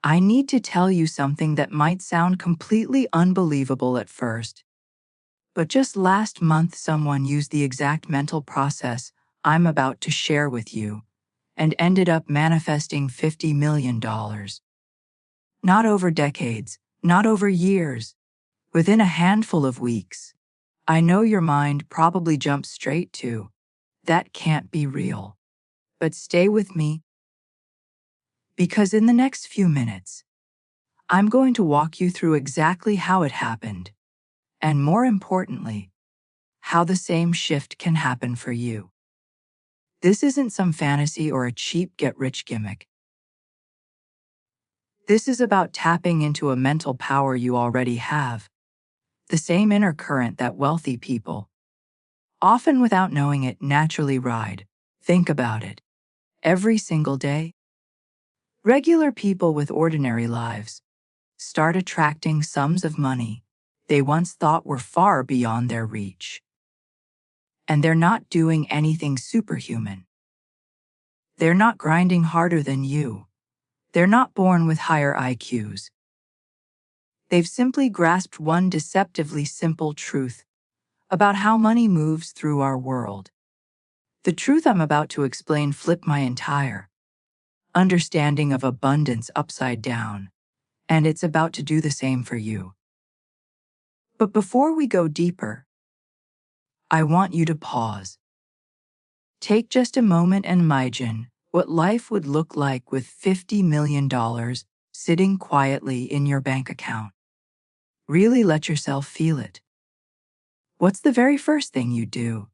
I need to tell you something that might sound completely unbelievable at first. But just last month, someone used the exact mental process I'm about to share with you and ended up manifesting $50 million. Not over decades, not over years, within a handful of weeks. I know your mind probably jumps straight to, that can't be real. But stay with me, because in the next few minutes, I'm going to walk you through exactly how it happened, and more importantly, how the same shift can happen for you. This isn't some fantasy or a cheap get-rich gimmick. This is about tapping into a mental power you already have, the same inner current that wealthy people, often without knowing it, naturally ride. Think about it. Every single day, regular people with ordinary lives start attracting sums of money they once thought were far beyond their reach. And they're not doing anything superhuman. They're not grinding harder than you. They're not born with higher IQs. They've simply grasped one deceptively simple truth about how money moves through our world. The truth I'm about to explain flipped my entire understanding of abundance upside down, and it's about to do the same for you. But before we go deeper, I want you to pause. Take just a moment and imagine what life would look like with $50 million sitting quietly in your bank account. Really let yourself feel it. What's the very first thing you do?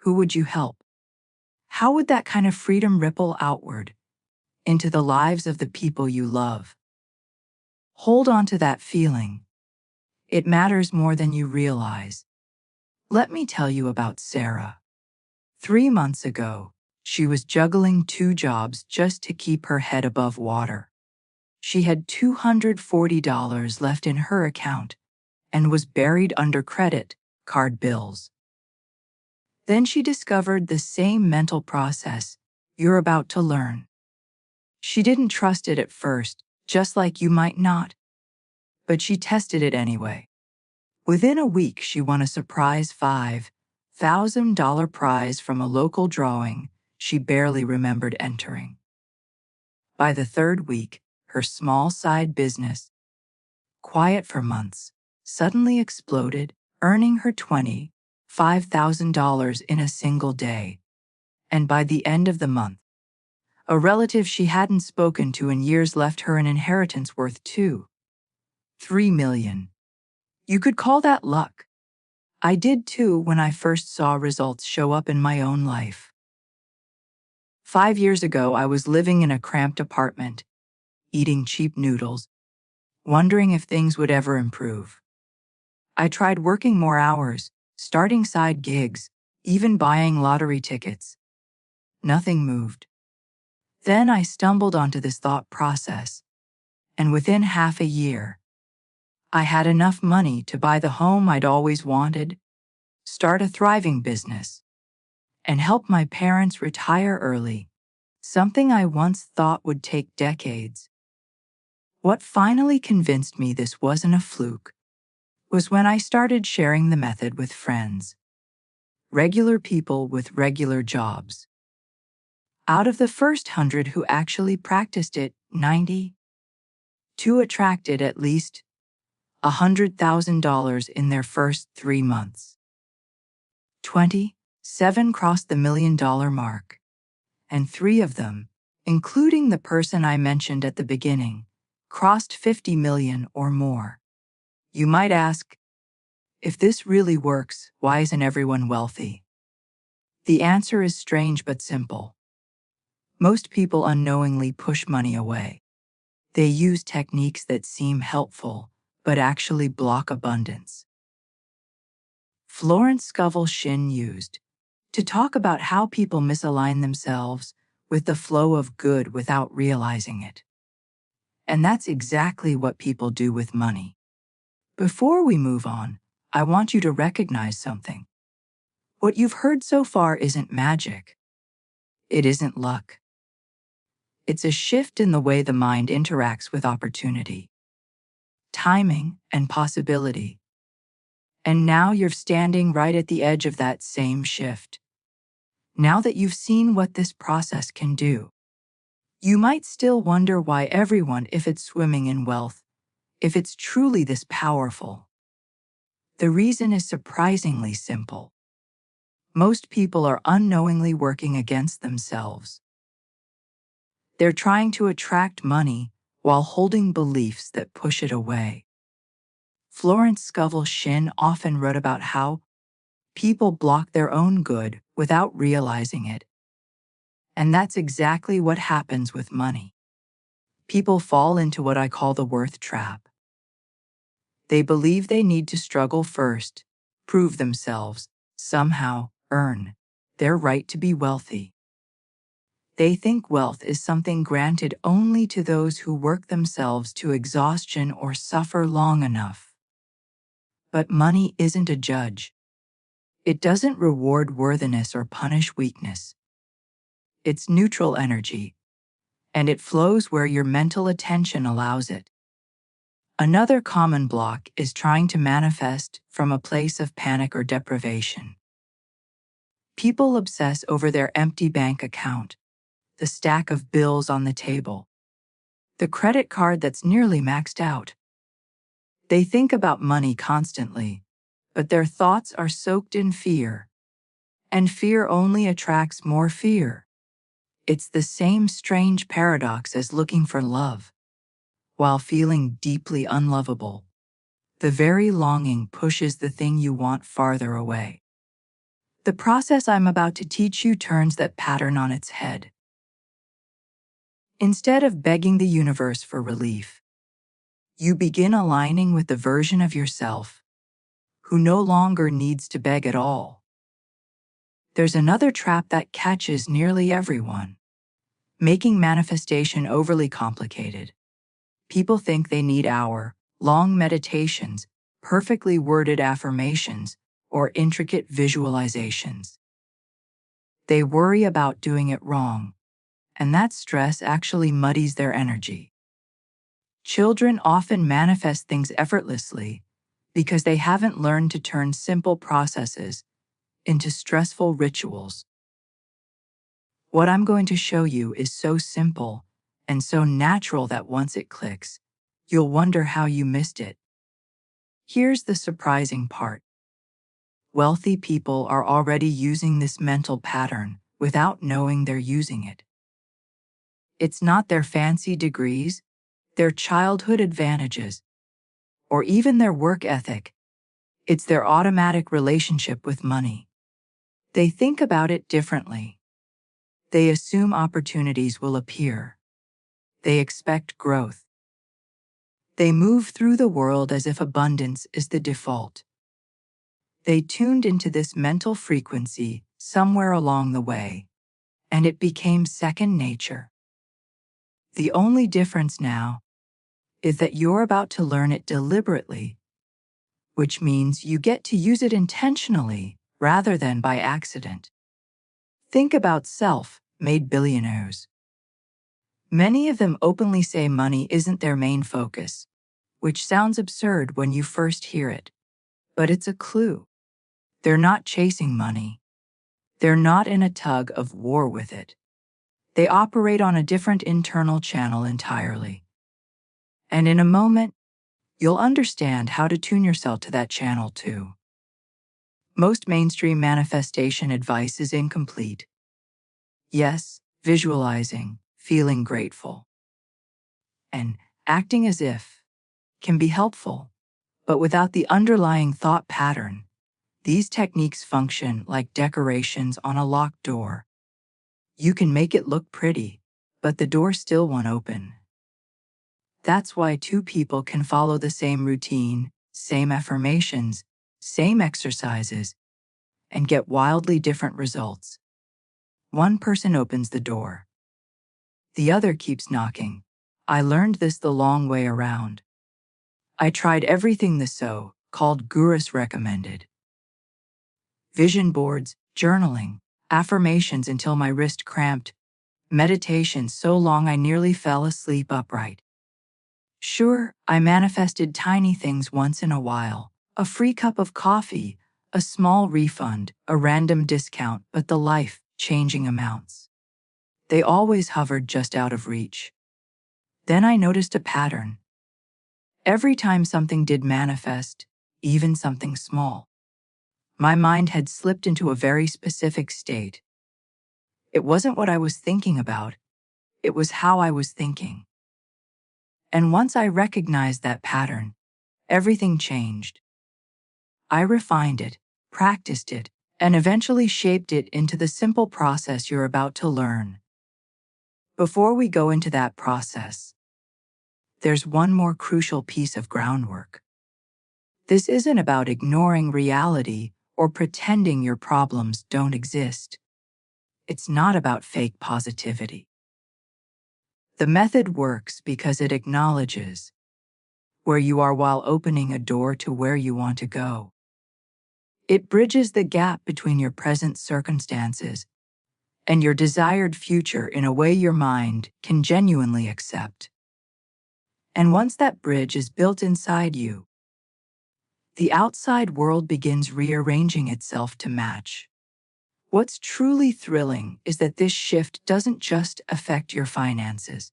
Who would you help? How would that kind of freedom ripple outward into the lives of the people you love? Hold on to that feeling. It matters more than you realize. Let me tell you about Sarah. 3 months ago, she was juggling 2 jobs just to keep her head above water. She had $240 left in her account and was buried under credit card bills. Then she discovered the same mental process you're about to learn. She didn't trust it at first, just like you might not. But she tested it anyway. Within a week, she won a surprise $5,000 prize from a local drawing she barely remembered entering. By the 3rd week, her small side business, quiet for months, suddenly exploded, earning her $25,000 in a single day. And by the end of the month, a relative she hadn't spoken to in years left her an inheritance worth $2-3 million. You could call that luck. I did too when I first saw results show up in my own life. 5 years ago, I was living in a cramped apartment, eating cheap noodles, wondering if things would ever improve. I tried working more hours, starting side gigs, even buying lottery tickets. Nothing moved. Then I stumbled onto this thought process, and within half a year, I had enough money to buy the home I'd always wanted, start a thriving business, and help my parents retire early, something I once thought would take decades. What finally convinced me this wasn't a fluke was when I started sharing the method with friends, regular people with regular jobs. Out of the first 100 who actually practiced it, 92 attracted at least $100,000 in their first 3 months. 27 crossed the $1 million mark, and 3 of them, including the person I mentioned at the beginning, crossed 50 million or more. You might ask, if this really works, why isn't everyone wealthy? The answer is strange but simple. Most people unknowingly push money away. They use techniques that seem helpful, but actually block abundance. Florence Scovel Shinn used to talk about how people misalign themselves with the flow of good without realizing it. And that's exactly what people do with money. Before we move on, I want you to recognize something. What you've heard so far isn't magic. It isn't luck. It's a shift in the way the mind interacts with opportunity, timing, and possibility. And now you're standing right at the edge of that same shift. Now that you've seen what this process can do, you might still wonder why everyone, if it's swimming in wealth, if it's truly this powerful. The reason is surprisingly simple. Most people are unknowingly working against themselves. They're trying to attract money while holding beliefs that push it away. Florence Scovel Shinn often wrote about how people block their own good without realizing it. And that's exactly what happens with money. People fall into what I call the worth trap. They believe they need to struggle first, prove themselves, somehow earn their right to be wealthy. They think wealth is something granted only to those who work themselves to exhaustion or suffer long enough. But money isn't a judge. It doesn't reward worthiness or punish weakness. It's neutral energy, and it flows where your mental attention allows it. Another common block is trying to manifest from a place of panic or deprivation. People obsess over their empty bank account, the stack of bills on the table, the credit card that's nearly maxed out. They think about money constantly, but their thoughts are soaked in fear, and fear only attracts more fear. It's the same strange paradox as looking for love, while feeling deeply unlovable. The very longing pushes the thing you want farther away. The process I'm about to teach you turns that pattern on its head. Instead of begging the universe for relief, you begin aligning with the version of yourself who no longer needs to beg at all. There's another trap that catches nearly everyone: making manifestation overly complicated. People think they need hour-long meditations, perfectly worded affirmations, or intricate visualizations. They worry about doing it wrong, and that stress actually muddies their energy. Children often manifest things effortlessly because they haven't learned to turn simple processes into stressful rituals. What I'm going to show you is so simple and so natural that once it clicks, you'll wonder how you missed it. Here's the surprising part. Wealthy people are already using this mental pattern without knowing they're using it. It's not their fancy degrees, their childhood advantages, or even their work ethic. It's their automatic relationship with money. They think about it differently. They assume opportunities will appear. They expect growth. They move through the world as if abundance is the default. They tuned into this mental frequency somewhere along the way, and it became second nature. The only difference now is that you're about to learn it deliberately, which means you get to use it intentionally rather than by accident. Think about self-made billionaires. Many of them openly say money isn't their main focus, which sounds absurd when you first hear it. But it's a clue. They're not chasing money. They're not in a tug of war with it. They operate on a different internal channel entirely. And in a moment, you'll understand how to tune yourself to that channel too. Most mainstream manifestation advice is incomplete. Yes, visualizing, feeling grateful, and acting as if can be helpful, but without the underlying thought pattern, these techniques function like decorations on a locked door. You can make it look pretty, but the door still won't open. That's why two people can follow the same routine, same affirmations, same exercises, and get wildly different results. One person opens the door. The other keeps knocking. I learned this the long way around. I tried everything the so-called gurus recommended. Vision boards, journaling, affirmations until my wrist cramped, Meditation so long I nearly fell asleep upright. Sure, I manifested tiny things once in a while, a free cup of coffee, a small refund, a random discount, but the life-changing amounts. They always hovered just out of reach. Then I noticed a pattern. Every time something did manifest, even something small, my mind had slipped into a very specific state. It wasn't what I was thinking about, it was how I was thinking. And once I recognized that pattern, everything changed. I refined it, practiced it, and eventually shaped it into the simple process you're about to learn. Before we go into that process, there's one more crucial piece of groundwork. This isn't about ignoring reality or pretending your problems don't exist. It's not about fake positivity. The method works because it acknowledges where you are while opening a door to where you want to go. It bridges the gap between your present circumstances and your desired future in a way your mind can genuinely accept. And once that bridge is built inside you, the outside world begins rearranging itself to match. What's truly thrilling is that this shift doesn't just affect your finances.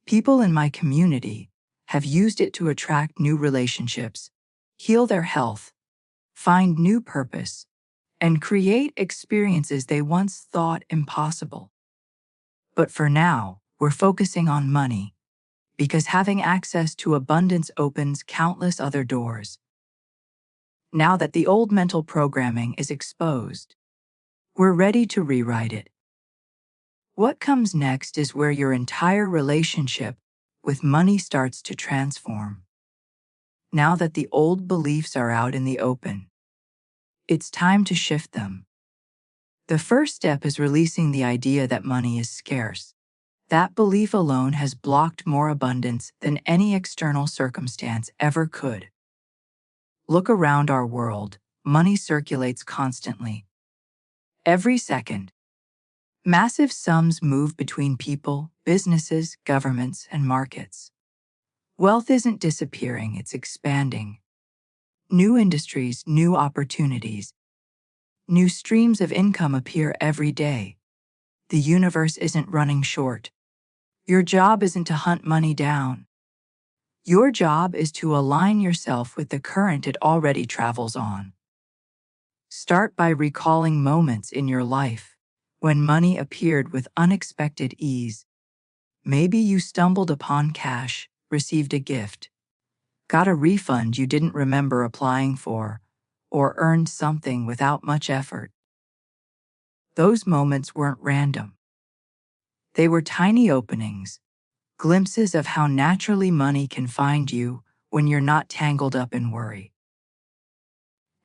People in my community have used it to attract new relationships, heal their health, find new purpose, and create experiences they once thought impossible. But for now, we're focusing on money, because having access to abundance opens countless other doors. Now that the old mental programming is exposed, we're ready to rewrite it. What comes next is where your entire relationship with money starts to transform. Now that the old beliefs are out in the open, it's time to shift them. The first step is releasing the idea that money is scarce. That belief alone has blocked more abundance than any external circumstance ever could. Look around our world, money circulates constantly. Every second, massive sums move between people, businesses, governments, and markets. Wealth isn't disappearing, it's expanding. New industries, new opportunities, new streams of income appear every day. The universe isn't running short. Your job isn't to hunt money down. Your job is to align yourself with the current it already travels on. Start by recalling moments in your life when money appeared with unexpected ease. Maybe you stumbled upon cash, received a gift, got a refund you didn't remember applying for, or earned something without much effort. Those moments weren't random. They were tiny openings, glimpses of how naturally money can find you when you're not tangled up in worry.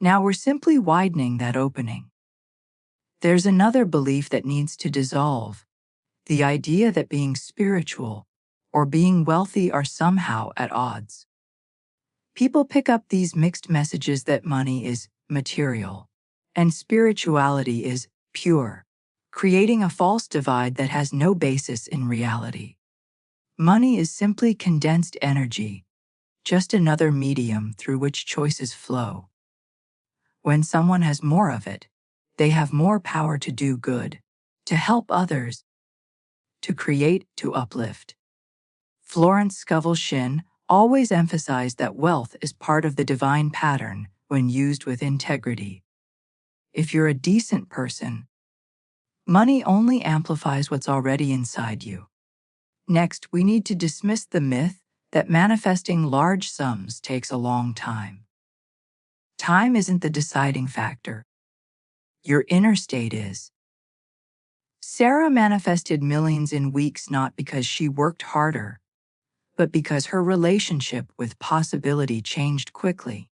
Now we're simply widening that opening. There's another belief that needs to dissolve, the idea that being spiritual or being wealthy are somehow at odds. People pick up these mixed messages that money is material and spirituality is pure, creating a false divide that has no basis in reality. Money is simply condensed energy, just another medium through which choices flow. When someone has more of it, they have more power to do good, to help others, to create, to uplift. Florence Scovel Shinn always emphasized that wealth is part of the divine pattern when used with integrity. If you're a decent person, money only amplifies what's already inside you. Next, we need to dismiss the myth that manifesting large sums takes a long time. Time isn't the deciding factor. Your inner state is. Sarah manifested millions in weeks not because she worked harder, but because her relationship with possibility changed quickly.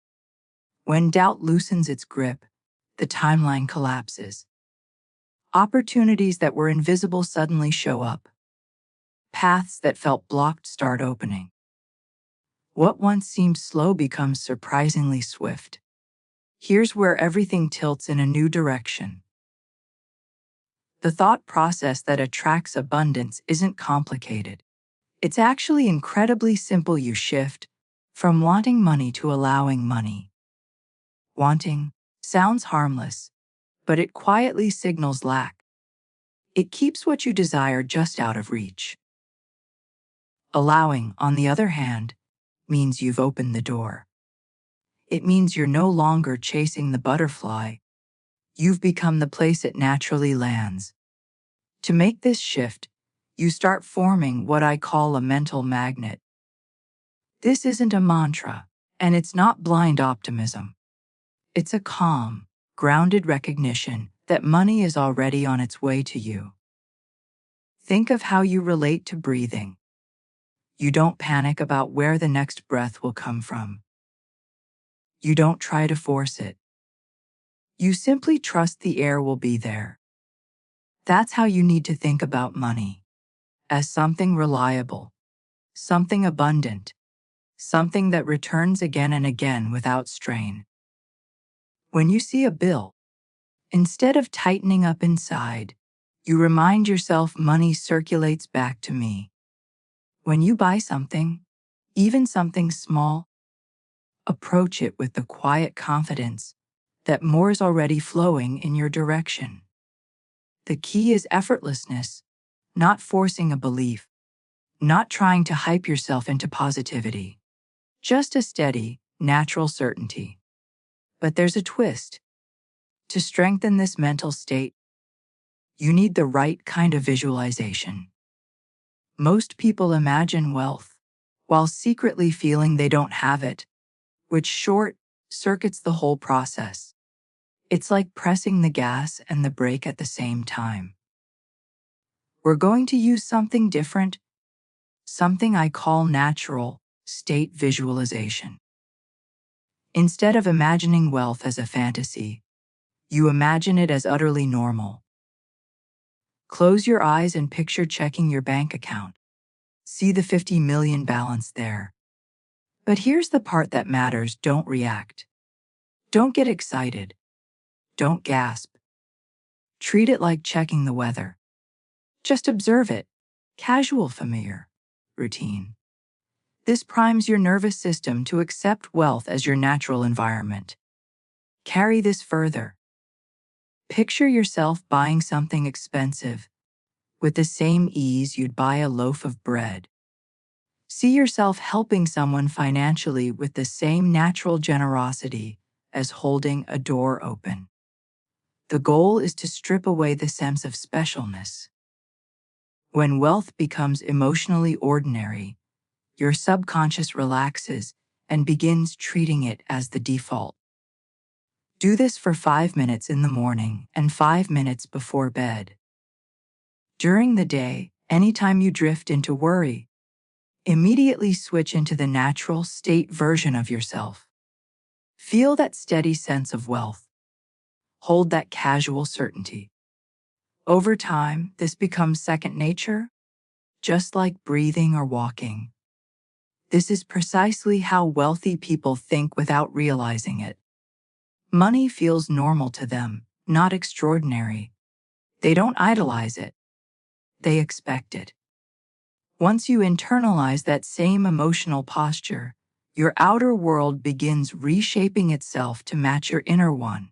When doubt loosens its grip, the timeline collapses. Opportunities that were invisible suddenly show up. Paths that felt blocked start opening. What once seemed slow becomes surprisingly swift. Here's where everything tilts in a new direction. The thought process that attracts abundance isn't complicated. It's actually incredibly simple. You shift from wanting money to allowing money. Wanting sounds harmless, but it quietly signals lack. It keeps what you desire just out of reach. Allowing, on the other hand, means you've opened the door. It means you're no longer chasing the butterfly. You've become the place it naturally lands. To make this shift, you start forming what I call a mental magnet. This isn't a mantra, and it's not blind optimism. It's a calm, grounded recognition that money is already on its way to you. Think of how you relate to breathing. You don't panic about where the next breath will come from. You don't try to force it. You simply trust the air will be there. That's how you need to think about money. As something reliable, something abundant, something that returns again and again without strain. When you see a bill, instead of tightening up inside, you remind yourself money circulates back to me. When you buy something, even something small, approach it with the quiet confidence that more is already flowing in your direction. The key is effortlessness, not forcing a belief, not trying to hype yourself into positivity. Just a steady, natural certainty. But there's a twist. To strengthen this mental state, you need the right kind of visualization. Most people imagine wealth, while secretly feeling they don't have it, which short circuits the whole process. It's like pressing the gas and the brake at the same time. We're going to use something different, something I call natural state visualization. Instead of imagining wealth as a fantasy, you imagine it as utterly normal. Close your eyes and picture checking your bank account. See the 50 million balance there. But here's the part that matters. Don't react. Don't get excited. Don't gasp. Treat it like checking the weather. Just observe it. Casual, familiar, routine. This primes your nervous system to accept wealth as your natural environment. Carry this further. Picture yourself buying something expensive with the same ease you'd buy a loaf of bread. See yourself helping someone financially with the same natural generosity as holding a door open. The goal is to strip away the sense of specialness. When wealth becomes emotionally ordinary, your subconscious relaxes and begins treating it as the default. Do this for 5 minutes in the morning and 5 minutes before bed. During the day, anytime you drift into worry, immediately switch into the natural state version of yourself. Feel that steady sense of wealth. Hold that casual certainty. Over time, this becomes second nature, just like breathing or walking. This is precisely how wealthy people think without realizing it. Money feels normal to them, not extraordinary. They don't idolize it. They expect it. Once you internalize that same emotional posture, your outer world begins reshaping itself to match your inner one.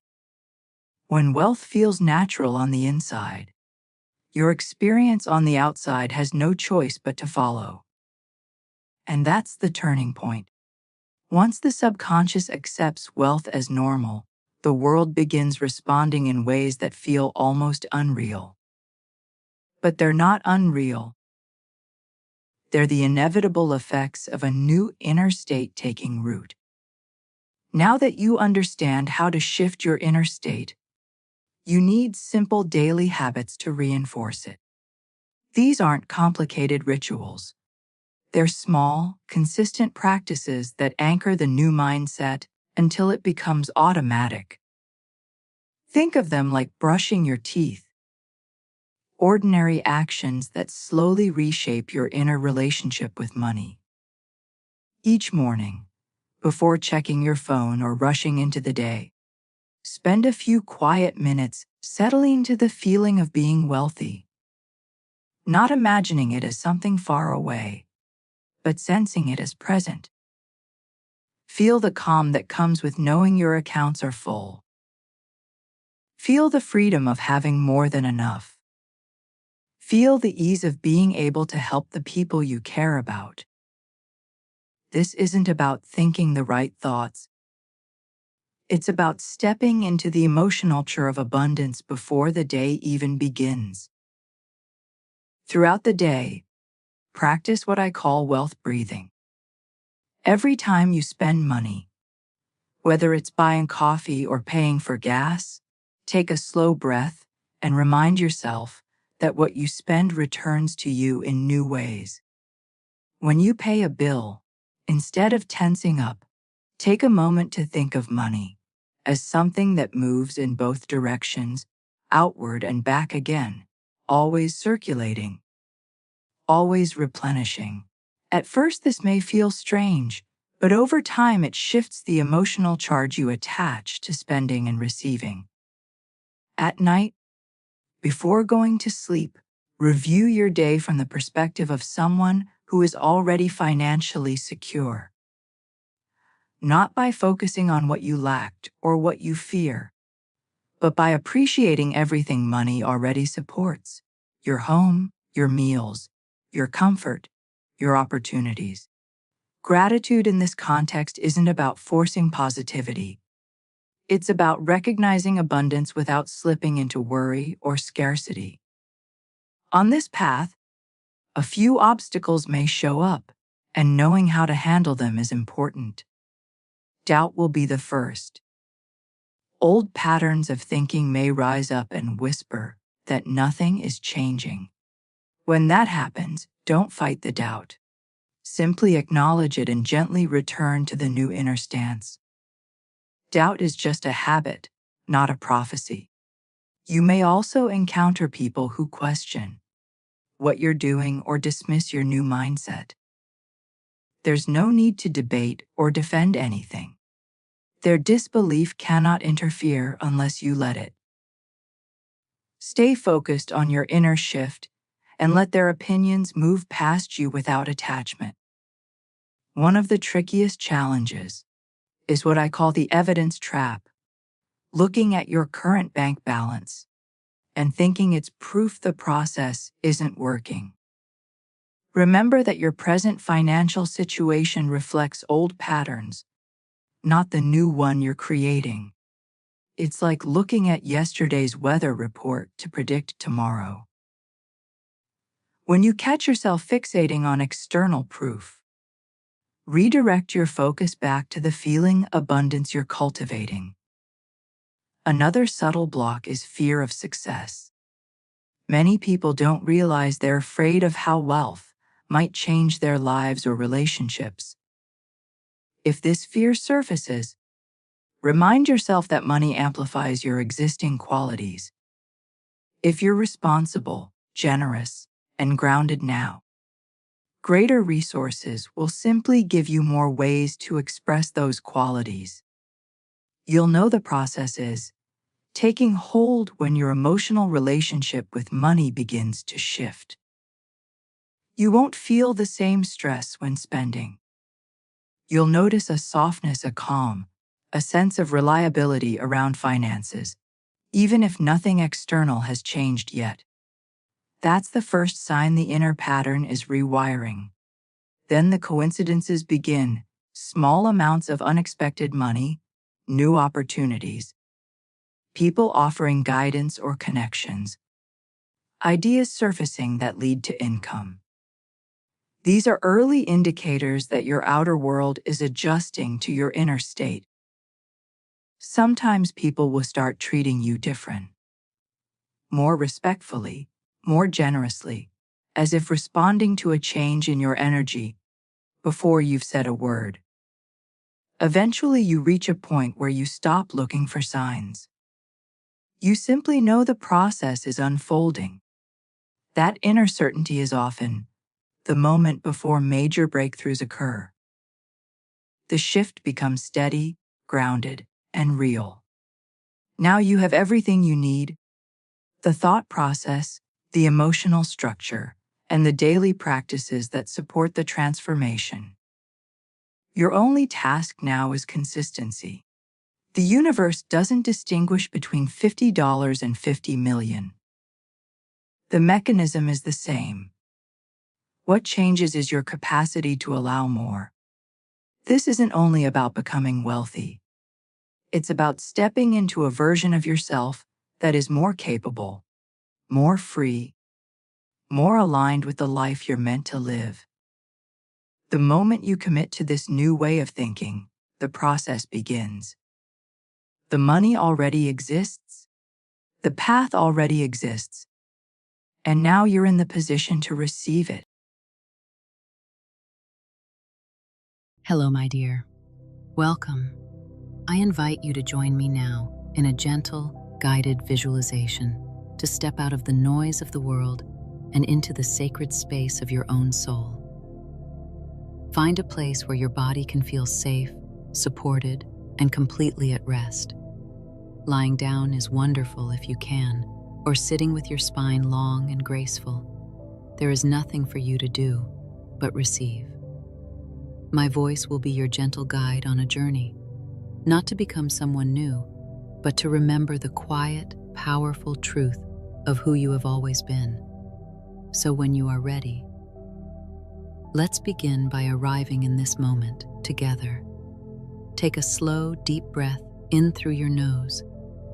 When wealth feels natural on the inside, your experience on the outside has no choice but to follow. And that's the turning point. Once the subconscious accepts wealth as normal, the world begins responding in ways that feel almost unreal. But they're not unreal. They're the inevitable effects of a new inner state taking root. Now that you understand how to shift your inner state, you need simple daily habits to reinforce it. These aren't complicated rituals. They're small, consistent practices that anchor the new mindset until it becomes automatic. Think of them like brushing your teeth. Ordinary actions that slowly reshape your inner relationship with money. Each morning, before checking your phone or rushing into the day, spend a few quiet minutes settling into the feeling of being wealthy, not imagining it as something far away, but sensing it as present. Feel the calm that comes with knowing your accounts are full. Feel the freedom of having more than enough. Feel the ease of being able to help the people you care about. This isn't about thinking the right thoughts. It's about stepping into the emotional chore of abundance before the day even begins. Throughout the day, practice what I call wealth breathing. Every time you spend money, whether it's buying coffee or paying for gas, take a slow breath and remind yourself that what you spend returns to you in new ways. When you pay a bill, instead of tensing up, take a moment to think of money as something that moves in both directions, outward and back again, always circulating, always replenishing. At first, this may feel strange, but over time it shifts the emotional charge you attach to spending and receiving. At night, before going to sleep, review your day from the perspective of someone who is already financially secure. Not by focusing on what you lacked or what you fear, but by appreciating everything money already supports: your home, your meals, your comfort, your opportunities. Gratitude in this context isn't about forcing positivity. It's about recognizing abundance without slipping into worry or scarcity. On this path, a few obstacles may show up, and knowing how to handle them is important. Doubt will be the first. Old patterns of thinking may rise up and whisper that nothing is changing. When that happens, don't fight the doubt. Simply acknowledge it and gently return to the new inner stance. Doubt is just a habit, not a prophecy. You may also encounter people who question what you're doing or dismiss your new mindset. There's no need to debate or defend anything. Their disbelief cannot interfere unless you let it. Stay focused on your inner shift and let their opinions move past you without attachment. One of the trickiest challenges is what I call the evidence trap, looking at your current bank balance and thinking it's proof the process isn't working. Remember that your present financial situation reflects old patterns, not the new one you're creating. It's like looking at yesterday's weather report to predict tomorrow. When you catch yourself fixating on external proof, redirect your focus back to the feeling abundance you're cultivating. Another subtle block is fear of success. Many people don't realize they're afraid of how wealth might change their lives or relationships. If this fear surfaces, remind yourself that money amplifies your existing qualities. If you're responsible, generous, and grounded now, greater resources will simply give you more ways to express those qualities. You'll know the process is taking hold when your emotional relationship with money begins to shift. You won't feel the same stress when spending. You'll notice a softness, a calm, a sense of reliability around finances, even if nothing external has changed yet. That's the first sign the inner pattern is rewiring. Then the coincidences begin: small amounts of unexpected money, new opportunities, people offering guidance or connections, ideas surfacing that lead to income. These are early indicators that your outer world is adjusting to your inner state. Sometimes people will start treating you different, more respectfully, more generously, as if responding to a change in your energy before you've said a word. Eventually, you reach a point where you stop looking for signs. You simply know the process is unfolding. That inner certainty is often the moment before major breakthroughs occur. The shift becomes steady, grounded, and real. Now you have everything you need: The thought process, the emotional structure, and the daily practices that support the transformation. Your only task now is consistency. The universe doesn't distinguish between $50 and 50 million. The mechanism is the same. What changes is your capacity to allow more. This isn't only about becoming wealthy. It's about stepping into a version of yourself that is more capable, more free, more aligned with the life you're meant to live. The moment you commit to this new way of thinking, the process begins. The money already exists. The path already exists. And now you're in the position to receive it. Hello, my dear. Welcome. I invite you to join me now in a gentle, guided visualization to step out of the noise of the world and into the sacred space of your own soul. Find a place where your body can feel safe, supported, and completely at rest. Lying down is wonderful if you can, or sitting with your spine long and graceful. There is nothing for you to do but receive. My voice will be your gentle guide on a journey, not to become someone new, but to remember the quiet, powerful truth of who you have always been. So when you are ready, let's begin by arriving in this moment together. Take a slow, deep breath in through your nose,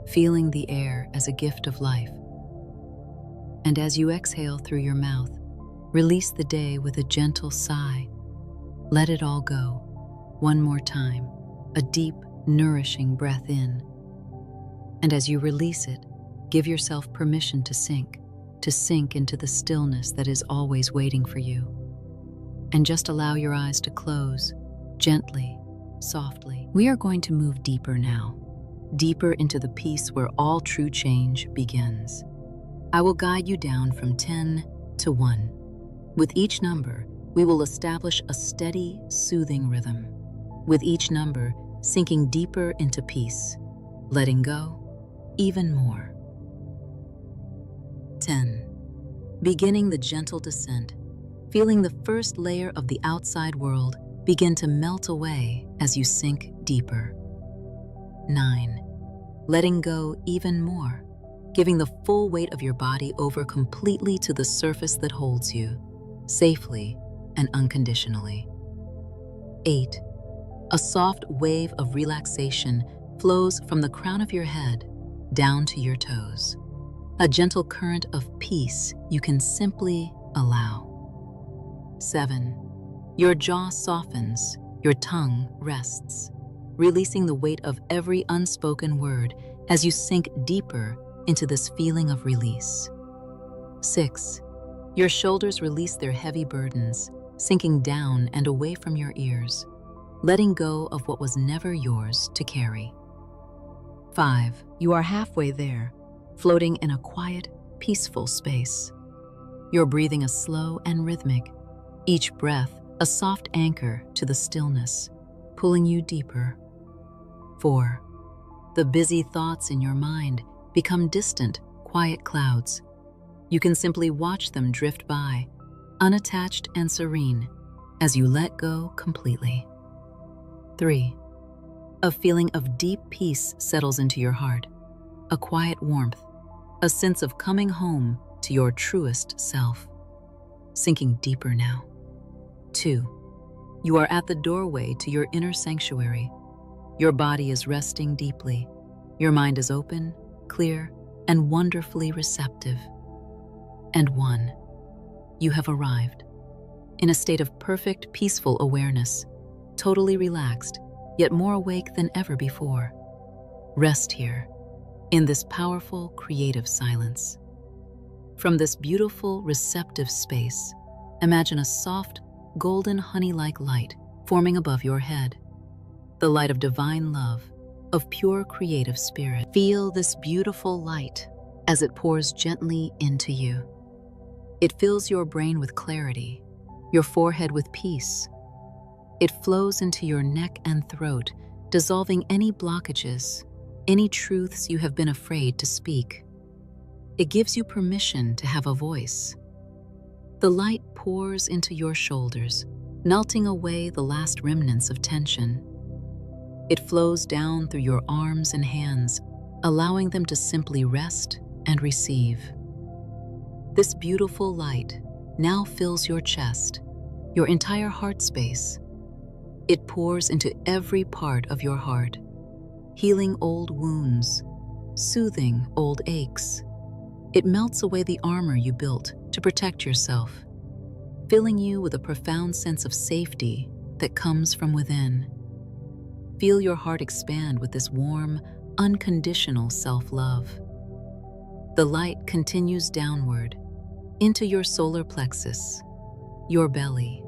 feeling the air as a gift of life. And as you exhale through your mouth, release the day with a gentle sigh. Let it all go. One more time, a deep, nourishing breath in. And as you release it, give yourself permission to sink into the stillness that is always waiting for you. And just allow your eyes to close, gently, softly. We are going to move deeper now, deeper into the peace where all true change begins. I will guide you down from 10 to 1. With each number, we will establish a steady, soothing rhythm. With each number, sinking deeper into peace, letting go even more. 10. Beginning the gentle descent, feeling the first layer of the outside world begin to melt away as you sink deeper. 9. Letting go even more, giving the full weight of your body over completely to the surface that holds you, safely and unconditionally. 8. A soft wave of relaxation flows from the crown of your head down to your toes. A gentle current of peace you can simply allow. 7. Your jaw softens, your tongue rests, releasing the weight of every unspoken word as you sink deeper into this feeling of release. 6. Your shoulders release their heavy burdens, sinking down and away from your ears, letting go of what was never yours to carry. 5. You are halfway there, floating in a quiet, peaceful space. You're breathing a slow and rhythmic, each breath a soft anchor to the stillness, pulling you deeper. 4. The busy thoughts in your mind become distant, quiet clouds. You can simply watch them drift by, unattached and serene, as you let go completely. 3. A feeling of deep peace settles into your heart, a quiet warmth, a sense of coming home to your truest self. Sinking deeper now. 2. You are at the doorway to your inner sanctuary. Your body is resting deeply. Your mind is open, clear, and wonderfully receptive. And 1. You have arrived. In a state of perfect, peaceful awareness, totally relaxed, yet more awake than ever before. Rest here, in this powerful, creative silence. From this beautiful, receptive space, imagine a soft, golden honey-like light forming above your head. The light of divine love, of pure creative spirit. Feel this beautiful light as it pours gently into you. It fills your brain with clarity, your forehead with peace. It flows into your neck and throat, dissolving any blockages, any truths you have been afraid to speak. It gives you permission to have a voice. The light pours into your shoulders, melting away the last remnants of tension. It flows down through your arms and hands, allowing them to simply rest and receive. This beautiful light now fills your chest, your entire heart space. It pours into every part of your heart, healing old wounds, soothing old aches. It melts away the armor you built to protect yourself, filling you with a profound sense of safety that comes from within. Feel your heart expand with this warm, unconditional self-love. The light continues downward into your solar plexus, your belly.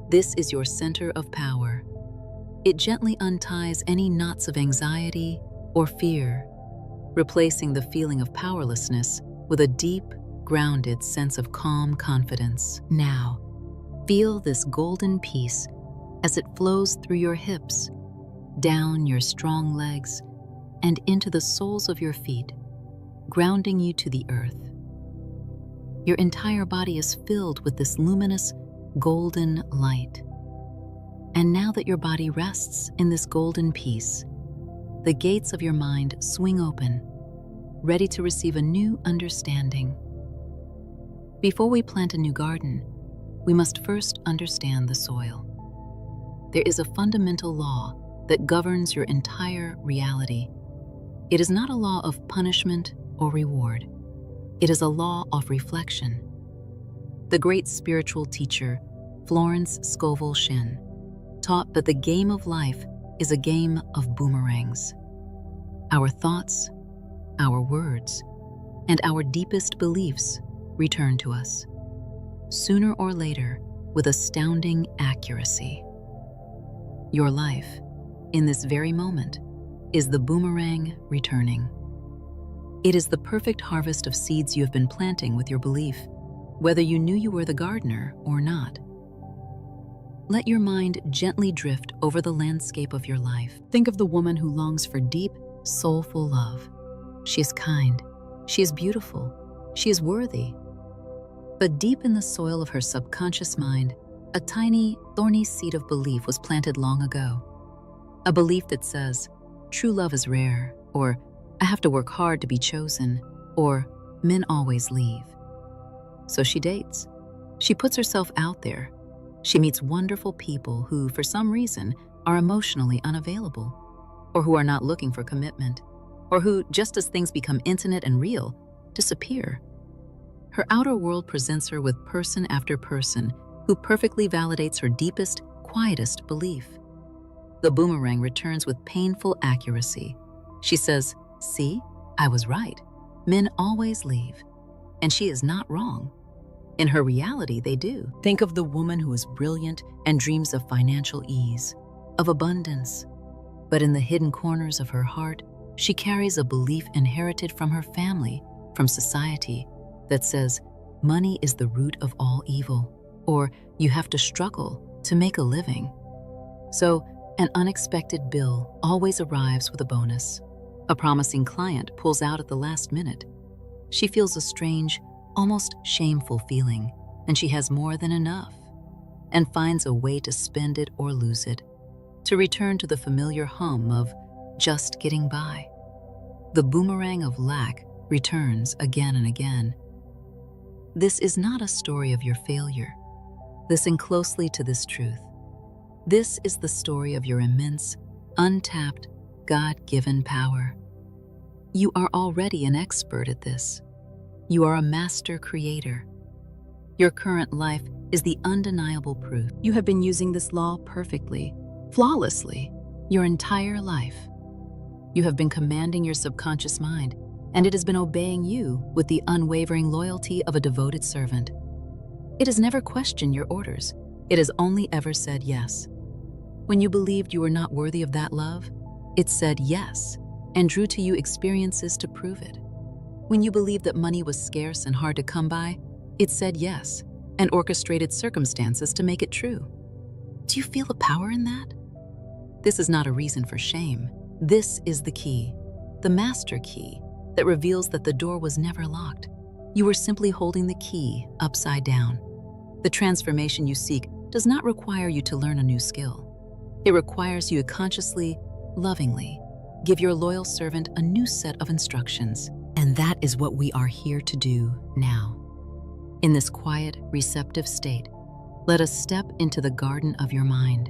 This is your center of power. It gently unties any knots of anxiety or fear, replacing the feeling of powerlessness with a deep, grounded sense of calm confidence. Now, feel this golden peace as it flows through your hips, down your strong legs, and into the soles of your feet, grounding you to the earth. Your entire body is filled with this luminous, golden light. And now that your body rests in this golden peace, the gates of your mind swing open, ready to receive a new understanding. Before we plant a new garden, we must first understand the soil. There is a fundamental law that governs your entire reality. It is not a law of punishment or reward. It is a law of reflection. The great spiritual teacher, Florence Scovel Shinn, taught that the game of life is a game of boomerangs. Our thoughts, our words, and our deepest beliefs return to us, sooner or later, with astounding accuracy. Your life, in this very moment, is the boomerang returning. It is the perfect harvest of seeds you have been planting with your belief, whether you knew you were the gardener or not. Let your mind gently drift over the landscape of your life. Think of the woman who longs for deep, soulful love. She is kind, she is beautiful, she is worthy. But deep in the soil of her subconscious mind, a tiny, thorny seed of belief was planted long ago. A belief that says, true love is rare, or I have to work hard to be chosen, or men always leave. So she dates. She puts herself out there. She meets wonderful people who, for some reason, are emotionally unavailable, or who are not looking for commitment, or who, just as things become intimate and real, disappear. Her outer world presents her with person after person who perfectly validates her deepest, quietest belief. The boomerang returns with painful accuracy. She says, see, I was right. Men always leave. And she is not wrong. In her reality, they do. Think of the woman who is brilliant and dreams of financial ease, of abundance. But in the hidden corners of her heart, she carries a belief inherited from her family, from society, that says, money is the root of all evil, or you have to struggle to make a living. So, an unexpected bill always arrives with a bonus. A promising client pulls out at the last minute. She feels a strange, almost shameful feeling, and she has more than enough, and finds a way to spend it or lose it, to return to the familiar hum of just getting by. The boomerang of lack returns again and again. This is not a story of your failure. Listen closely to this truth. This is the story of your immense, untapped, God-given power. You are already an expert at this. You are a master creator. Your current life is the undeniable proof. You have been using this law perfectly, flawlessly, your entire life. You have been commanding your subconscious mind, and it has been obeying you with the unwavering loyalty of a devoted servant. It has never questioned your orders. It has only ever said yes. When you believed you were not worthy of that love, it said yes and drew to you experiences to prove it. When you believed that money was scarce and hard to come by, it said yes and orchestrated circumstances to make it true. Do you feel the power in that? This is not a reason for shame. This is the key, the master key, that reveals that the door was never locked. You were simply holding the key upside down. The transformation you seek does not require you to learn a new skill. It requires you to consciously, lovingly, give your loyal servant a new set of instructions. And that is what we are here to do now. In this quiet, receptive state, let us step into the garden of your mind.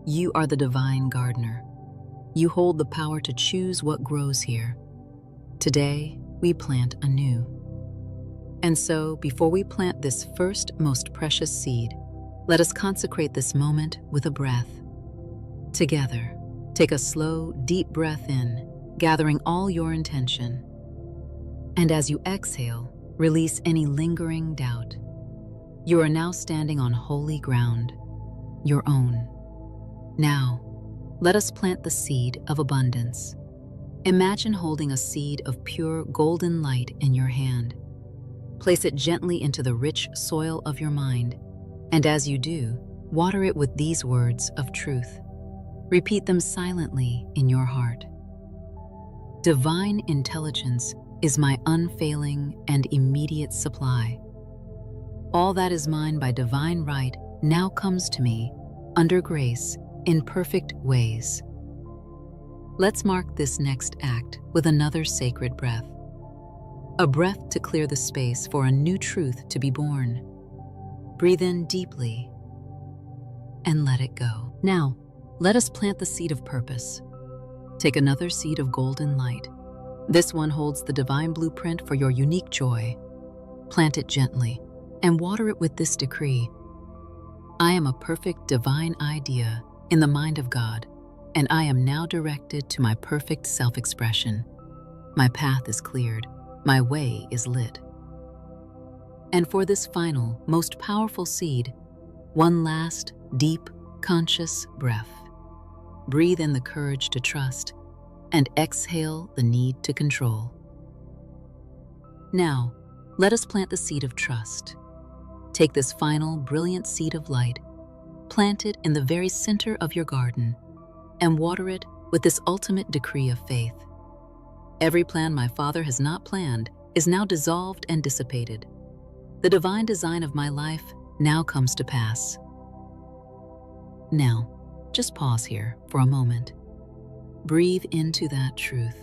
You are the divine gardener. You hold the power to choose what grows here. Today, we plant anew. And so, before we plant this first, most precious seed, let us consecrate this moment with a breath. Together, take a slow, deep breath in, gathering all your intention. And as you exhale, release any lingering doubt. You are now standing on holy ground, your own. Now, let us plant the seed of abundance. Imagine holding a seed of pure golden light in your hand. Place it gently into the rich soil of your mind, and as you do, water it with these words of truth. Repeat them silently in your heart. Divine intelligence is my unfailing and immediate supply. All that is mine by divine right now comes to me, under grace, in perfect ways. Let's mark this next act with another sacred breath. A breath to clear the space for a new truth to be born. Breathe in deeply and let it go. Now, let us plant the seed of purpose. Take another seed of golden light. This one holds the divine blueprint for your unique joy. Plant it gently and water it with this decree. I am a perfect divine idea in the mind of God, and I am now directed to my perfect self-expression. My path is cleared. My way is lit. And for this final, most powerful seed, one last, deep, conscious breath. Breathe in the courage to trust, and exhale the need to control. Now, let us plant the seed of trust. Take this final, brilliant seed of light, plant it in the very center of your garden, and water it with this ultimate decree of faith. Every plan my Father has not planned is now dissolved and dissipated. The divine design of my life now comes to pass. Now, just pause here for a moment. Breathe into that truth.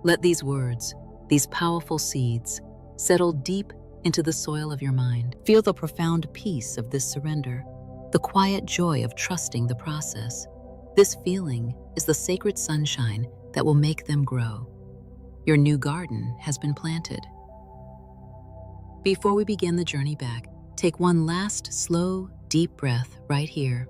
Let these words, these powerful seeds, settle deep into the soil of your mind. Feel the profound peace of this surrender, the quiet joy of trusting the process. This feeling is the sacred sunshine that will make them grow. Your new garden has been planted. Before we begin the journey back, take one last slow, deep breath right here.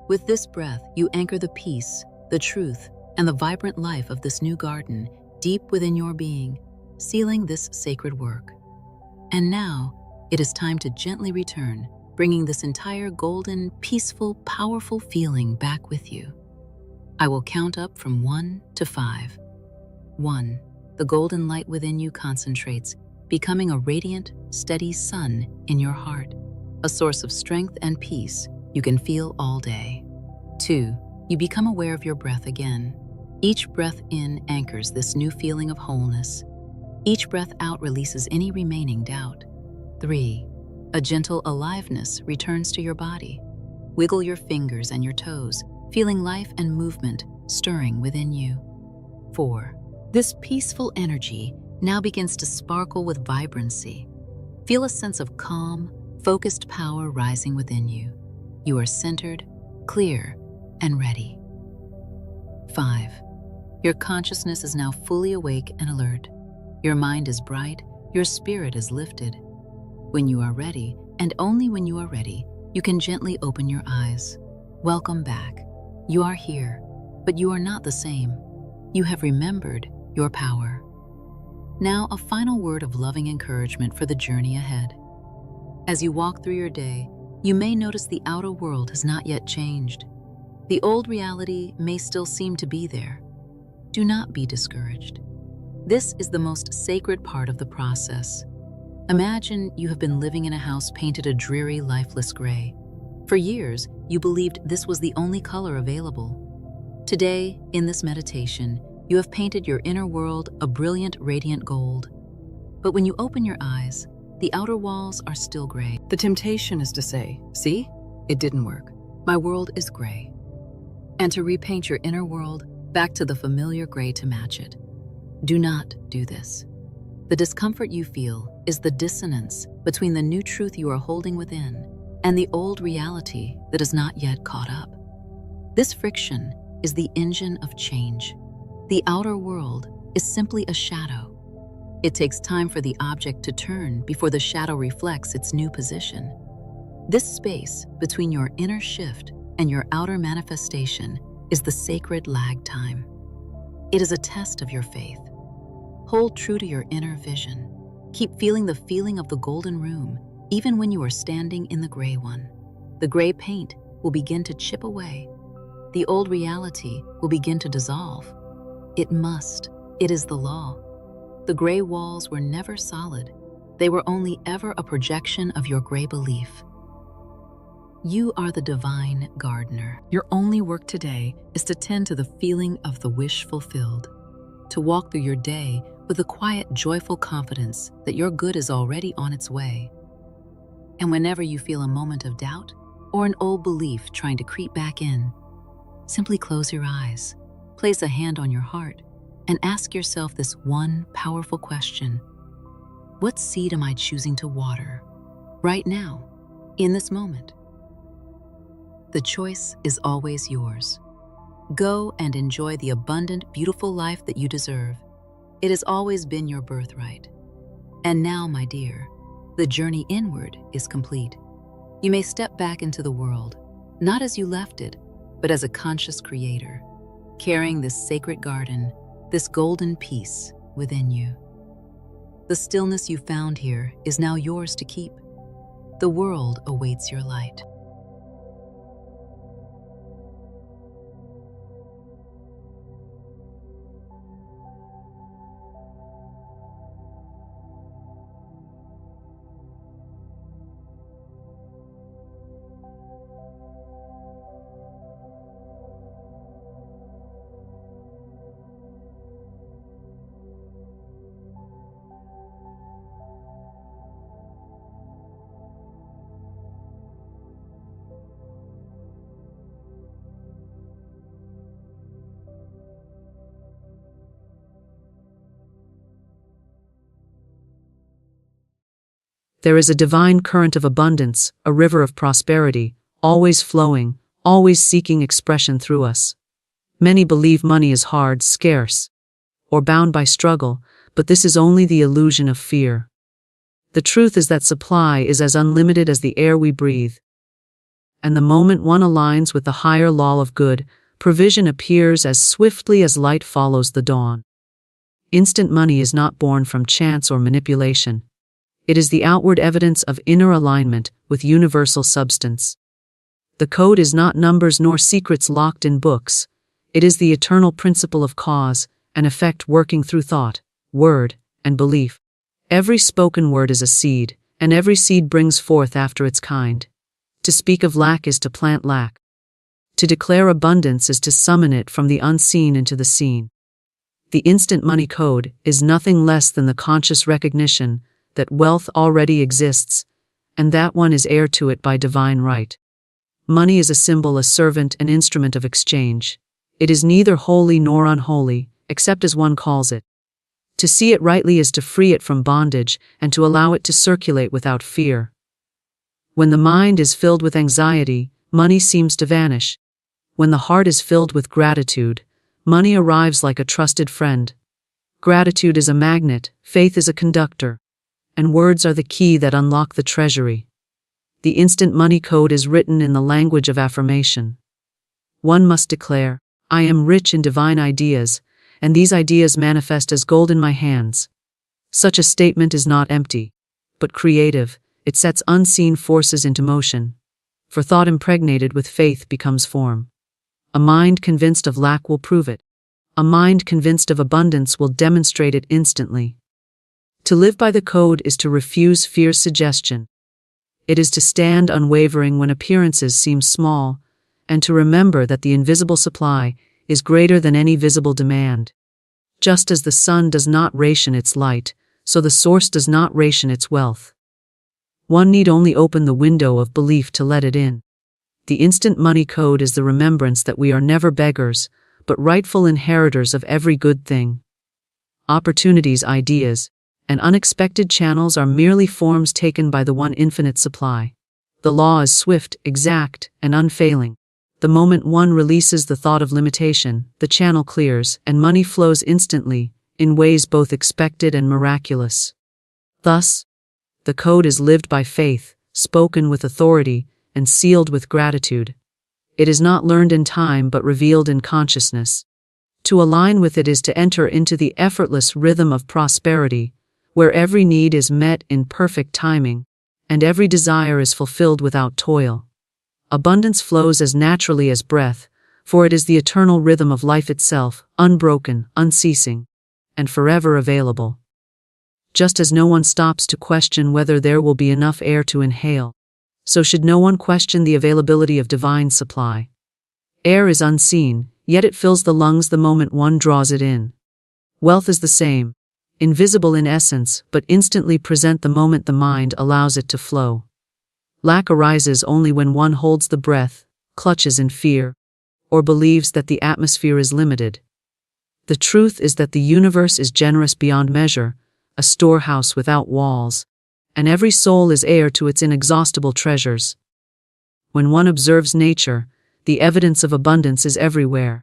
With this breath, you anchor the peace, the truth, and the vibrant life of this new garden deep within your being, sealing this sacred work. And now, it is time to gently return, bringing this entire golden, peaceful, powerful feeling back with you. I will count up from 1 to 5. 1. The golden light within you concentrates, becoming a radiant, steady sun in your heart, a source of strength and peace you can feel all day. 2. You become aware of your breath again. Each breath in anchors this new feeling of wholeness. Each breath out releases any remaining doubt. 3. A gentle aliveness returns to your body. Wiggle your fingers and your toes, feeling life and movement stirring within you. 4. This peaceful energy now begins to sparkle with vibrancy. Feel a sense of calm, focused power rising within you. You are centered, clear, and ready. 5. Your consciousness is now fully awake and alert. Your mind is bright, your spirit is lifted. When you are ready, and only when you are ready, you can gently open your eyes. Welcome back. You are here, but you are not the same. You have remembered your power. Now, a final word of loving encouragement for the journey ahead. As you walk through your day, you may notice the outer world has not yet changed. The old reality may still seem to be there. Do not be discouraged. This is the most sacred part of the process. Imagine you have been living in a house painted a dreary, lifeless gray. For years, you believed this was the only color available. Today, in this meditation, You have painted your inner world a brilliant, radiant gold. But when you open your eyes, the outer walls are still gray. The temptation is to say, "See, it didn't work. My world is gray." And to repaint your inner world back to the familiar gray to match it. Do not do this. The discomfort you feel is the dissonance between the new truth you are holding within and the old reality that is not yet caught up. This friction is the engine of change. The outer world is simply a shadow. It takes time for the object to turn before the shadow reflects its new position. This space between your inner shift and your outer manifestation is the sacred lag time. It is a test of your faith. Hold true to your inner vision. Keep feeling the feeling of the golden room, even when you are standing in the gray one. The gray paint will begin to chip away. The old reality will begin to dissolve. It must. It is the law. The gray walls were never solid. They were only ever a projection of your gray belief. You are the divine gardener. Your only work today is to tend to the feeling of the wish fulfilled, to walk through your day with a quiet, joyful confidence that your good is already on its way. And whenever you feel a moment of doubt or an old belief trying to creep back in, simply close your eyes, place a hand on your heart, and ask yourself this one powerful question. What seed am I choosing to water right now, in this moment? The choice is always yours. Go and enjoy the abundant, beautiful life that you deserve. It has always been your birthright. And now, my dear, the journey inward is complete. You may step back into the world, not as you left it, but as a conscious creator, carrying this sacred garden, this golden peace within you. The stillness you found here is now yours to keep. The world awaits your light. There is a divine current of abundance, a river of prosperity, always flowing, always seeking expression through us. Many believe money is hard, scarce, or bound by struggle, but this is only the illusion of fear. The truth is that supply is as unlimited as the air we breathe. And the moment one aligns with the higher law of good, provision appears as swiftly as light follows the dawn. Instant money is not born from chance or manipulation. It is the outward evidence of inner alignment with universal substance. The code is not numbers nor secrets locked in books. It is the eternal principle of cause and effect working through thought, word, and belief. Every spoken word is a seed, and every seed brings forth after its kind. To speak of lack is to plant lack. To declare abundance is to summon it from the unseen into the seen. The instant money code is nothing less than the conscious recognition that wealth already exists, and that one is heir to it by divine right. Money is a symbol, a servant, an instrument of exchange. It is neither holy nor unholy, except as one calls it. To see it rightly is to free it from bondage and to allow it to circulate without fear. When the mind is filled with anxiety, money seems to vanish. When the heart is filled with gratitude, money arrives like a trusted friend. Gratitude is a magnet, faith is a conductor, and words are the key that unlock the treasury. The instant money code is written in the language of affirmation. One must declare, I am rich in divine ideas, and these ideas manifest as gold in my hands. Such a statement is not empty, but creative. It sets unseen forces into motion. For thought impregnated with faith becomes form. A mind convinced of lack will prove it. A mind convinced of abundance will demonstrate it instantly. To live by the code is to refuse fear's suggestion. It is to stand unwavering when appearances seem small, and to remember that the invisible supply is greater than any visible demand. Just as the sun does not ration its light, so the source does not ration its wealth. One need only open the window of belief to let it in. The instant money code is the remembrance that we are never beggars, but rightful inheritors of every good thing. Opportunities, ideas, and unexpected channels are merely forms taken by the one infinite supply. The law is swift, exact, and unfailing. The moment one releases the thought of limitation, the channel clears, and money flows instantly, in ways both expected and miraculous. Thus, the code is lived by faith, spoken with authority, and sealed with gratitude. It is not learned in time but revealed in consciousness. To align with it is to enter into the effortless rhythm of prosperity, where every need is met in perfect timing, and every desire is fulfilled without toil. Abundance flows as naturally as breath, for it is the eternal rhythm of life itself, unbroken, unceasing, and forever available. Just as no one stops to question whether there will be enough air to inhale, so should no one question the availability of divine supply. Air is unseen, yet it fills the lungs the moment one draws it in. Wealth is the same, invisible in essence, but instantly present the moment the mind allows it to flow. Lack arises only when one holds the breath, clutches in fear, or believes that the atmosphere is limited. The truth is that the universe is generous beyond measure, a storehouse without walls, and every soul is heir to its inexhaustible treasures. When one observes nature, the evidence of abundance is everywhere.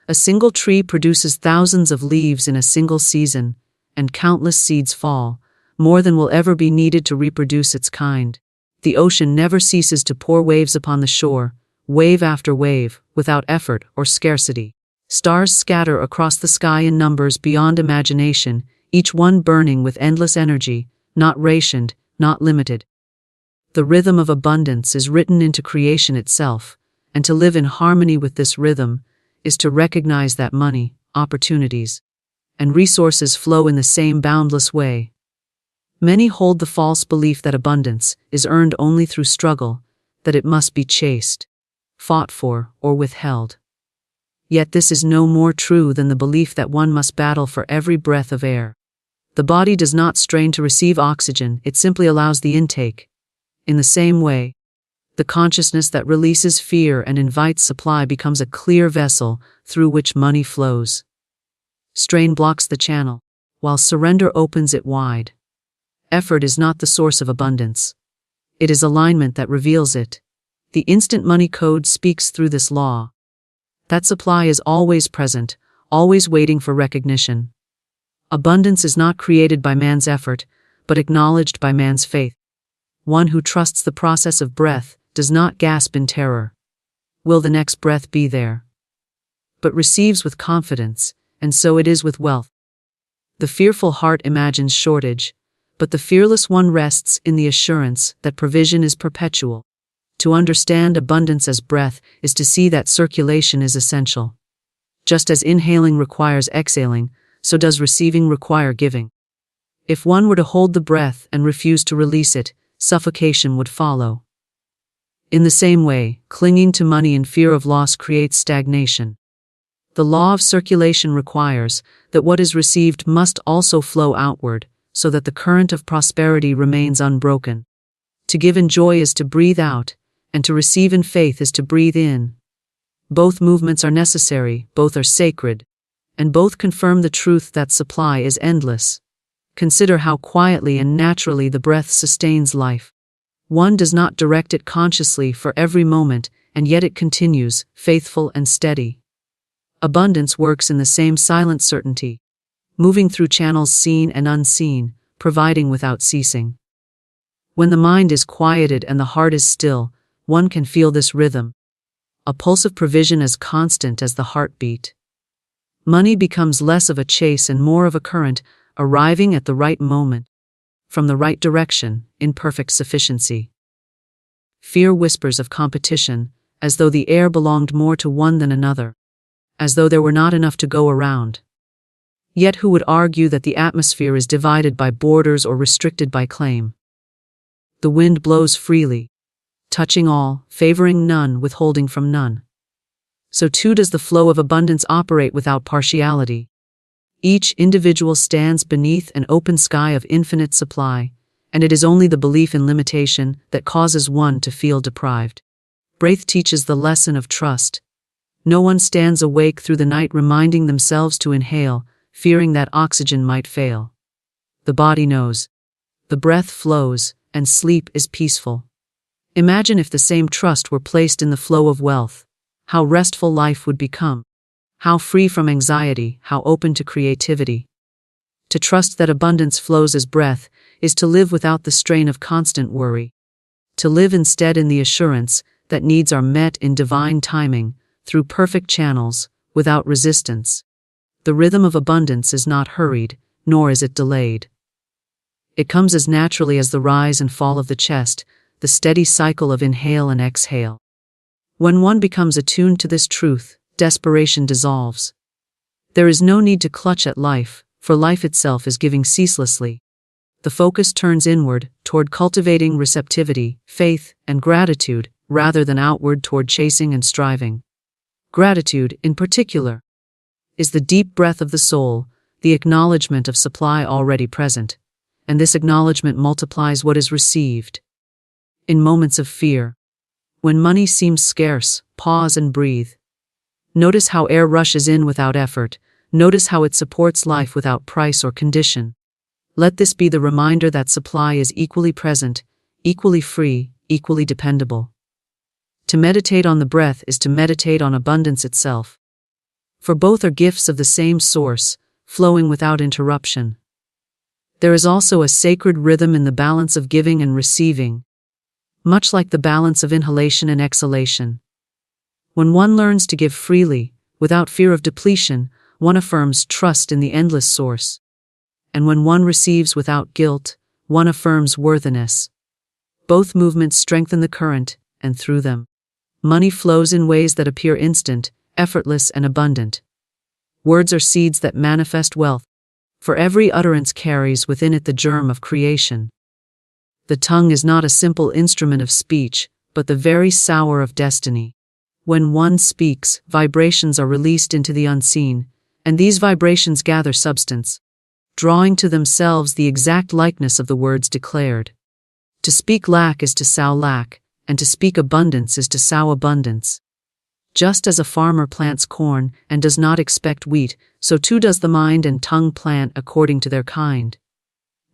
A single tree produces thousands of leaves in a single season, and countless seeds fall, more than will ever be needed to reproduce its kind. The ocean never ceases to pour waves upon the shore, wave after wave, without effort or scarcity. Stars scatter across the sky in numbers beyond imagination, each one burning with endless energy, not rationed, not limited. The rhythm of abundance is written into creation itself, and to live in harmony with this rhythm is to recognize that money, opportunities, and resources flow in the same boundless way. Many hold the false belief that abundance is earned only through struggle, that it must be chased, fought for, or withheld. Yet this is no more true than the belief that one must battle for every breath of air. The body does not strain to receive oxygen, it simply allows the intake. In the same way, the consciousness that releases fear and invites supply becomes a clear vessel through which money flows. Strain blocks the channel, while surrender opens it wide. Effort is not the source of abundance. It is alignment that reveals it. The instant money code speaks through this law. That supply is always present, always waiting for recognition. Abundance is not created by man's effort, but acknowledged by man's faith. One who trusts the process of breath does not gasp in terror. Will the next breath be there? But receives with confidence, and so it is with wealth. The fearful heart imagines shortage, but the fearless one rests in the assurance that provision is perpetual. To understand abundance as breath is to see that circulation is essential. Just as inhaling requires exhaling, so does receiving require giving. If one were to hold the breath and refuse to release it, suffocation would follow. In the same way, clinging to money in fear of loss creates stagnation. The law of circulation requires that what is received must also flow outward, so that the current of prosperity remains unbroken. To give in joy is to breathe out, and to receive in faith is to breathe in. Both movements are necessary, both are sacred, and both confirm the truth that supply is endless. Consider how quietly and naturally the breath sustains life. One does not direct it consciously for every moment, and yet it continues, faithful and steady. Abundance works in the same silent certainty, moving through channels seen and unseen, providing without ceasing. When the mind is quieted and the heart is still, one can feel this rhythm, a pulse of provision as constant as the heartbeat. Money becomes less of a chase and more of a current, arriving at the right moment, from the right direction, in perfect sufficiency. Fear whispers of competition, as though the air belonged more to one than another, as though there were not enough to go around. Yet who would argue that the atmosphere is divided by borders or restricted by claim? The wind blows freely, touching all, favoring none, withholding from none. So too does the flow of abundance operate without partiality. Each individual stands beneath an open sky of infinite supply, and it is only the belief in limitation that causes one to feel deprived. Breath teaches the lesson of trust. No one stands awake through the night reminding themselves to inhale, fearing that oxygen might fail. The body knows. The breath flows, and sleep is peaceful. Imagine if the same trust were placed in the flow of wealth. How restful life would become. How free from anxiety, how open to creativity. To trust that abundance flows as breath is to live without the strain of constant worry. To live instead in the assurance that needs are met in divine timing, through perfect channels, without resistance. The rhythm of abundance is not hurried, nor is it delayed. It comes as naturally as the rise and fall of the chest, the steady cycle of inhale and exhale. When one becomes attuned to this truth, desperation dissolves. There is no need to clutch at life, for life itself is giving ceaselessly. The focus turns inward, toward cultivating receptivity, faith, and gratitude, rather than outward toward chasing and striving. Gratitude, in particular, is the deep breath of the soul, the acknowledgement of supply already present, and this acknowledgement multiplies what is received. In moments of fear, when money seems scarce, pause and breathe. Notice how air rushes in without effort. Notice how it supports life without price or condition. Let this be the reminder that supply is equally present, equally free, equally dependable. To meditate on the breath is to meditate on abundance itself. For both are gifts of the same source, flowing without interruption. There is also a sacred rhythm in the balance of giving and receiving, much like the balance of inhalation and exhalation. When one learns to give freely, without fear of depletion, one affirms trust in the endless source. And when one receives without guilt, one affirms worthiness. Both movements strengthen the current, and through them, money flows in ways that appear instant, effortless, and abundant. Words are seeds that manifest wealth, for every utterance carries within it the germ of creation. The tongue is not a simple instrument of speech, but the very sower of destiny. When one speaks, vibrations are released into the unseen, and these vibrations gather substance, drawing to themselves the exact likeness of the words declared. To speak lack is to sow lack, and to speak abundance is to sow abundance. Just as a farmer plants corn and does not expect wheat, so too does the mind and tongue plant according to their kind.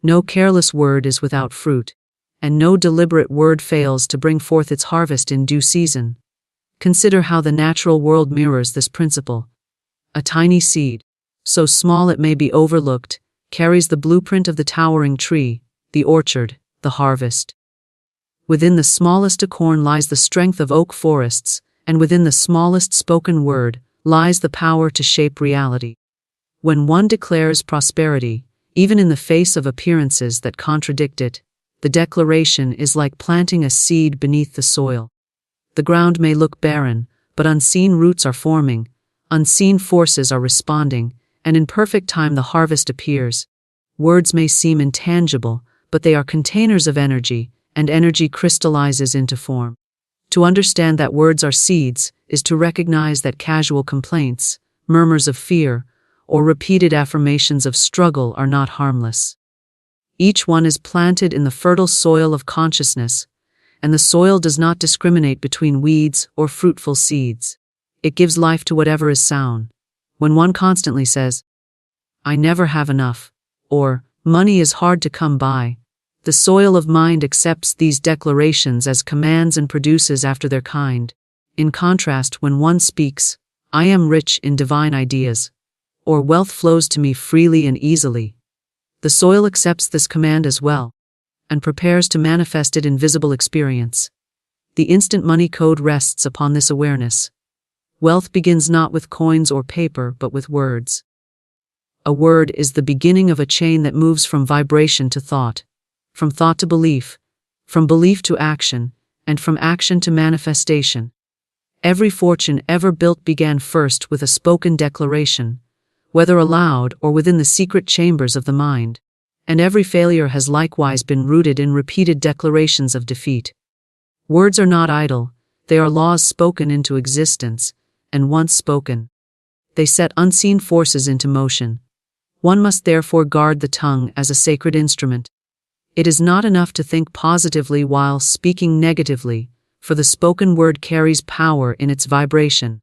No careless word is without fruit, and no deliberate word fails to bring forth its harvest in due season. Consider how the natural world mirrors this principle. A tiny seed, so small it may be overlooked, carries the blueprint of the towering tree, the orchard, the harvest. Within the smallest acorn lies the strength of oak forests, and within the smallest spoken word lies the power to shape reality. When one declares prosperity, even in the face of appearances that contradict it, the declaration is like planting a seed beneath the soil. The ground may look barren, but unseen roots are forming, unseen forces are responding, and in perfect time the harvest appears. Words may seem intangible, but they are containers of energy, and energy crystallizes into form. To understand that words are seeds is to recognize that casual complaints, murmurs of fear, or repeated affirmations of struggle are not harmless. Each one is planted in the fertile soil of consciousness, and the soil does not discriminate between weeds or fruitful seeds. It gives life to whatever is sown. When one constantly says, "I never have enough," or "money is hard to come by," the soil of mind accepts these declarations as commands and produces after their kind. In contrast, when one speaks, "I am rich in divine ideas," or "wealth flows to me freely and easily," the soil accepts this command as well, and prepares to manifest it in visible experience. The instant money code rests upon this awareness. Wealth begins not with coins or paper, but with words. A word is the beginning of a chain that moves from vibration to thought, from thought to belief, from belief to action, and from action to manifestation. Every fortune ever built began first with a spoken declaration, whether aloud or within the secret chambers of the mind. And every failure has likewise been rooted in repeated declarations of defeat. Words are not idle, they are laws spoken into existence, and once spoken, they set unseen forces into motion. One must therefore guard the tongue as a sacred instrument. It is not enough to think positively while speaking negatively, for the spoken word carries power in its vibration.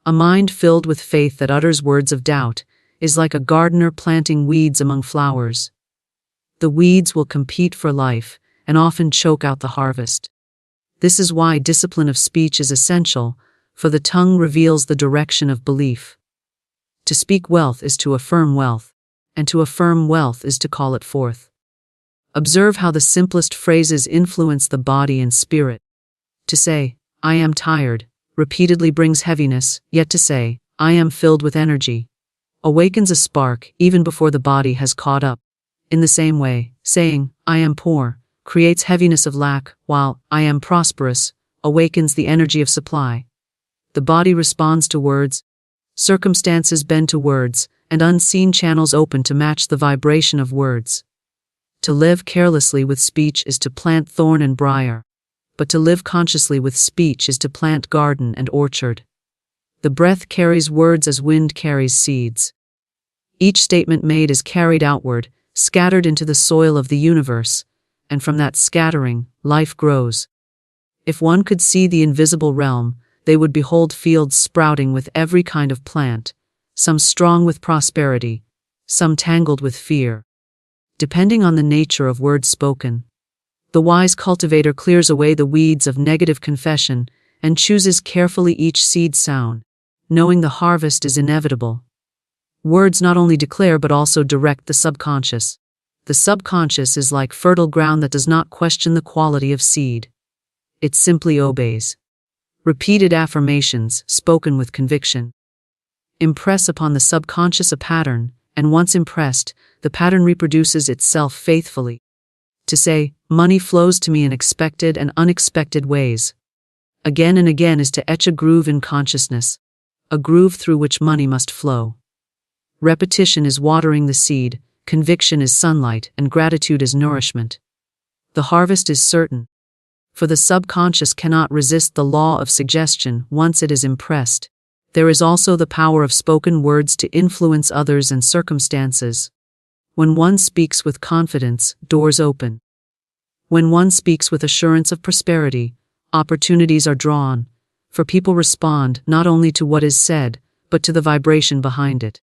A mind filled with faith that utters words of doubt is like a gardener planting weeds among flowers. The weeds will compete for life and often choke out the harvest. This is why discipline of speech is essential, for the tongue reveals the direction of belief. To speak wealth is to affirm wealth, and to affirm wealth is to call it forth. Observe how the simplest phrases influence the body and spirit. To say, "I am tired," repeatedly brings heaviness, yet to say, "I am filled with energy," awakens a spark even before the body has caught up. In the same way, saying, "I am poor," creates heaviness of lack, while "I am prosperous" awakens the energy of supply. The body responds to words, circumstances bend to words, and unseen channels open to match the vibration of words. To live carelessly with speech is to plant thorn and briar, but to live consciously with speech is to plant garden and orchard. The breath carries words as wind carries seeds. Each statement made is carried outward, scattered into the soil of the universe, and from that scattering, life grows. If one could see the invisible realm, they would behold fields sprouting with every kind of plant, some strong with prosperity, some tangled with fear, depending on the nature of words spoken. The wise cultivator clears away the weeds of negative confession and chooses carefully each seed sown, knowing the harvest is inevitable. Words not only declare but also direct the subconscious. The subconscious is like fertile ground that does not question the quality of seed. It simply obeys. Repeated affirmations, spoken with conviction, impress upon the subconscious a pattern, and once impressed, the pattern reproduces itself faithfully. To say, "Money flows to me in expected and unexpected ways," again and again is to etch a groove in consciousness, a groove through which money must flow. Repetition is watering the seed, conviction is sunlight, and gratitude is nourishment. The harvest is certain, for the subconscious cannot resist the law of suggestion once it is impressed. There is also the power of spoken words to influence others and circumstances. When one speaks with confidence, doors open. When one speaks with assurance of prosperity, opportunities are drawn, for people respond not only to what is said, but to the vibration behind it.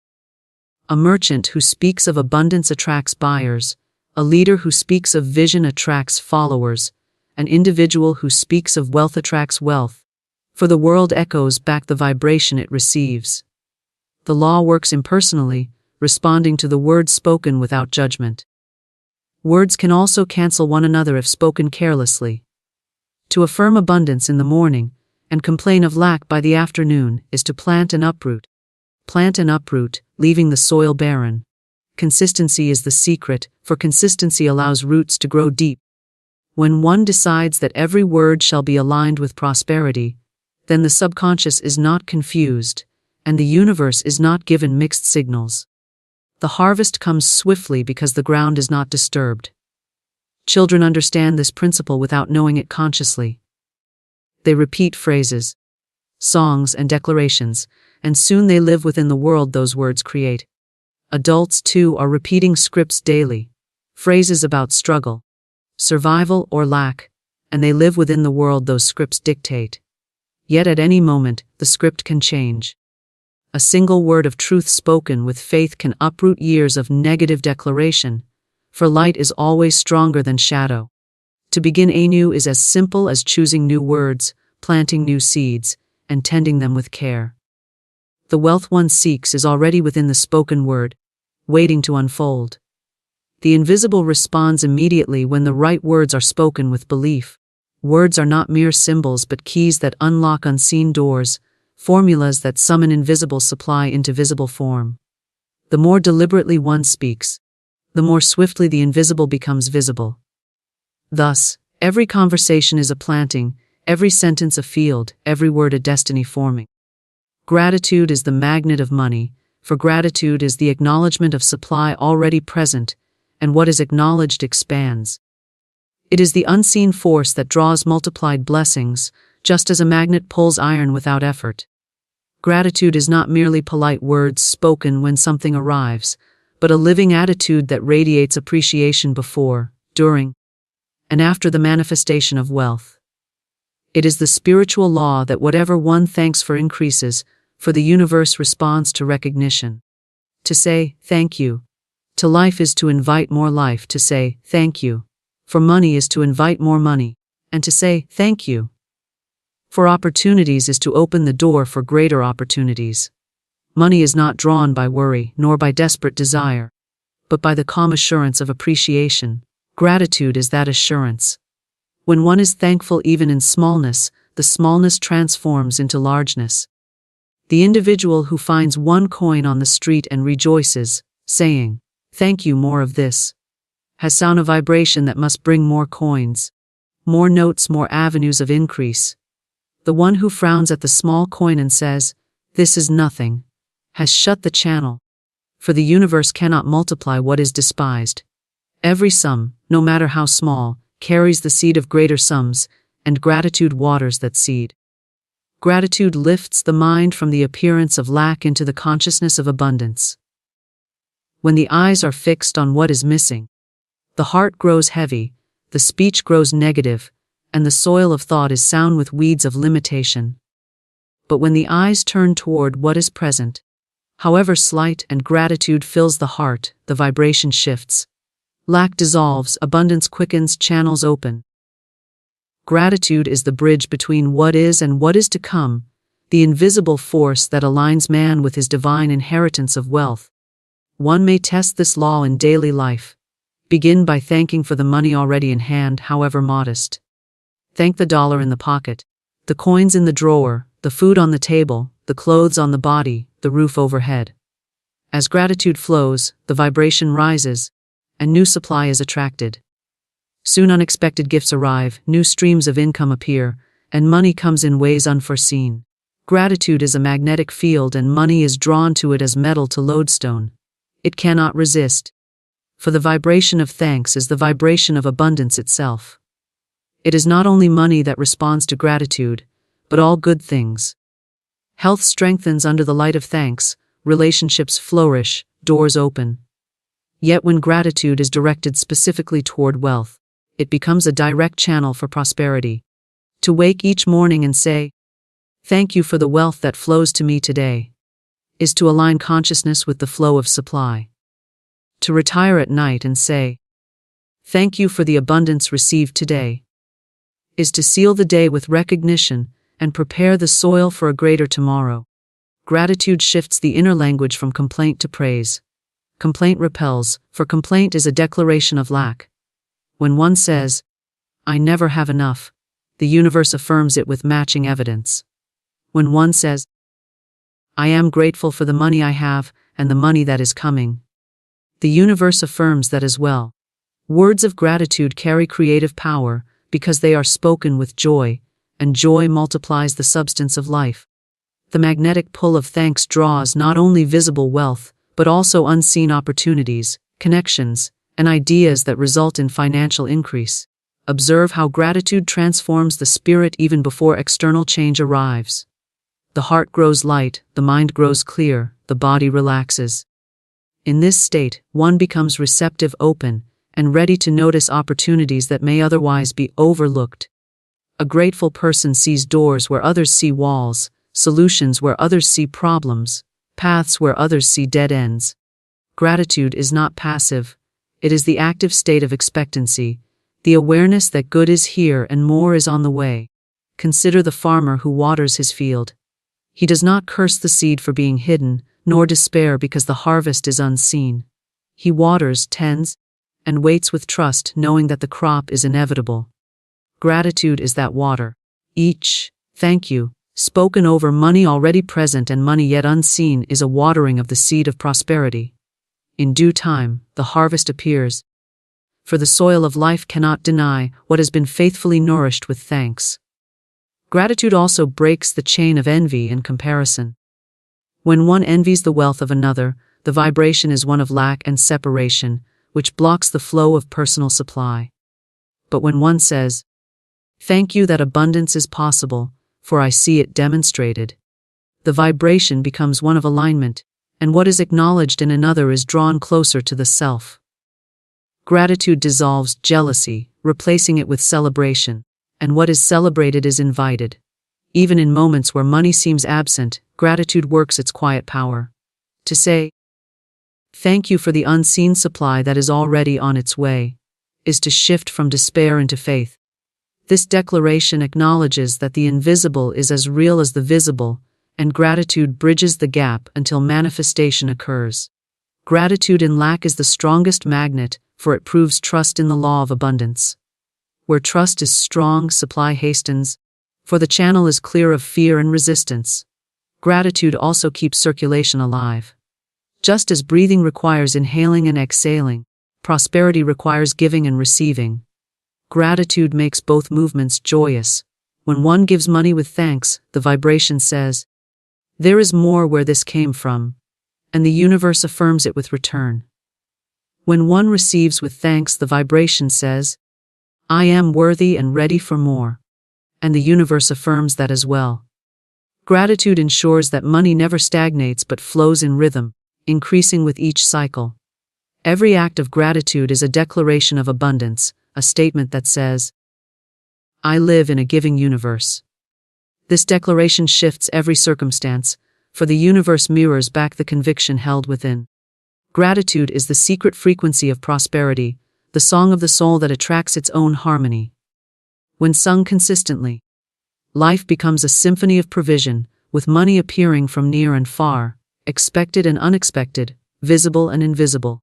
A merchant who speaks of abundance attracts buyers, a leader who speaks of vision attracts followers, an individual who speaks of wealth attracts wealth, for the world echoes back the vibration it receives. The law works impersonally, responding to the words spoken without judgment. Words can also cancel one another if spoken carelessly. To affirm abundance in the morning and complain of lack by the afternoon is to plant and uproot. Plant and uproot, leaving the soil barren. Consistency is the secret, for consistency allows roots to grow deep. When one decides that every word shall be aligned with prosperity, then the subconscious is not confused, and the universe is not given mixed signals. The harvest comes swiftly because the ground is not disturbed. Children understand this principle without knowing it consciously. They repeat phrases, songs, and declarations, and soon they live within the world those words create. Adults, too, are repeating scripts daily, phrases about struggle, survival, or lack, and they live within the world those scripts dictate. Yet at any moment, the script can change. A single word of truth spoken with faith can uproot years of negative declaration, for light is always stronger than shadow. To begin anew is as simple as choosing new words, planting new seeds, and tending them with care. The wealth one seeks is already within the spoken word, waiting to unfold. The invisible responds immediately when the right words are spoken with belief. Words are not mere symbols but keys that unlock unseen doors, formulas that summon invisible supply into visible form. The more deliberately one speaks, the more swiftly the invisible becomes visible. Thus, every conversation is a planting, every sentence a field, every word a destiny forming. Gratitude is the magnet of money, for gratitude is the acknowledgement of supply already present, and what is acknowledged expands. It is the unseen force that draws multiplied blessings, just as a magnet pulls iron without effort. Gratitude is not merely polite words spoken when something arrives, but a living attitude that radiates appreciation before, during, and after the manifestation of wealth. It is the spiritual law that whatever one thanks for increases, for the universe responds to recognition. To say, thank you, to life is to invite more life. To say, thank you, for money is to invite more money, and to say, thank you, for opportunities is to open the door for greater opportunities. Money is not drawn by worry, nor by desperate desire, but by the calm assurance of appreciation. Gratitude is that assurance. When one is thankful even in smallness, the smallness transforms into largeness. The individual who finds one coin on the street and rejoices, saying, "Thank you, more of this," has sound a vibration that must bring more coins, more notes, more avenues of increase. The one who frowns at the small coin and says, "This is nothing," has shut the channel. For the universe cannot multiply what is despised. Every sum, no matter how small, carries the seed of greater sums, and gratitude waters that seed. Gratitude lifts the mind from the appearance of lack into the consciousness of abundance. When the eyes are fixed on what is missing, the heart grows heavy, the speech grows negative, and the soil of thought is sown with weeds of limitation. But when the eyes turn toward what is present, however slight, and gratitude fills the heart, the vibration shifts. Lack dissolves, abundance quickens, channels open. Gratitude is the bridge between what is and what is to come, the invisible force that aligns man with his divine inheritance of wealth. One may test this law in daily life. Begin by thanking for the money already in hand, however modest. Thank the dollar in the pocket, the coins in the drawer, the food on the table, the clothes on the body, the roof overhead. As gratitude flows, the vibration rises, and new supply is attracted. Soon unexpected gifts arrive, new streams of income appear, and money comes in ways unforeseen. Gratitude is a magnetic field, and money is drawn to it as metal to lodestone. It cannot resist. For the vibration of thanks is the vibration of abundance itself. It is not only money that responds to gratitude, but all good things. Health strengthens under the light of thanks, relationships flourish, doors open. Yet when gratitude is directed specifically toward wealth, it becomes a direct channel for prosperity. To wake each morning and say, "Thank you for the wealth that flows to me today," is to align consciousness with the flow of supply. To retire at night and say, "Thank you for the abundance received today," is to seal the day with recognition and prepare the soil for a greater tomorrow. Gratitude shifts the inner language from complaint to praise. Complaint repels, for complaint is a declaration of lack. When one says, "I never have enough," the universe affirms it with matching evidence. When one says, "I am grateful for the money I have and the money that is coming," the universe affirms that as well. Words of gratitude carry creative power because they are spoken with joy, and joy multiplies the substance of life. The magnetic pull of thanks draws not only visible wealth, but also unseen opportunities, connections, and ideas that result in financial increase. Observe how gratitude transforms the spirit even before external change arrives. The heart grows light, the mind grows clear, the body relaxes. In this state, one becomes receptive, open, and ready to notice opportunities that may otherwise be overlooked. A grateful person sees doors where others see walls, solutions where others see problems, paths where others see dead ends. Gratitude is not passive. It is the active state of expectancy, the awareness that good is here and more is on the way. Consider the farmer who waters his field. He does not curse the seed for being hidden, nor despair because the harvest is unseen. He waters, tends, and waits with trust, knowing that the crop is inevitable. Gratitude is that water. Each "thank you" spoken over money already present and money yet unseen is a watering of the seed of prosperity. In due time, the harvest appears. For the soil of life cannot deny what has been faithfully nourished with thanks. Gratitude also breaks the chain of envy and comparison. When one envies the wealth of another, the vibration is one of lack and separation, which blocks the flow of personal supply. But when one says, "Thank you that abundance is possible, for I see it demonstrated," the vibration becomes one of alignment, and what is acknowledged in another is drawn closer to the self. Gratitude dissolves jealousy, replacing it with celebration, and what is celebrated is invited. Even in moments where money seems absent, gratitude works its quiet power. To say, "Thank you for the unseen supply that is already on its way," is to shift from despair into faith. This declaration acknowledges that the invisible is as real as the visible, and gratitude bridges the gap until manifestation occurs. Gratitude in lack is the strongest magnet, for it proves trust in the law of abundance. Where trust is strong, supply hastens, for the channel is clear of fear and resistance. Gratitude also keeps circulation alive. Just as breathing requires inhaling and exhaling, prosperity requires giving and receiving. Gratitude makes both movements joyous. When one gives money with thanks, the vibration says, "There is more where this came from," and the universe affirms it with return. When one receives with thanks, the vibration says, "I am worthy and ready for more," and the universe affirms that as well. Gratitude ensures that money never stagnates but flows in rhythm, increasing with each cycle. Every act of gratitude is a declaration of abundance, a statement that says, "I live in a giving universe." This declaration shifts every circumstance, for the universe mirrors back the conviction held within. Gratitude is the secret frequency of prosperity, the song of the soul that attracts its own harmony. When sung consistently, life becomes a symphony of provision, with money appearing from near and far, expected and unexpected, visible and invisible.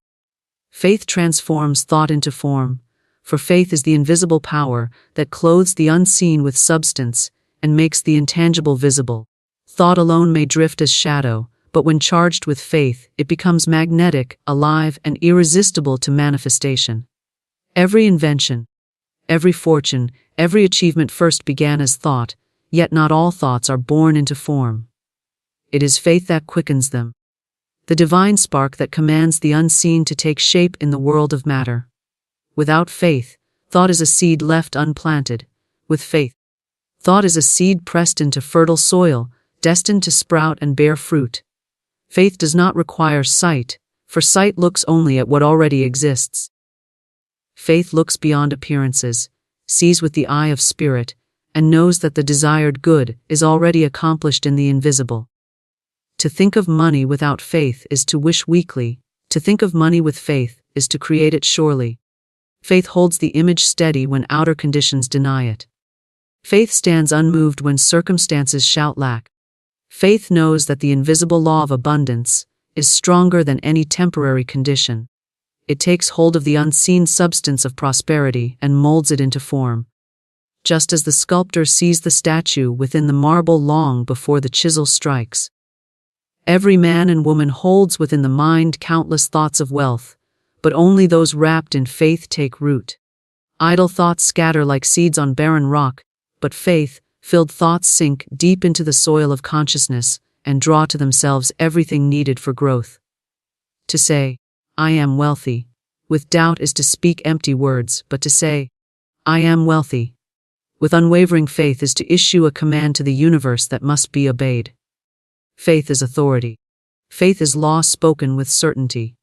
Faith transforms thought into form, for faith is the invisible power that clothes the unseen with substance and makes the intangible visible. Thought alone may drift as shadow, but when charged with faith, it becomes magnetic, alive, and irresistible to manifestation. Every invention, every fortune, every achievement first began as thought, yet not all thoughts are born into form. It is faith that quickens them, the divine spark that commands the unseen to take shape in the world of matter. Without faith, thought is a seed left unplanted. With faith, thought is a seed pressed into fertile soil, destined to sprout and bear fruit. Faith does not require sight, for sight looks only at what already exists. Faith looks beyond appearances, sees with the eye of spirit, and knows that the desired good is already accomplished in the invisible. To think of money without faith is to wish weakly. To think of money with faith is to create it surely. Faith holds the image steady when outer conditions deny it. Faith stands unmoved when circumstances shout lack. Faith knows that the invisible law of abundance is stronger than any temporary condition. It takes hold of the unseen substance of prosperity and molds it into form. Just as the sculptor sees the statue within the marble long before the chisel strikes. Every man and woman holds within the mind countless thoughts of wealth, but only those wrapped in faith take root. Idle thoughts scatter like seeds on barren rock, but faith-filled thoughts sink deep into the soil of consciousness and draw to themselves everything needed for growth. To say, "I am wealthy," with doubt is to speak empty words, but to say, "I am wealthy," with unwavering faith is to issue a command to the universe that must be obeyed. Faith is authority. Faith is law spoken with certainty.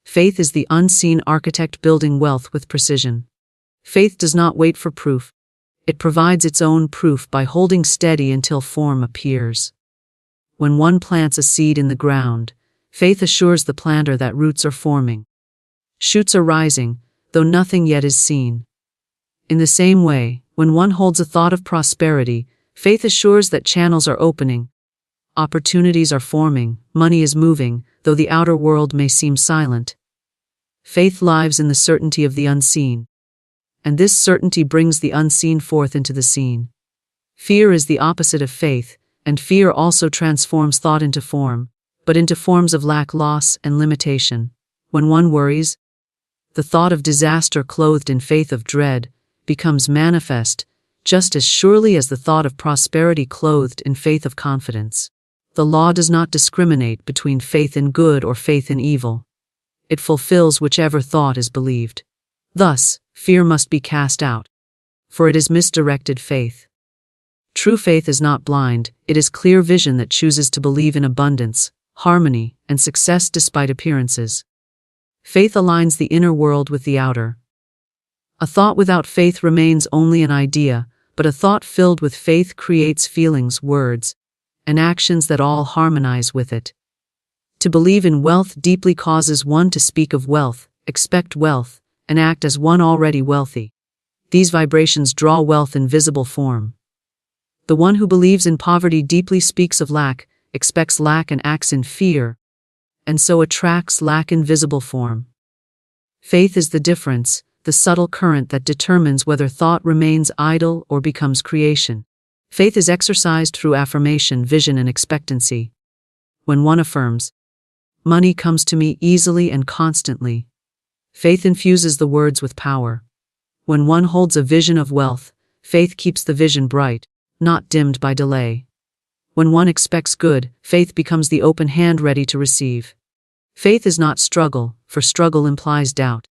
Faith is the unseen architect building wealth with precision. Faith does not wait for proof. It provides its own proof by holding steady until form appears. When one plants a seed in the ground, faith assures the planter that roots are forming. Shoots are rising, though nothing yet is seen. In the same way, when one holds a thought of prosperity, faith assures that channels are opening. Opportunities are forming, money is moving, though the outer world may seem silent. Faith lives in the certainty of the unseen, and this certainty brings the unseen forth into the seen. Fear is the opposite of faith, and fear also transforms thought into form, but into forms of lack, loss, and limitation. When one worries, the thought of disaster clothed in faith of dread becomes manifest, just as surely as the thought of prosperity clothed in faith of confidence. The law does not discriminate between faith in good or faith in evil. It fulfills whichever thought is believed. Thus, fear must be cast out, for it is misdirected faith. True faith is not blind, it is clear vision that chooses to believe in abundance, harmony, and success despite appearances. Faith aligns the inner world with the outer. A thought without faith remains only an idea, but a thought filled with faith creates feelings, words, and actions that all harmonize with it. To believe in wealth deeply causes one to speak of wealth, expect wealth, and act as one already wealthy. These vibrations draw wealth in visible form. The one who believes in poverty deeply speaks of lack, expects lack, and acts in fear, and so attracts lack in visible form. Faith is the difference, the subtle current that determines whether thought remains idle or becomes creation. Faith is exercised through affirmation, vision, and expectancy. When one affirms, "Money comes to me easily and constantly," faith infuses the words with power. When one holds a vision of wealth, faith keeps the vision bright, not dimmed by delay. When one expects good, faith becomes the open hand ready to receive. Faith is not struggle, for struggle implies doubt.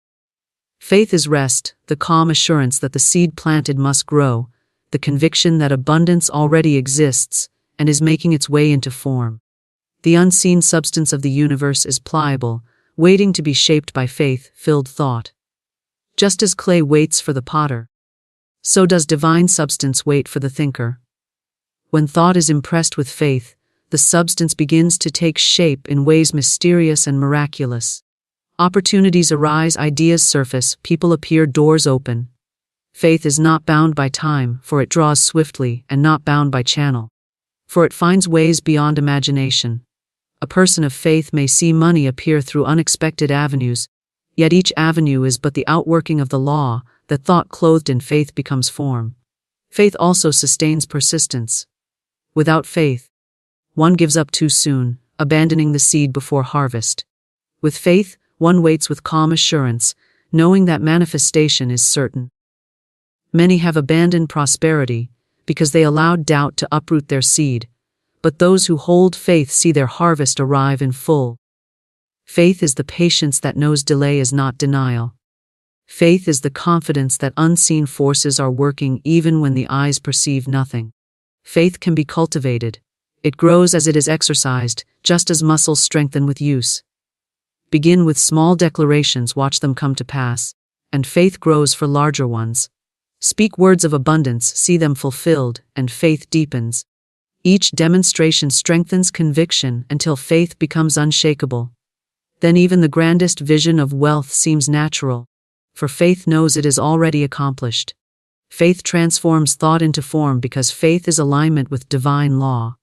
Faith is rest, the calm assurance that the seed planted must grow, the conviction that abundance already exists and is making its way into form. The unseen substance of the universe is pliable, waiting to be shaped by faith-filled thought. Just as clay waits for the potter, so does divine substance wait for the thinker. When thought is impressed with faith, the substance begins to take shape in ways mysterious and miraculous. Opportunities arise, ideas surface, people appear, doors open. Faith is not bound by time, for it draws swiftly, and not bound by channel, for it finds ways beyond imagination. A person of faith may see money appear through unexpected avenues, yet each avenue is but the outworking of the law that thought clothed in faith becomes form. Faith also sustains persistence. Without faith, one gives up too soon, abandoning the seed before harvest. With faith, one waits with calm assurance, knowing that manifestation is certain. Many have abandoned prosperity because they allowed doubt to uproot their seed, but those who hold faith see their harvest arrive in full. Faith is the patience that knows delay is not denial. Faith is the confidence that unseen forces are working even when the eyes perceive nothing. Faith can be cultivated. It grows as it is exercised, just as muscles strengthen with use. Begin with small declarations, watch them come to pass, and faith grows for larger ones. Speak words of abundance, see them fulfilled, and faith deepens. Each demonstration strengthens conviction until faith becomes unshakable. Then even the grandest vision of wealth seems natural, for faith knows it is already accomplished. Faith transforms thought into form because faith is alignment with divine law.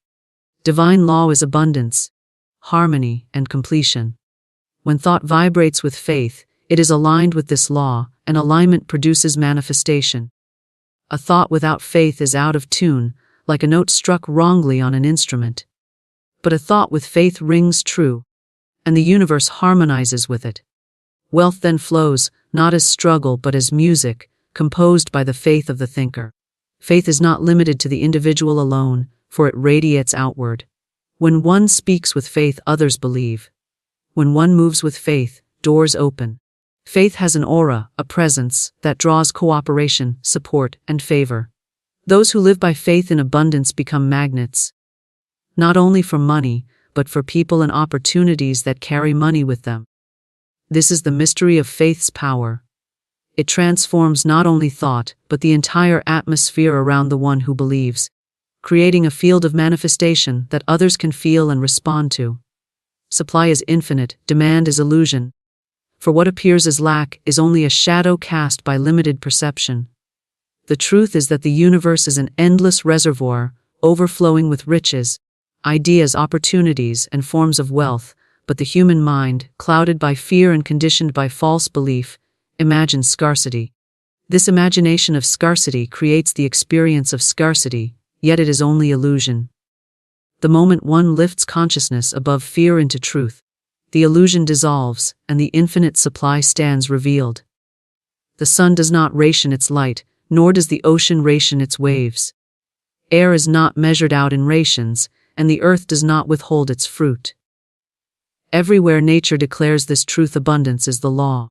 Divine law is abundance, harmony, and completion. When thought vibrates with faith, it is aligned with this law, and alignment produces manifestation. A thought without faith is out of tune, like a note struck wrongly on an instrument. But a thought with faith rings true, and the universe harmonizes with it. Wealth then flows, not as struggle but as music, composed by the faith of the thinker. Faith is not limited to the individual alone, for it radiates outward. When one speaks with faith, others believe. When one moves with faith, doors open. Faith has an aura, a presence, that draws cooperation, support, and favor. Those who live by faith in abundance become magnets, not only for money, but for people and opportunities that carry money with them. This is the mystery of faith's power. It transforms not only thought, but the entire atmosphere around the one who believes, creating a field of manifestation that others can feel and respond to. Supply is infinite, demand is illusion. For what appears as lack is only a shadow cast by limited perception. The truth is that the universe is an endless reservoir, overflowing with riches, ideas, opportunities, and forms of wealth, but the human mind, clouded by fear and conditioned by false belief, imagines scarcity. This imagination of scarcity creates the experience of scarcity, yet it is only illusion. The moment one lifts consciousness above fear into truth, the illusion dissolves, and the infinite supply stands revealed. The sun does not ration its light, nor does the ocean ration its waves. Air is not measured out in rations, and the earth does not withhold its fruit. Everywhere nature declares this truth, abundance is the law.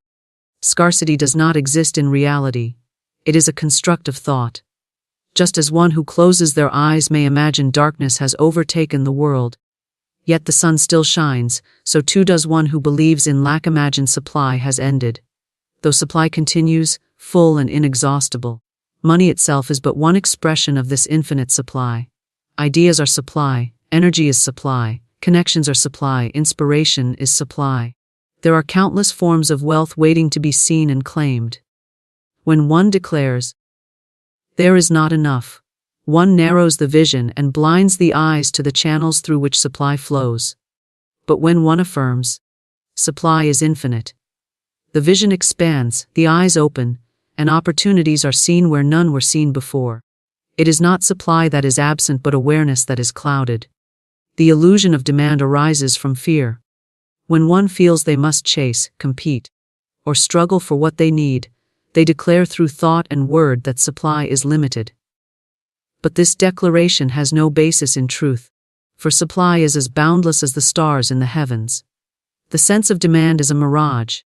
Scarcity does not exist in reality. It is a construct of thought. Just as one who closes their eyes may imagine darkness has overtaken the world, Yet the sun still shines, so too does one who believes in lack. Imagine supply has ended. Though supply continues, full and inexhaustible. Money itself is but one expression of this infinite supply. Ideas are supply, energy is supply, connections are supply, inspiration is supply. There are countless forms of wealth waiting to be seen and claimed. When one declares, "There is not enough," one narrows the vision and blinds the eyes to the channels through which supply flows. But when one affirms, "Supply is infinite," the vision expands, the eyes open, and opportunities are seen where none were seen before. It is not supply that is absent but awareness that is clouded. The illusion of demand arises from fear. When one feels they must chase, compete, or struggle for what they need, they declare through thought and word that supply is limited. But this declaration has no basis in truth, for supply is as boundless as the stars in the heavens. The sense of demand is a mirage,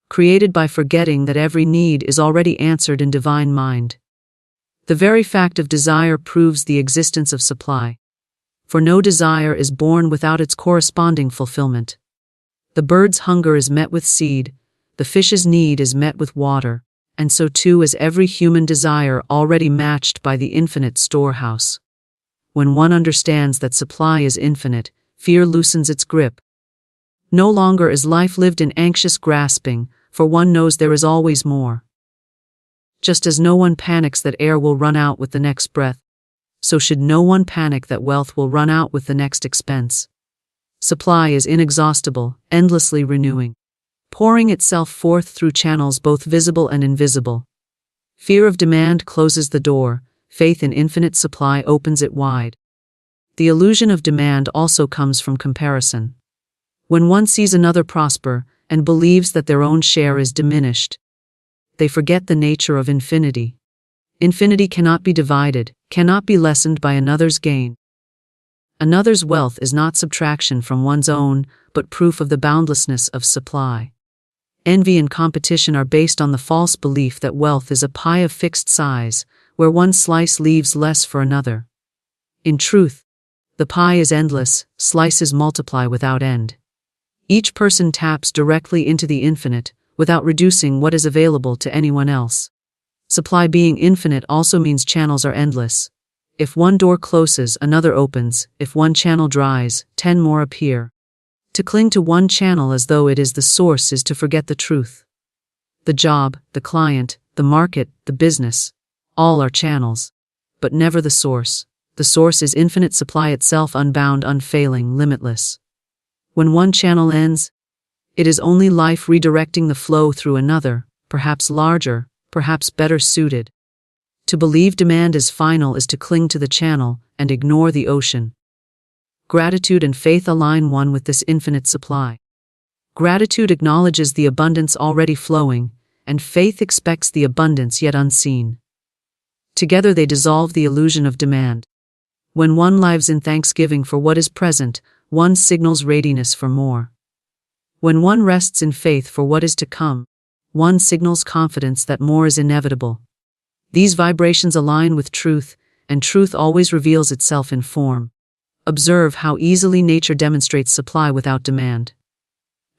created by forgetting that every need is already answered in divine mind. The very fact of desire proves the existence of supply, for no desire is born without its corresponding fulfillment. The bird's hunger is met with seed, the fish's need is met with water, and so too is every human desire already matched by the infinite storehouse. When one understands that supply is infinite, fear loosens its grip. No longer is life lived in anxious grasping, for one knows there is always more. Just as no one panics that air will run out with the next breath, so should no one panic that wealth will run out with the next expense. Supply is inexhaustible, endlessly renewing, pouring itself forth through channels both visible and invisible. Fear of demand closes the door, faith in infinite supply opens it wide. The illusion of demand also comes from comparison. When one sees another prosper and believes that their own share is diminished, they forget the nature of infinity. Infinity cannot be divided, cannot be lessened by another's gain. Another's wealth is not subtraction from one's own, but proof of the boundlessness of supply. Envy and competition are based on the false belief that wealth is a pie of fixed size, where one slice leaves less for another. In truth, the pie is endless, slices multiply without end. Each person taps directly into the infinite, without reducing what is available to anyone else. Supply being infinite also means channels are endless. If one door closes, another opens. If one channel dries, 10 more appear. To cling to one channel as though it is the source is to forget the truth. The job, the client, the market, the business, all are channels, but never the source. The source is infinite supply itself, unbound, unfailing, limitless. When one channel ends, it is only life redirecting the flow through another, perhaps larger, perhaps better suited. To believe demand is final is to cling to the channel and ignore the ocean. Gratitude and faith align one with this infinite supply. Gratitude acknowledges the abundance already flowing, and faith expects the abundance yet unseen. Together they dissolve the illusion of demand. When one lives in thanksgiving for what is present, one signals readiness for more. When one rests in faith for what is to come, one signals confidence that more is inevitable. These vibrations align with truth, and truth always reveals itself in form. Observe how easily nature demonstrates supply without demand.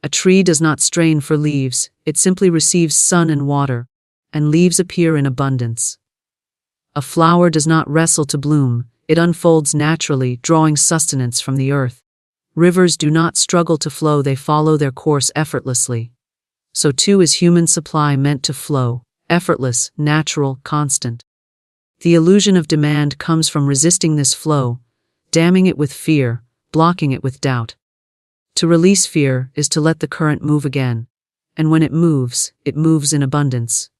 A tree does not strain for leaves, it simply receives sun and water, and leaves appear in abundance. A flower does not wrestle to bloom, it unfolds naturally, drawing sustenance from the earth. Rivers do not struggle to flow, they follow their course effortlessly. So too is human supply meant to flow, effortless, natural, constant. The illusion of demand comes from resisting this flow, damming it with fear, blocking it with doubt. To release fear is to let the current move again, and when it moves in abundance.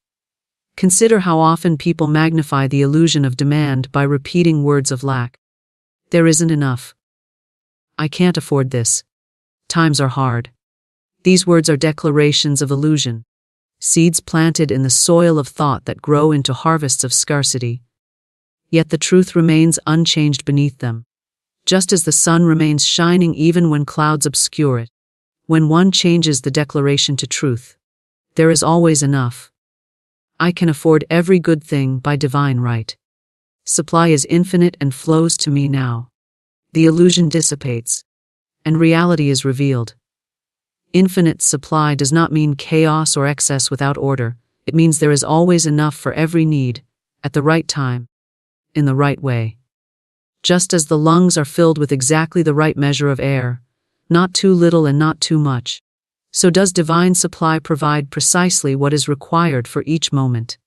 Consider how often people magnify the illusion of demand by repeating words of lack. There isn't enough. I can't afford this. Times are hard. These words are declarations of illusion, seeds planted in the soil of thought that grow into harvests of scarcity. Yet the truth remains unchanged beneath them, just as the sun remains shining even when clouds obscure it. When one changes the declaration to truth, there is always enough. I can afford every good thing by divine right. Supply is infinite and flows to me now. The illusion dissipates. and reality is revealed. Infinite supply does not mean chaos or excess without order. It means there is always enough for every need, at the right time, in the right way. Just as the lungs are filled with exactly the right measure of air, not too little and not too much, so does divine supply provide precisely what is required for each moment.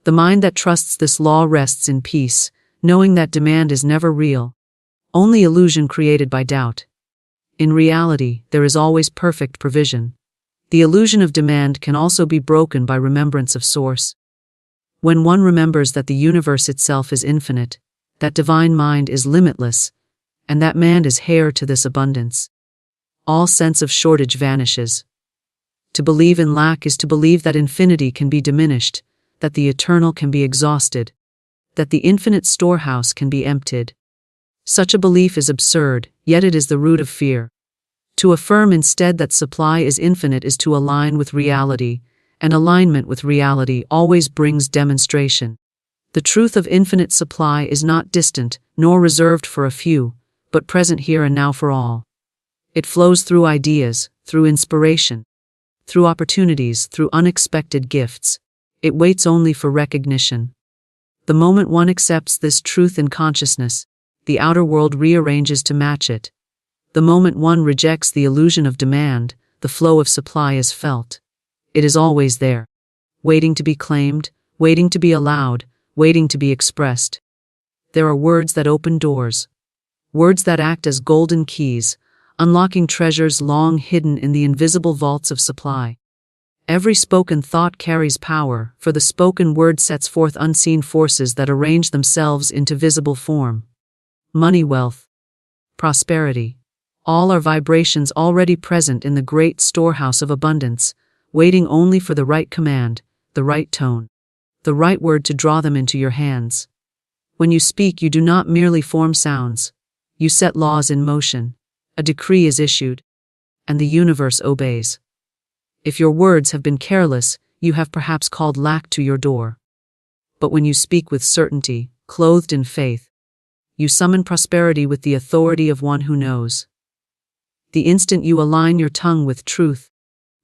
The mind that trusts this law rests in peace, knowing that demand is never real, only illusion created by doubt. In reality, there is always perfect provision. The illusion of demand can also be broken by remembrance of source. When one remembers that the universe itself is infinite, that divine mind is limitless, and that man is heir to this abundance, all sense of shortage vanishes. To believe in lack is to believe that infinity can be diminished, that the eternal can be exhausted, that the infinite storehouse can be emptied. Such a belief is absurd, yet it is the root of fear. To affirm instead that supply is infinite is to align with reality, and alignment with reality always brings demonstration. The truth of infinite supply is not distant, nor reserved for a few, but present here and now for all. It flows through ideas, through inspiration, through opportunities, through unexpected gifts. It waits only for recognition. The moment one accepts this truth in consciousness, the outer world rearranges to match it. The moment one rejects the illusion of demand, the flow of supply is felt. It is always there, waiting to be claimed, waiting to be allowed, waiting to be expressed. There are words that open doors, words that act as golden keys, unlocking treasures long hidden in the invisible vaults of supply. Every spoken thought carries power, for the spoken word sets forth unseen forces that arrange themselves into visible form. Money, wealth, prosperity, all are vibrations already present in the great storehouse of abundance, waiting only for the right command, the right tone, the right word to draw them into your hands. When you speak, you do not merely form sounds. You set laws in motion. A decree is issued, and the universe obeys. If your words have been careless, you have perhaps called lack to your door. But when you speak with certainty, clothed in faith, you summon prosperity with the authority of one who knows. The instant you align your tongue with truth,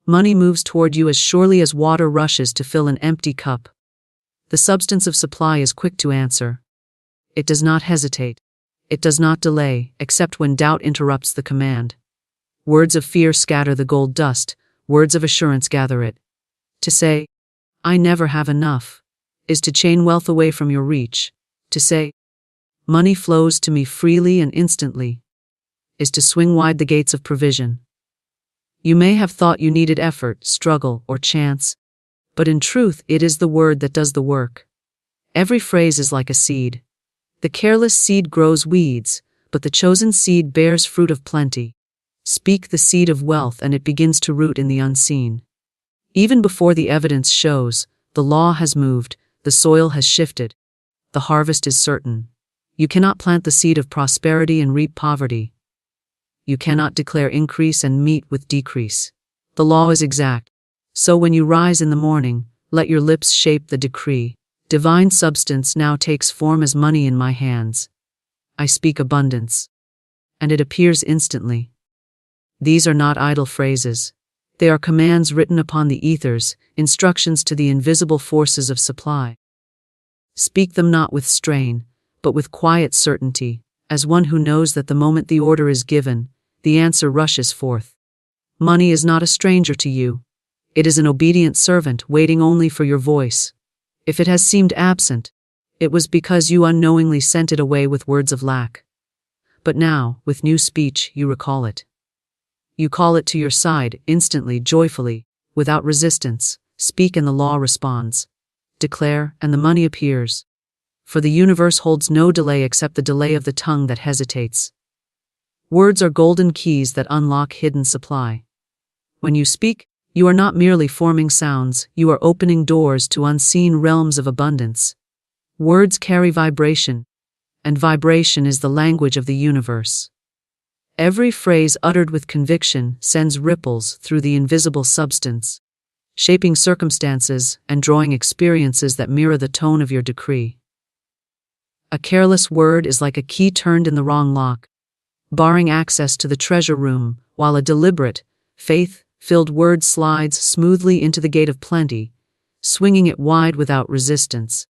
money moves toward you as surely as water rushes to fill an empty cup. The substance of supply is quick to answer. It does not hesitate. It does not delay, except when doubt interrupts the command. Words of fear scatter the gold dust, words of assurance gather it. To say, "I never have enough," is to chain wealth away from your reach. To say, "Money flows to me freely and instantly," is to swing wide the gates of provision. You may have thought you needed effort, struggle, or chance, but in truth it is the word that does the work. Every phrase is like a seed. The careless seed grows weeds, but the chosen seed bears fruit of plenty. Speak the seed of wealth and it begins to root in the unseen. Even before the evidence shows, the law has moved, the soil has shifted. The harvest is certain. You cannot plant the seed of prosperity and reap poverty. You cannot declare increase and meet with decrease. The law is exact. So when you rise in the morning, let your lips shape the decree. Divine substance now takes form as money in my hands. I speak abundance, and it appears instantly. These are not idle phrases. They are commands written upon the ethers, instructions to the invisible forces of supply. Speak them not with strain, but with quiet certainty, as one who knows that the moment the order is given, the answer rushes forth. Money is not a stranger to you. It is an obedient servant waiting only for your voice. If it has seemed absent, it was because you unknowingly sent it away with words of lack. But now, with new speech, you recall it. You call it to your side, instantly, joyfully, without resistance. Speak and the law responds. Declare, and the money appears. For the universe holds no delay except the delay of the tongue that hesitates. Words are golden keys that unlock hidden supply. When you speak, you are not merely forming sounds, you are opening doors to unseen realms of abundance. Words carry vibration, and vibration is the language of the universe. Every phrase uttered with conviction sends ripples through the invisible substance, shaping circumstances and drawing experiences that mirror the tone of your decree. A careless word is like a key turned in the wrong lock. barring access to the treasure room, while a deliberate, faith-filled word slides smoothly into the gate of plenty, swinging it wide without resistance.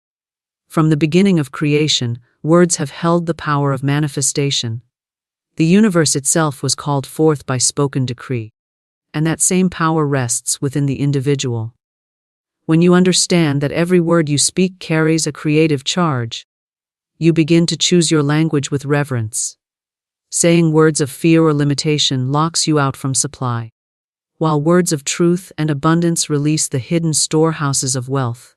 From the beginning of creation, words have held the power of manifestation. The universe itself was called forth by spoken decree, and that same power rests within the individual. When you understand that every word you speak carries a creative charge, you begin to choose your language with reverence. Saying words of fear or limitation locks you out from supply, while words of truth and abundance release the hidden storehouses of wealth.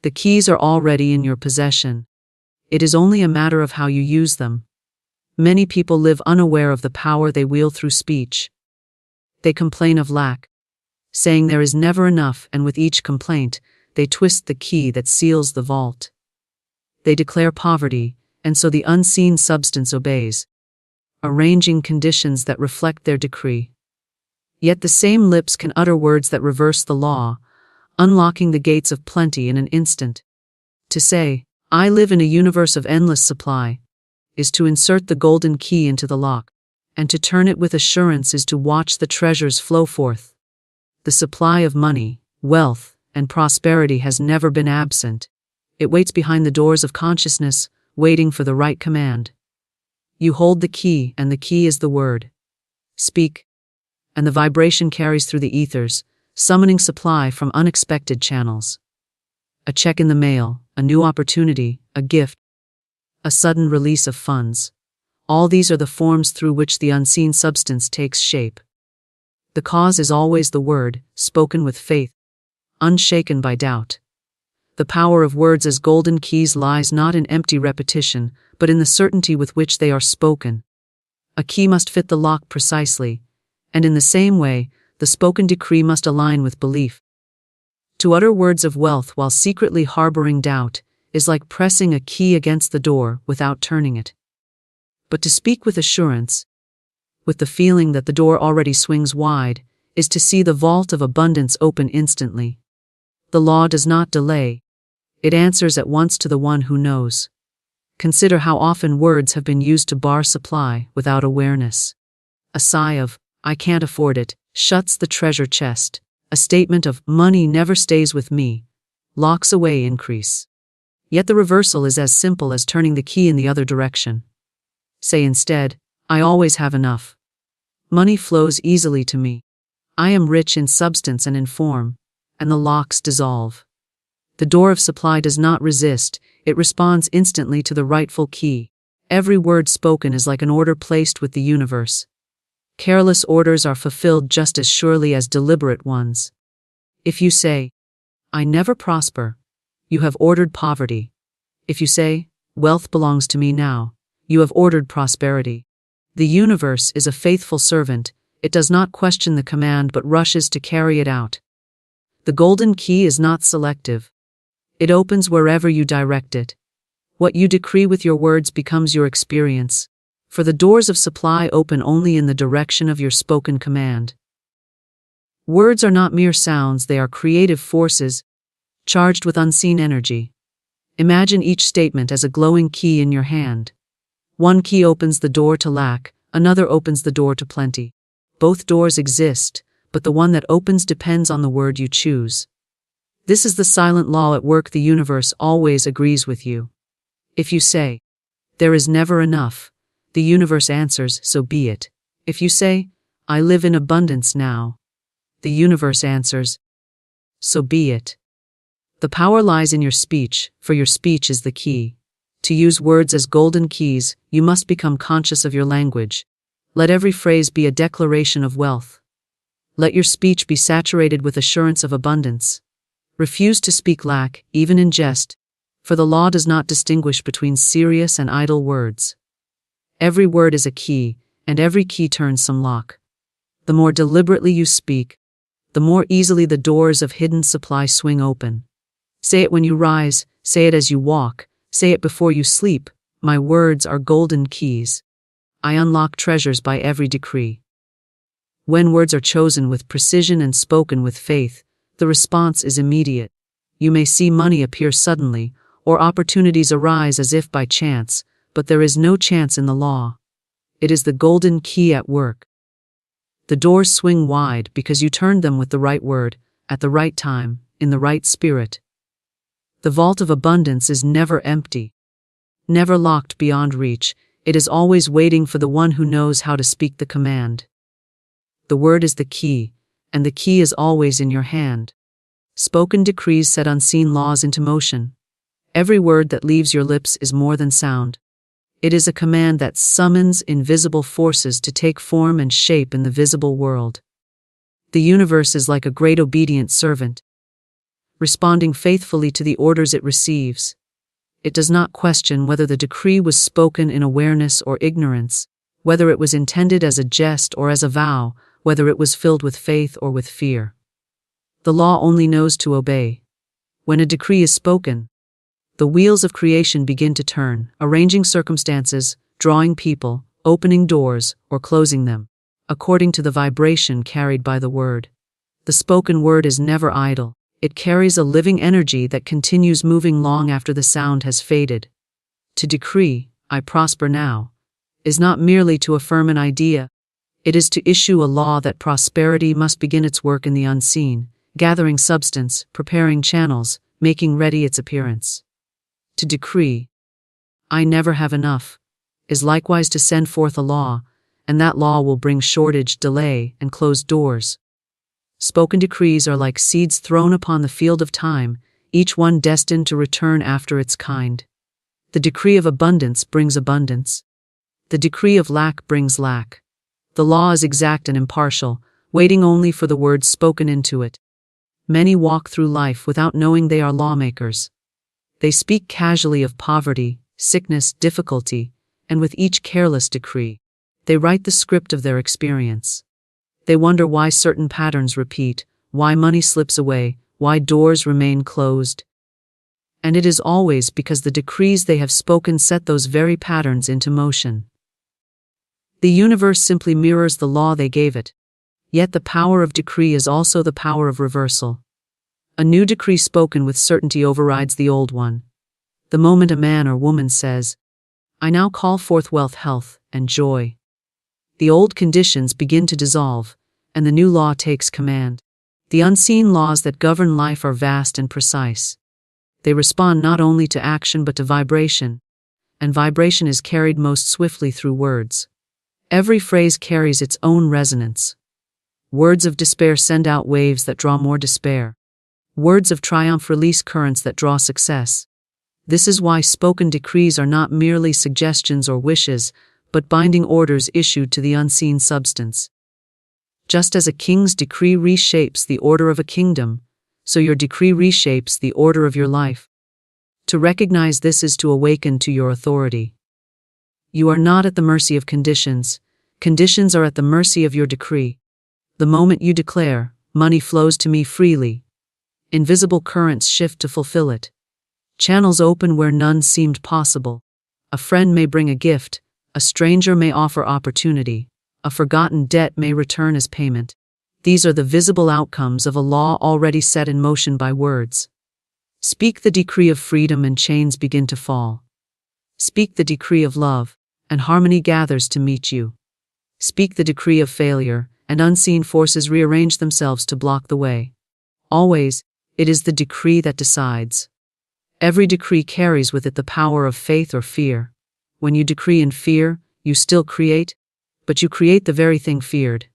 The keys are already in your possession. It is only a matter of how you use them. Many people live unaware of the power they wield through speech. They complain of lack, saying there is never enough, and with each complaint, they twist the key that seals the vault. They declare poverty, and so the unseen substance obeys, arranging conditions that reflect their decree. Yet the same lips can utter words that reverse the law, unlocking the gates of plenty in an instant. To say, "I live in a universe of endless supply," is to insert the golden key into the lock, and to turn it with assurance is to watch the treasures flow forth. The supply of money, wealth, and prosperity has never been absent. It waits behind the doors of consciousness, waiting for the right command. You hold the key, and the key is the word. Speak, and the vibration carries through the ethers, summoning supply from unexpected channels. A check in the mail, a new opportunity, a gift, a sudden release of funds. All these are the forms through which the unseen substance takes shape. The cause is always the word, spoken with faith, unshaken by doubt. The power of words as golden keys lies not in empty repetition, but in the certainty with which they are spoken. A key must fit the lock precisely, and in the same way, the spoken decree must align with belief. To utter words of wealth while secretly harboring doubt is like pressing a key against the door without turning it. But to speak with assurance, with the feeling that the door already swings wide, is to see the vault of abundance open instantly. The law does not delay. It answers at once to the one who knows. Consider how often words have been used to bar supply without awareness. A sigh of, "I can't afford it," shuts the treasure chest. A statement of, "Money never stays with me," locks away increase. Yet the reversal is as simple as turning the key in the other direction. Say instead, "I always have enough. Money flows easily to me. I am rich in substance and in form," and the locks dissolve. The door of supply does not resist, it responds instantly to the rightful key. Every word spoken is like an order placed with the universe. Careless orders are fulfilled just as surely as deliberate ones. If you say, "I never prosper," you have ordered poverty. If you say, "Wealth belongs to me now," you have ordered prosperity. The universe is a faithful servant. It does not question the command but rushes to carry it out. The golden key is not selective. It opens wherever you direct it. What you decree with your words becomes your experience, for the doors of supply open only in the direction of your spoken command. Words are not mere sounds, they are creative forces, charged with unseen energy. Imagine each statement as a glowing key in your hand. One key opens the door to lack, another opens the door to plenty. Both doors exist, but the one that opens depends on the word you choose. This is the silent law at work. The universe always agrees with you. If you say, "There is never enough," the universe answers, "So be it." If you say, "I live in abundance now," the universe answers, "So be it." The power lies in your speech, for your speech is the key. To use words as golden keys, you must become conscious of your language. Let every phrase be a declaration of wealth. Let your speech be saturated with assurance of abundance. Refuse to speak lack, even in jest, for the law does not distinguish between serious and idle words. Every word is a key, and every key turns some lock. The more deliberately you speak, the more easily the doors of hidden supply swing open. Say it when you rise, say it as you walk, say it before you sleep. My words are golden keys. I unlock treasures by every decree. When words are chosen with precision and spoken with faith, the response is immediate. You may see money appear suddenly, or opportunities arise as if by chance, but there is no chance in the law. It is the golden key at work. The doors swing wide because you turned them with the right word, at the right time, in the right spirit. The vault of abundance is never empty, never locked beyond reach. It is always waiting for the one who knows how to speak the command. The word is the key, and the key is always in your hand. Spoken decrees set unseen laws into motion. Every word that leaves your lips is more than sound. It is a command that summons invisible forces to take form and shape in the visible world. The universe is like a great obedient servant, responding faithfully to the orders it receives. It does not question whether the decree was spoken in awareness or ignorance, whether it was intended as a jest or as a vow, whether it was filled with faith or with fear. The law only knows to obey. When a decree is spoken, the wheels of creation begin to turn, arranging circumstances, drawing people, opening doors, or closing them, according to the vibration carried by the word. The spoken word is never idle. It carries a living energy that continues moving long after the sound has faded. To decree, "I prosper now," is not merely to affirm an idea. It is to issue a law that prosperity must begin its work in the unseen, gathering substance, preparing channels, making ready its appearance. To decree, "I never have enough," is likewise to send forth a law, and that law will bring shortage, delay, and closed doors. Spoken decrees are like seeds thrown upon the field of time, each one destined to return after its kind. The decree of abundance brings abundance. The decree of lack brings lack. The law is exact and impartial, waiting only for the words spoken into it. Many walk through life without knowing they are lawmakers. They speak casually of poverty, sickness, difficulty, and with each careless decree, they write the script of their experience. They wonder why certain patterns repeat, why money slips away, why doors remain closed. And it is always because the decrees they have spoken set those very patterns into motion. The universe simply mirrors the law they gave it. Yet the power of decree is also the power of reversal. A new decree spoken with certainty overrides the old one. The moment a man or woman says, "I now call forth wealth, health, and joy," the old conditions begin to dissolve, and the new law takes command. The unseen laws that govern life are vast and precise. They respond not only to action but to vibration, and vibration is carried most swiftly through words. Every phrase carries its own resonance. Words of despair send out waves that draw more despair. Words of triumph release currents that draw success. This is why spoken decrees are not merely suggestions or wishes, but binding orders issued to the unseen substance. Just as a king's decree reshapes the order of a kingdom, so your decree reshapes the order of your life. To recognize this is to awaken to your authority. You are not at the mercy of conditions. Conditions are at the mercy of your decree. The moment you declare, "Money flows to me freely," invisible currents shift to fulfill it. Channels open where none seemed possible. A friend may bring a gift, a stranger may offer opportunity, a forgotten debt may return as payment. These are the visible outcomes of a law already set in motion by words. Speak the decree of freedom and chains begin to fall. Speak the decree of love, and harmony gathers to meet you. Speak the decree of failure, and unseen forces rearrange themselves to block the way. Always, it is the decree that decides. Every decree carries with it the power of faith or fear. When you decree in fear, you still create, but you create the very thing feared.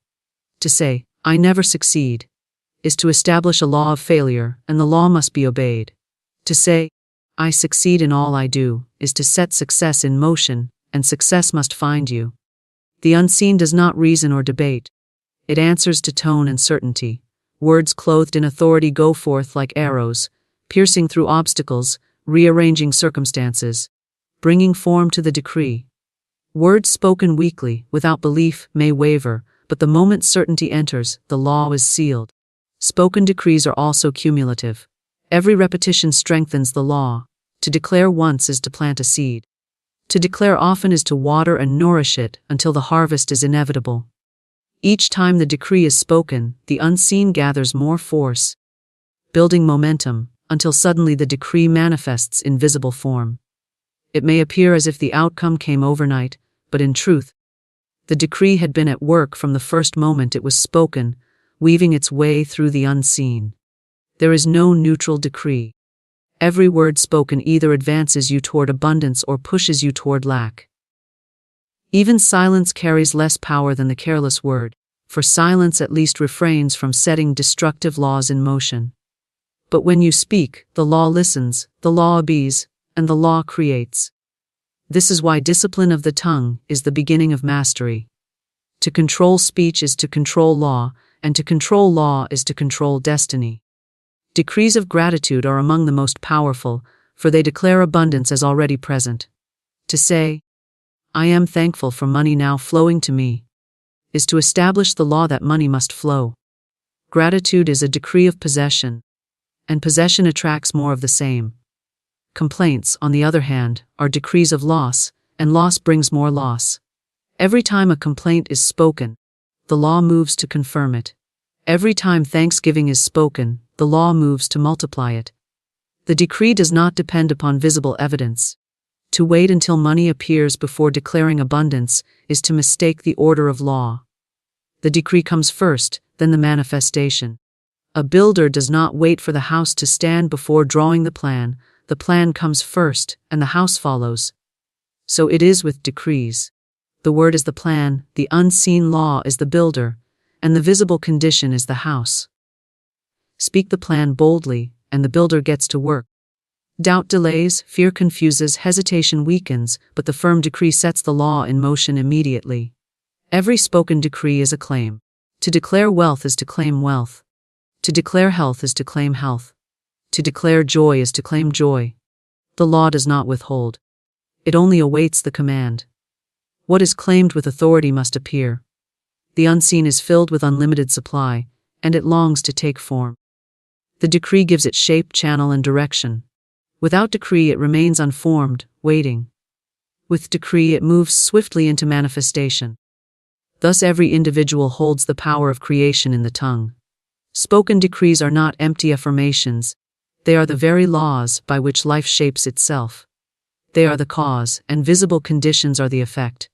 To say, "I never succeed," is to establish a law of failure, and the law must be obeyed. To say, "I succeed in all I do," is to set success in motion, and success must find you. The unseen does not reason or debate. It answers to tone and certainty. Words clothed in authority go forth like arrows, piercing through obstacles, rearranging circumstances, bringing form to the decree. Words spoken weakly, without belief, may waver, but the moment certainty enters, the law is sealed. Spoken decrees are also cumulative. Every repetition strengthens the law. To declare once is to plant a seed. To declare often is to water and nourish it until the harvest is inevitable. Each time the decree is spoken, the unseen gathers more force, building momentum, until suddenly the decree manifests in visible form. It may appear as if the outcome came overnight, but in truth, The decree had been at work from the first moment it was spoken, weaving its way through the unseen. There is no neutral decree. Every word spoken either advances you toward abundance or pushes you toward lack. Even silence carries less power than the careless word, for silence at least refrains from setting destructive laws in motion. But when you speak, the law listens, the law obeys, and the law creates. This is why discipline of the tongue is the beginning of mastery. To control speech is to control law, and to control law is to control destiny. Decrees of gratitude are among the most powerful, for they declare abundance as already present. To say, "I am thankful for money now flowing to me," is to establish the law that money must flow. Gratitude is a decree of possession, and possession attracts more of the same. Complaints, on the other hand, are decrees of loss, and loss brings more loss. Every time a complaint is spoken, the law moves to confirm it. Every time thanksgiving is spoken, the law moves to multiply it. The decree does not depend upon visible evidence. To wait until money appears before declaring abundance is to mistake the order of law. The decree comes first, then the manifestation. A builder does not wait for the house to stand before drawing the plan comes first, and the house follows. So it is with decrees. The word is the plan, the unseen law is the builder, and the visible condition is the house. Speak the plan boldly, and the builder gets to work. Doubt delays, fear confuses, hesitation weakens, but the firm decree sets the law in motion immediately. Every spoken decree is a claim. To declare wealth is to claim wealth. To declare health is to claim health. To declare joy is to claim joy. The law does not withhold. It only awaits the command. What is claimed with authority must appear. The unseen is filled with unlimited supply, and it longs to take form. The decree gives it shape, channel, and direction. Without decree it remains unformed, waiting. With decree it moves swiftly into manifestation. Thus every individual holds the power of creation in the tongue. Spoken decrees are not empty affirmations. They are the very laws by which life shapes itself. They are the cause, and visible conditions are the effect.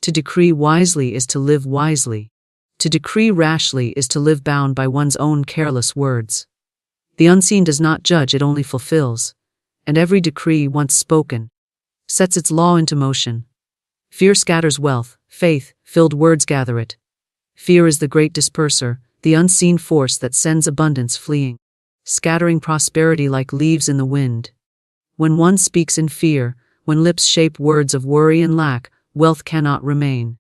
To decree wisely is to live wisely. To decree rashly is to live bound by one's own careless words. The unseen does not judge, it only fulfills. And every decree, once spoken, sets its law into motion. Fear scatters wealth, faith-filled words gather it. Fear is the great disperser, the unseen force that sends abundance fleeing, scattering prosperity like leaves in the wind. When one speaks in fear, when lips shape words of worry and lack, wealth cannot remain.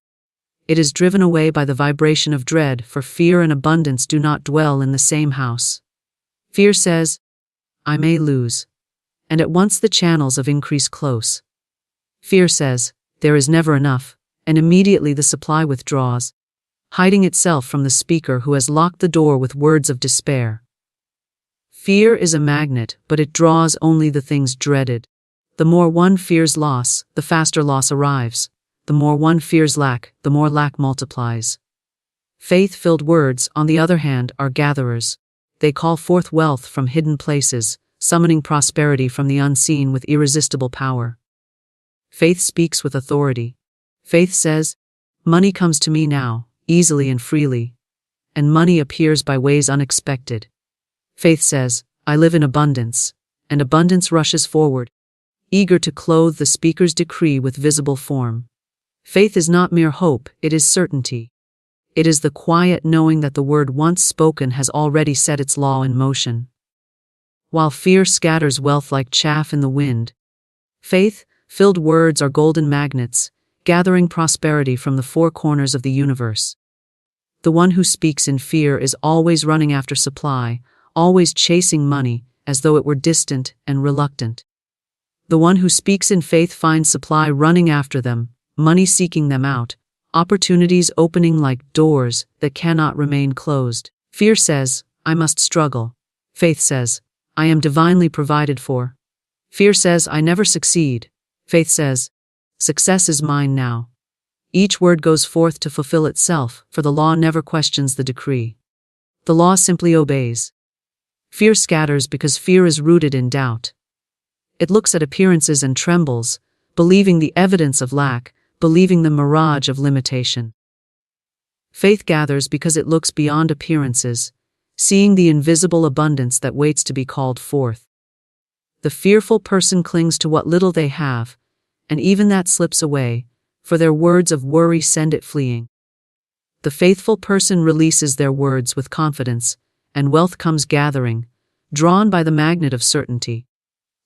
It is driven away by the vibration of dread, for fear and abundance do not dwell in the same house. Fear says, "I may lose," and at once the channels of increase close. Fear says, "There is never enough," and immediately the supply withdraws, hiding itself from the speaker who has locked the door with words of despair. Fear is a magnet, but it draws only the things dreaded. The more one fears loss, the faster loss arrives. The more one fears lack, the more lack multiplies. Faith-filled words, on the other hand, are gatherers. They call forth wealth from hidden places, summoning prosperity from the unseen with irresistible power. Faith speaks with authority. Faith says, "Money comes to me now, easily and freely," and money appears by ways unexpected. Faith says, "I live in abundance," and abundance rushes forward, eager to clothe the speaker's decree with visible form. Faith is not mere hope, it is certainty. It is the quiet knowing that the word once spoken has already set its law in motion. While fear scatters wealth like chaff in the wind, faith-filled words are golden magnets, gathering prosperity from the four corners of the universe. The one who speaks in fear is always running after supply, always chasing money, as though it were distant and reluctant. The one who speaks in faith finds supply running after them, money seeking them out, opportunities opening like doors that cannot remain closed. Fear says, "I must struggle." Faith says, "I am divinely provided for." Fear says, "I never succeed." Faith says, "Success is mine now." Each word goes forth to fulfill itself, for the law never questions the decree. The law simply obeys. Fear scatters because fear is rooted in doubt. It looks at appearances and trembles, believing the evidence of lack, believing the mirage of limitation. Faith gathers because it looks beyond appearances, seeing the invisible abundance that waits to be called forth. The fearful person clings to what little they have, and even that slips away, for their words of worry send it fleeing. The faithful person releases their words with confidence, and wealth comes gathering, drawn by the magnet of certainty.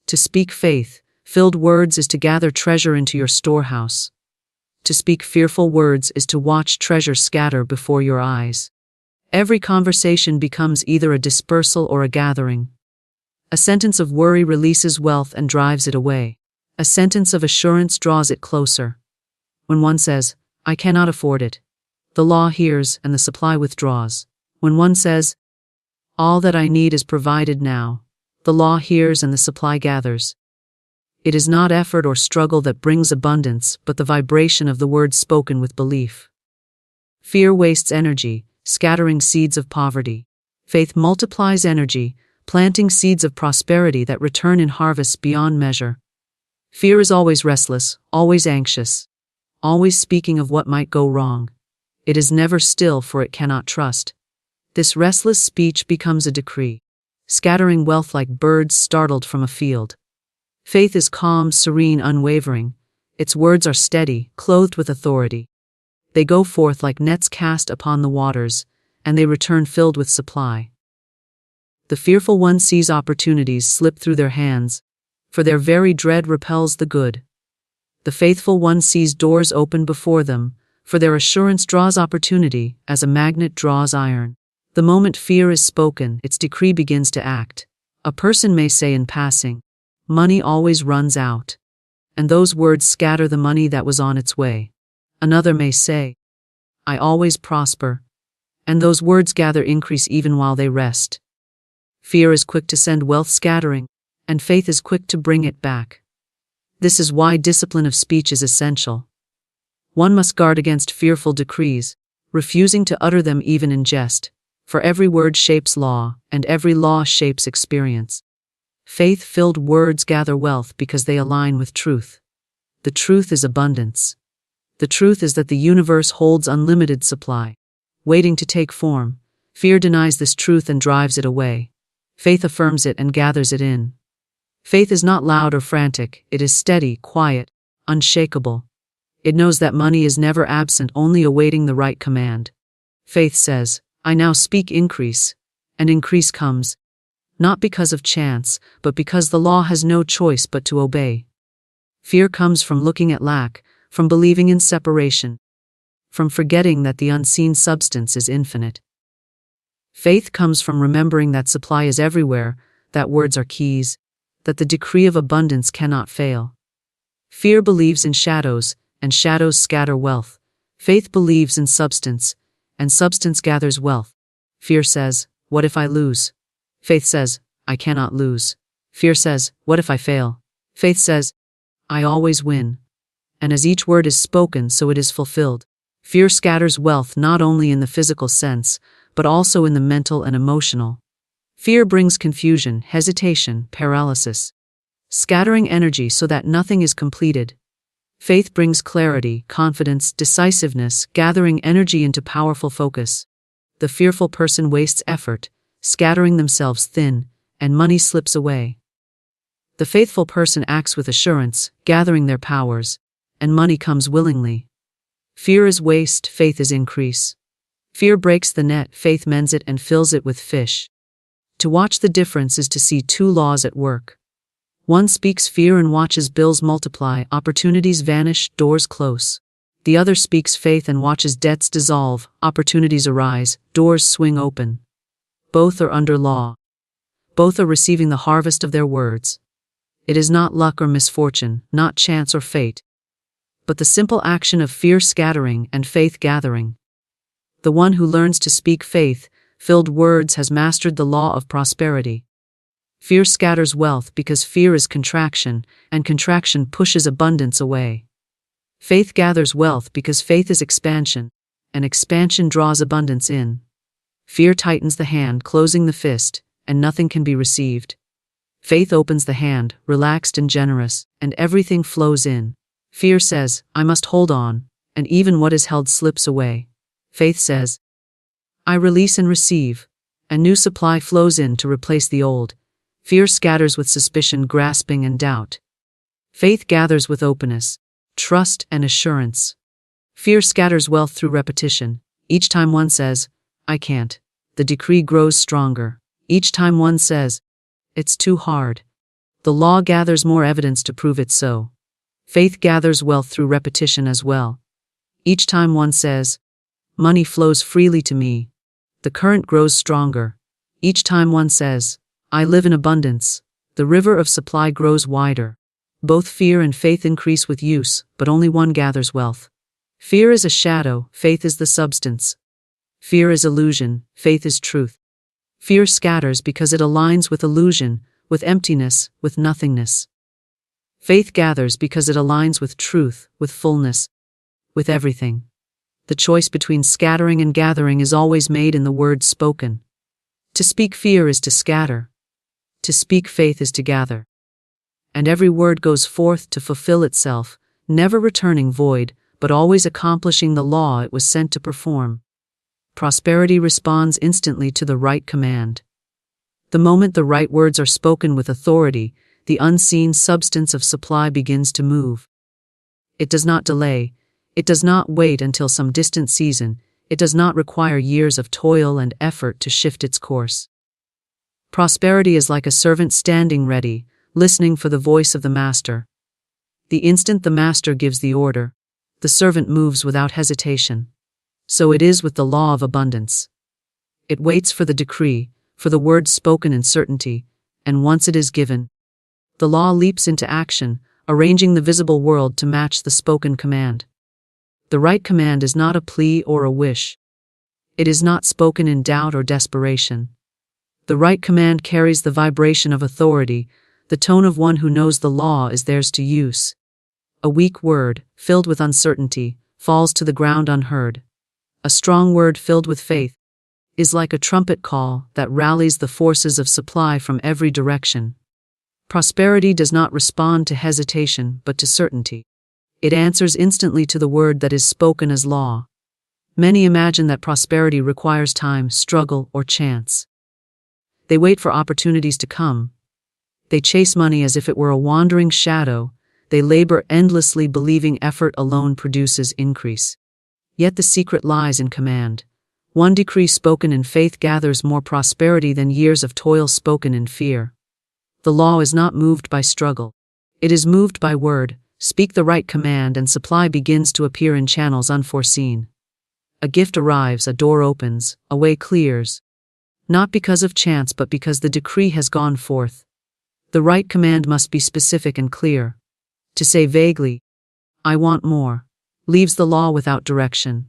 To speak faith-filled words is to gather treasure into your storehouse. To speak fearful words is to watch treasure scatter before your eyes. Every conversation becomes either a dispersal or a gathering. A sentence of worry releases wealth and drives it away. A sentence of assurance draws it closer. When one says, "I cannot afford it," the law hears and the supply withdraws. When one says, "All that I need is provided now," the law hears and the supply gathers. It is not effort or struggle that brings abundance, but the vibration of the words spoken with belief. Fear wastes energy, scattering seeds of poverty. Faith multiplies energy, planting seeds of prosperity that return in harvests beyond measure. Fear is always restless, always anxious, always speaking of what might go wrong. It is never still, for it cannot trust. This restless speech becomes a decree, scattering wealth like birds startled from a field. Faith is calm, serene, unwavering. Its words are steady, clothed with authority. They go forth like nets cast upon the waters, and they return filled with supply. The fearful one sees opportunities slip through their hands, for their very dread repels the good. The faithful one sees doors open before them, for their assurance draws opportunity as a magnet draws iron. The moment fear is spoken, its decree begins to act. A person may say in passing, "Money always runs out," and those words scatter the money that was on its way. Another may say, "I always prosper," and those words gather increase even while they rest. Fear is quick to send wealth scattering, and faith is quick to bring it back. This is why discipline of speech is essential. One must guard against fearful decrees, refusing to utter them even in jest, for every word shapes law, and every law shapes experience. Faith-filled words gather wealth because they align with truth. The truth is abundance. The truth is that the universe holds unlimited supply, waiting to take form. Fear denies this truth and drives it away. Faith affirms it and gathers it in. Faith is not loud or frantic, it is steady, quiet, unshakable. It knows that money is never absent, only awaiting the right command. Faith says, "I now speak increase," and increase comes, not because of chance, but because the law has no choice but to obey. Fear comes from looking at lack, from believing in separation, from forgetting that the unseen substance is infinite. Faith comes from remembering that supply is everywhere, that words are keys, that the decree of abundance cannot fail. Fear believes in shadows, and shadows scatter wealth. Faith believes in substance, and substance gathers wealth. Fear says, "What if I lose?" Faith says, "I cannot lose." Fear says, "What if I fail?" Faith says, "I always win." And as each word is spoken, so it is fulfilled. Fear scatters wealth not only in the physical sense, but also in the mental and emotional. Fear brings confusion, hesitation, paralysis, scattering energy so that nothing is completed. Faith brings clarity, confidence, decisiveness, gathering energy into powerful focus. The fearful person wastes effort, scattering themselves thin, and money slips away. The faithful person acts with assurance, gathering their powers, and money comes willingly. Fear is waste, faith is increase. Fear breaks the net, faith mends it and fills it with fish. To watch the difference is to see two laws at work. One speaks fear and watches bills multiply, opportunities vanish, doors close. The other speaks faith and watches debts dissolve, opportunities arise, doors swing open. Both are under law. Both are receiving the harvest of their words. It is not luck or misfortune, not chance or fate, but the simple action of fear scattering and faith gathering. The one who learns to speak faith-filled words has mastered the law of prosperity. Fear scatters wealth because fear is contraction, and contraction pushes abundance away. Faith gathers wealth because faith is expansion, and expansion draws abundance in. Fear tightens the hand, closing the fist, and nothing can be received. Faith opens the hand, relaxed and generous, and everything flows in. Fear says, I must hold on, and even what is held slips away. Faith says, I release and receive, and new supply flows in to replace the old. Fear scatters with suspicion, grasping, and doubt. Faith gathers with openness, trust, and assurance. Fear scatters wealth through repetition. Each time one says, I can't, the decree grows stronger. Each time one says, it's too hard, the law gathers more evidence to prove it so. Faith gathers wealth through repetition as well. Each time one says, money flows freely to me, the current grows stronger. Each time one says, I live in abundance, the river of supply grows wider. Both fear and faith increase with use, but only one gathers wealth. Fear is a shadow, faith is the substance. Fear is illusion, faith is truth. Fear scatters because it aligns with illusion, with emptiness, with nothingness. Faith gathers because it aligns with truth, with fullness, with everything. The choice between scattering and gathering is always made in the words spoken. To speak fear is to scatter. To speak faith is to gather. And every word goes forth to fulfill itself, never returning void, but always accomplishing the law it was sent to perform. Prosperity responds instantly to the right command. The moment the right words are spoken with authority, the unseen substance of supply begins to move. It does not delay. It does not wait until some distant season. It does not require years of toil and effort to shift its course. Prosperity is like a servant standing ready, listening for the voice of the master. The instant the master gives the order, the servant moves without hesitation. So it is with the law of abundance. It waits for the decree, for the word spoken in certainty, and once it is given, the law leaps into action, arranging the visible world to match the spoken command. The right command is not a plea or a wish. It is not spoken in doubt or desperation. The right command carries the vibration of authority, the tone of one who knows the law is theirs to use. A weak word, filled with uncertainty, falls to the ground unheard. A strong word filled with faith is like a trumpet call that rallies the forces of supply from every direction. Prosperity does not respond to hesitation but to certainty. It answers instantly to the word that is spoken as law. Many imagine that prosperity requires time, struggle, or chance. They wait for opportunities to come. They chase money as if it were a wandering shadow. They labor endlessly believing effort alone produces increase. Yet the secret lies in command. One decree spoken in faith gathers more prosperity than years of toil spoken in fear. The law is not moved by struggle. It is moved by word. Speak the right command and supply begins to appear in channels unforeseen. A gift arrives, a door opens, a way clears. Not because of chance but because the decree has gone forth. The right command must be specific and clear. To say vaguely, I want more, leaves the law without direction.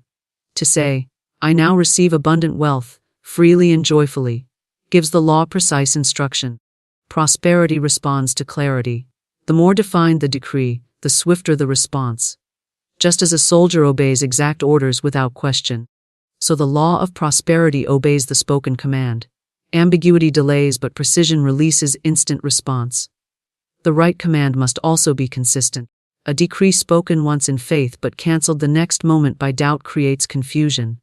To say, I now receive abundant wealth, freely and joyfully, gives the law precise instruction. Prosperity responds to clarity. The more defined the decree, the swifter the response. Just as a soldier obeys exact orders without question, so the law of prosperity obeys the spoken command. Ambiguity delays but precision releases instant response. The right command must also be consistent. A decree spoken once in faith but cancelled the next moment by doubt creates confusion.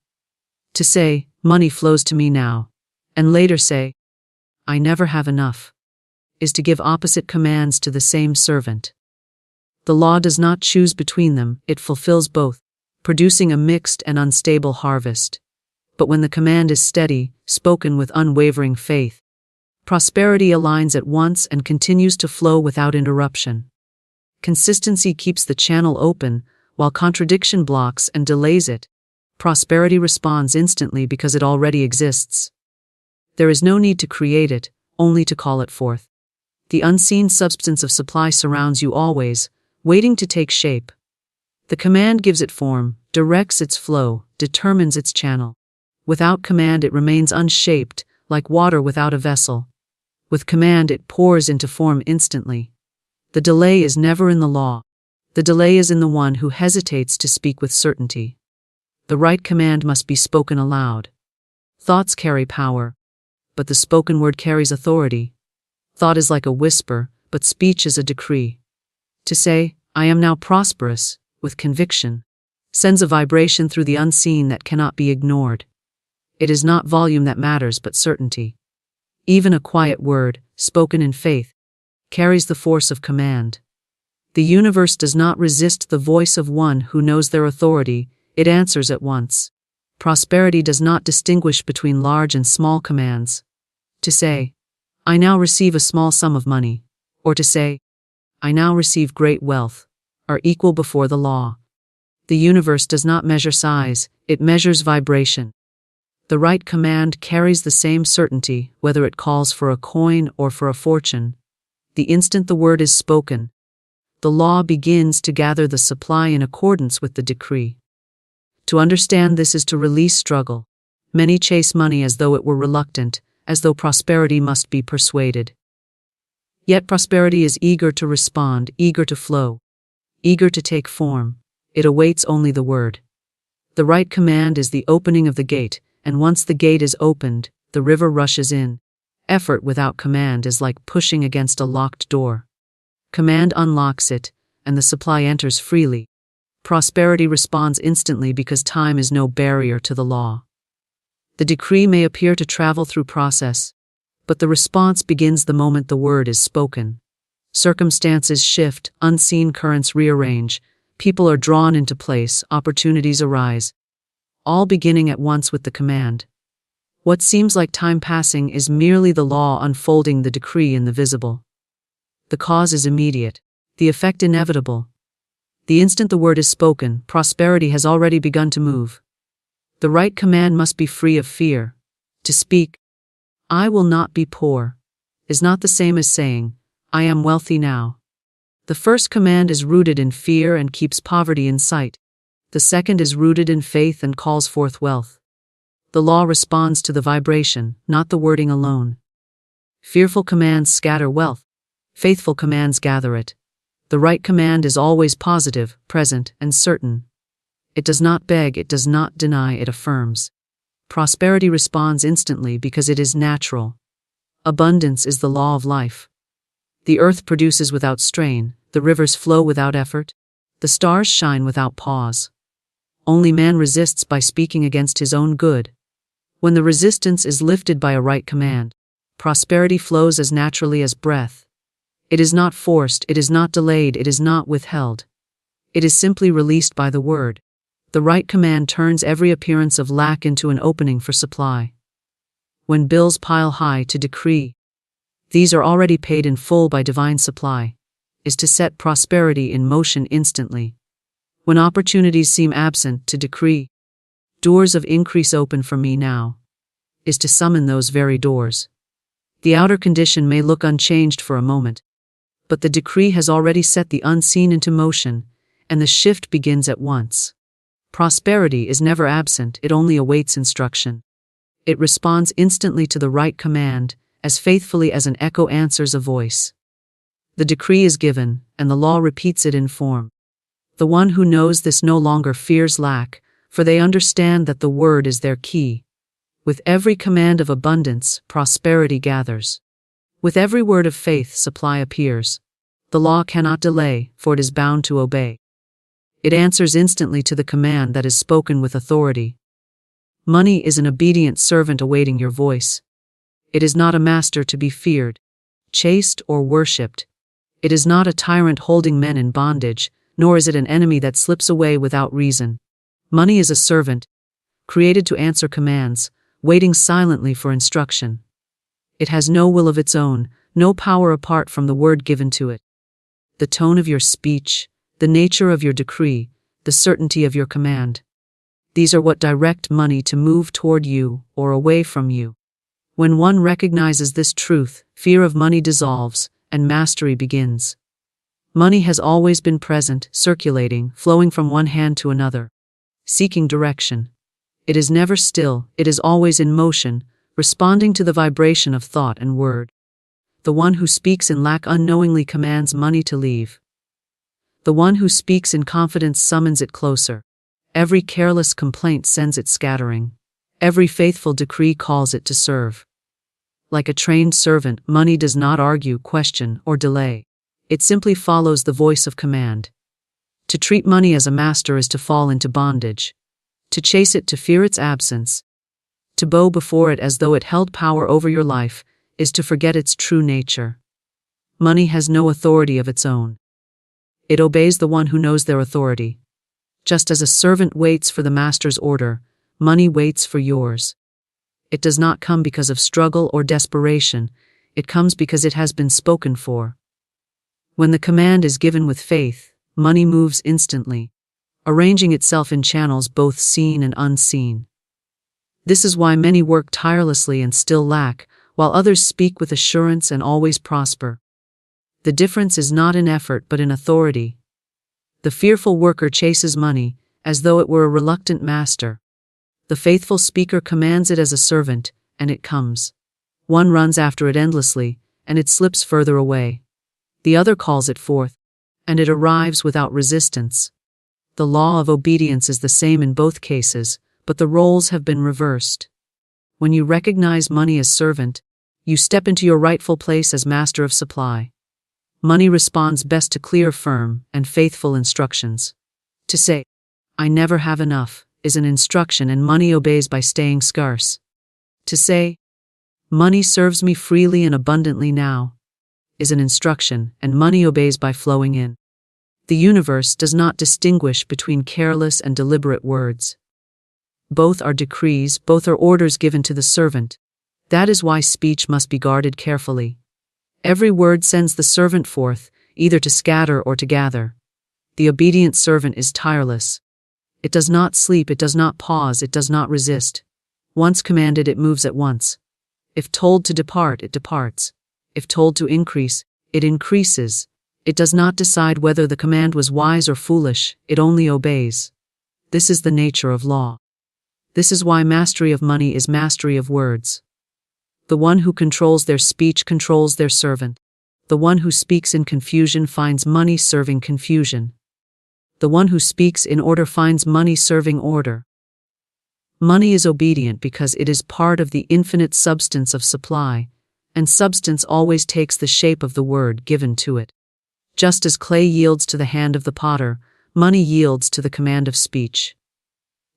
To say, money flows to me now, and later say, I never have enough, is to give opposite commands to the same servant. The law does not choose between them, it fulfills both, producing a mixed and unstable harvest. But when the command is steady, spoken with unwavering faith, prosperity aligns at once and continues to flow without interruption. Consistency keeps the channel open, while contradiction blocks and delays it. Prosperity responds instantly because it already exists. There is no need to create it, only to call it forth. The unseen substance of supply surrounds you always, waiting to take shape. The command gives it form, directs its flow, determines its channel. Without command it remains unshaped, like water without a vessel. With command it pours into form instantly. The delay is never in the law. The delay is in the one who hesitates to speak with certainty. The right command must be spoken aloud. Thoughts carry power, but the spoken word carries authority. Thought is like a whisper, but speech is a decree. To say, I am now prosperous, with conviction, sends a vibration through the unseen that cannot be ignored. It is not volume that matters, but certainty. Even a quiet word, spoken in faith, carries the force of command. The universe does not resist the voice of one who knows their authority, it answers at once. Prosperity does not distinguish between large and small commands. To say, I now receive a small sum of money, or to say, I now receive great wealth, are equal before the law. The universe does not measure size, it measures vibration. The right command carries the same certainty, whether it calls for a coin or for a fortune. The instant the word is spoken, the law begins to gather the supply in accordance with the decree. To understand this is to release struggle. Many chase money as though it were reluctant, as though prosperity must be persuaded. Yet prosperity is eager to respond, eager to flow, eager to take form. It awaits only the word. The right command is the opening of the gate, and once the gate is opened, the river rushes in. Effort without command is like pushing against a locked door. Command unlocks it, and the supply enters freely. Prosperity responds instantly because time is no barrier to the law. The decree may appear to travel through process, but the response begins the moment the word is spoken. Circumstances shift, unseen currents rearrange, people are drawn into place, opportunities arise, all beginning at once with the command. What seems like time passing is merely the law unfolding the decree in the visible. The cause is immediate, the effect inevitable. The instant the word is spoken, prosperity has already begun to move. The right command must be free of fear. To speak, I will not be poor, is not the same as saying, I am wealthy now. The first command is rooted in fear and keeps poverty in sight. The second is rooted in faith and calls forth wealth. The law responds to the vibration, not the wording alone. Fearful commands scatter wealth. Faithful commands gather it. The right command is always positive, present, and certain. It does not beg, it does not deny, it affirms. Prosperity responds instantly because it is natural. Abundance is the law of life. The earth produces without strain, the rivers flow without effort, the stars shine without pause. Only man resists by speaking against his own good. When the resistance is lifted by a right command, prosperity flows as naturally as breath. It is not forced, it is not delayed, it is not withheld. It is simply released by the word. The right command turns every appearance of lack into an opening for supply. When bills pile high, to decree, these are already paid in full by divine supply, is to set prosperity in motion instantly. When opportunities seem absent, to decree, doors of increase open for me now, is to summon those very doors. The outer condition may look unchanged for a moment, but the decree has already set the unseen into motion, and the shift begins at once. Prosperity is never absent, it only awaits instruction. It responds instantly to the right command, as faithfully as an echo answers a voice. The decree is given, and the law repeats it in form. The one who knows this no longer fears lack, for they understand that the word is their key. With every command of abundance, prosperity gathers. With every word of faith, supply appears. The law cannot delay, for it is bound to obey. It answers instantly to the command that is spoken with authority. Money is an obedient servant awaiting your voice. It is not a master to be feared, chased, or worshipped. It is not a tyrant holding men in bondage, nor is it an enemy that slips away without reason. Money is a servant, created to answer commands, waiting silently for instruction. It has no will of its own, no power apart from the word given to it. The tone of your speech, the nature of your decree, the certainty of your command. These are what direct money to move toward you or away from you. When one recognizes this truth, fear of money dissolves, and mastery begins. Money has always been present, circulating, flowing from one hand to another, seeking direction. It is never still, it is always in motion, responding to the vibration of thought and word. The one who speaks in lack unknowingly commands money to leave. The one who speaks in confidence summons it closer. Every careless complaint sends it scattering. Every faithful decree calls it to serve. Like a trained servant, money does not argue, question, or delay. It simply follows the voice of command. To treat money as a master is to fall into bondage. To chase it, to fear its absence, to bow before it as though it held power over your life, is to forget its true nature. Money has no authority of its own. It obeys the one who knows their authority. Just as a servant waits for the master's order, money waits for yours. It does not come because of struggle or desperation, it comes because it has been spoken for. When the command is given with faith, money moves instantly, arranging itself in channels both seen and unseen. This is why many work tirelessly and still lack, while others speak with assurance and always prosper. The difference is not in effort but in authority. The fearful worker chases money, as though it were a reluctant master. The faithful speaker commands it as a servant, and it comes. One runs after it endlessly, and it slips further away. The other calls it forth, and it arrives without resistance. The law of obedience is the same in both cases, but the roles have been reversed. When you recognize money as servant, you step into your rightful place as master of supply. Money responds best to clear, firm, and faithful instructions. To say, "I never have enough," is an instruction, and money obeys by staying scarce. To say, "Money serves me freely and abundantly now," is an instruction, and money obeys by flowing in. The universe does not distinguish between careless and deliberate words. Both are decrees, both are orders given to the servant. That is why speech must be guarded carefully. Every word sends the servant forth, either to scatter or to gather. The obedient servant is tireless. It does not sleep, it does not pause, it does not resist. Once commanded, it moves at once. If told to depart, it departs. If told to increase, it increases. It does not decide whether the command was wise or foolish, it only obeys. This is the nature of law. This is why mastery of money is mastery of words. The one who controls their speech controls their servant. The one who speaks in confusion finds money serving confusion. The one who speaks in order finds money serving order. Money is obedient because it is part of the infinite substance of supply, and substance always takes the shape of the word given to it. Just as clay yields to the hand of the potter, money yields to the command of speech.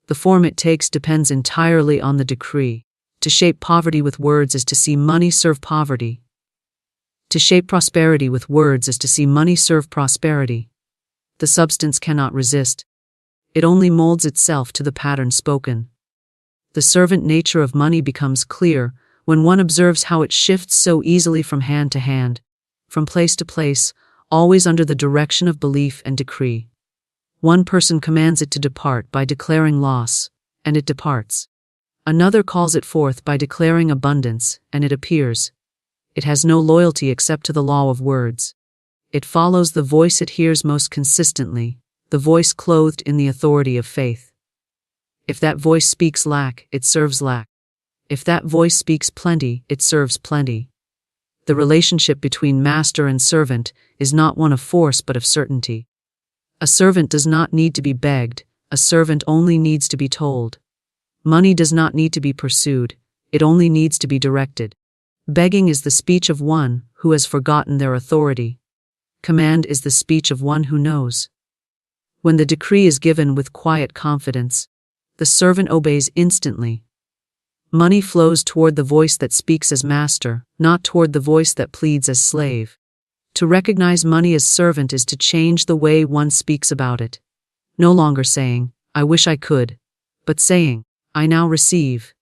The form it takes depends entirely on the decree. To shape poverty with words is to see money serve poverty. To shape prosperity with words is to see money serve prosperity. The substance cannot resist. It only molds itself to the pattern spoken. The servant nature of money becomes clear when one observes how it shifts so easily from hand to hand, from place to place, always under the direction of belief and decree. One person commands it to depart by declaring loss, and it departs. Another calls it forth by declaring abundance, and it appears. It has no loyalty except to the law of words. It follows the voice it hears most consistently, the voice clothed in the authority of faith. If that voice speaks lack, it serves lack. If that voice speaks plenty, it serves plenty. The relationship between master and servant is not one of force but of certainty. A servant does not need to be begged, a servant only needs to be told. Money does not need to be pursued, it only needs to be directed. Begging is the speech of one who has forgotten their authority. Command is the speech of one who knows. When the decree is given with quiet confidence, the servant obeys instantly. Money flows toward the voice that speaks as master, not toward the voice that pleads as slave. To recognize money as servant is to change the way one speaks about it. No longer saying, "I wish I could," but saying, "I now receive."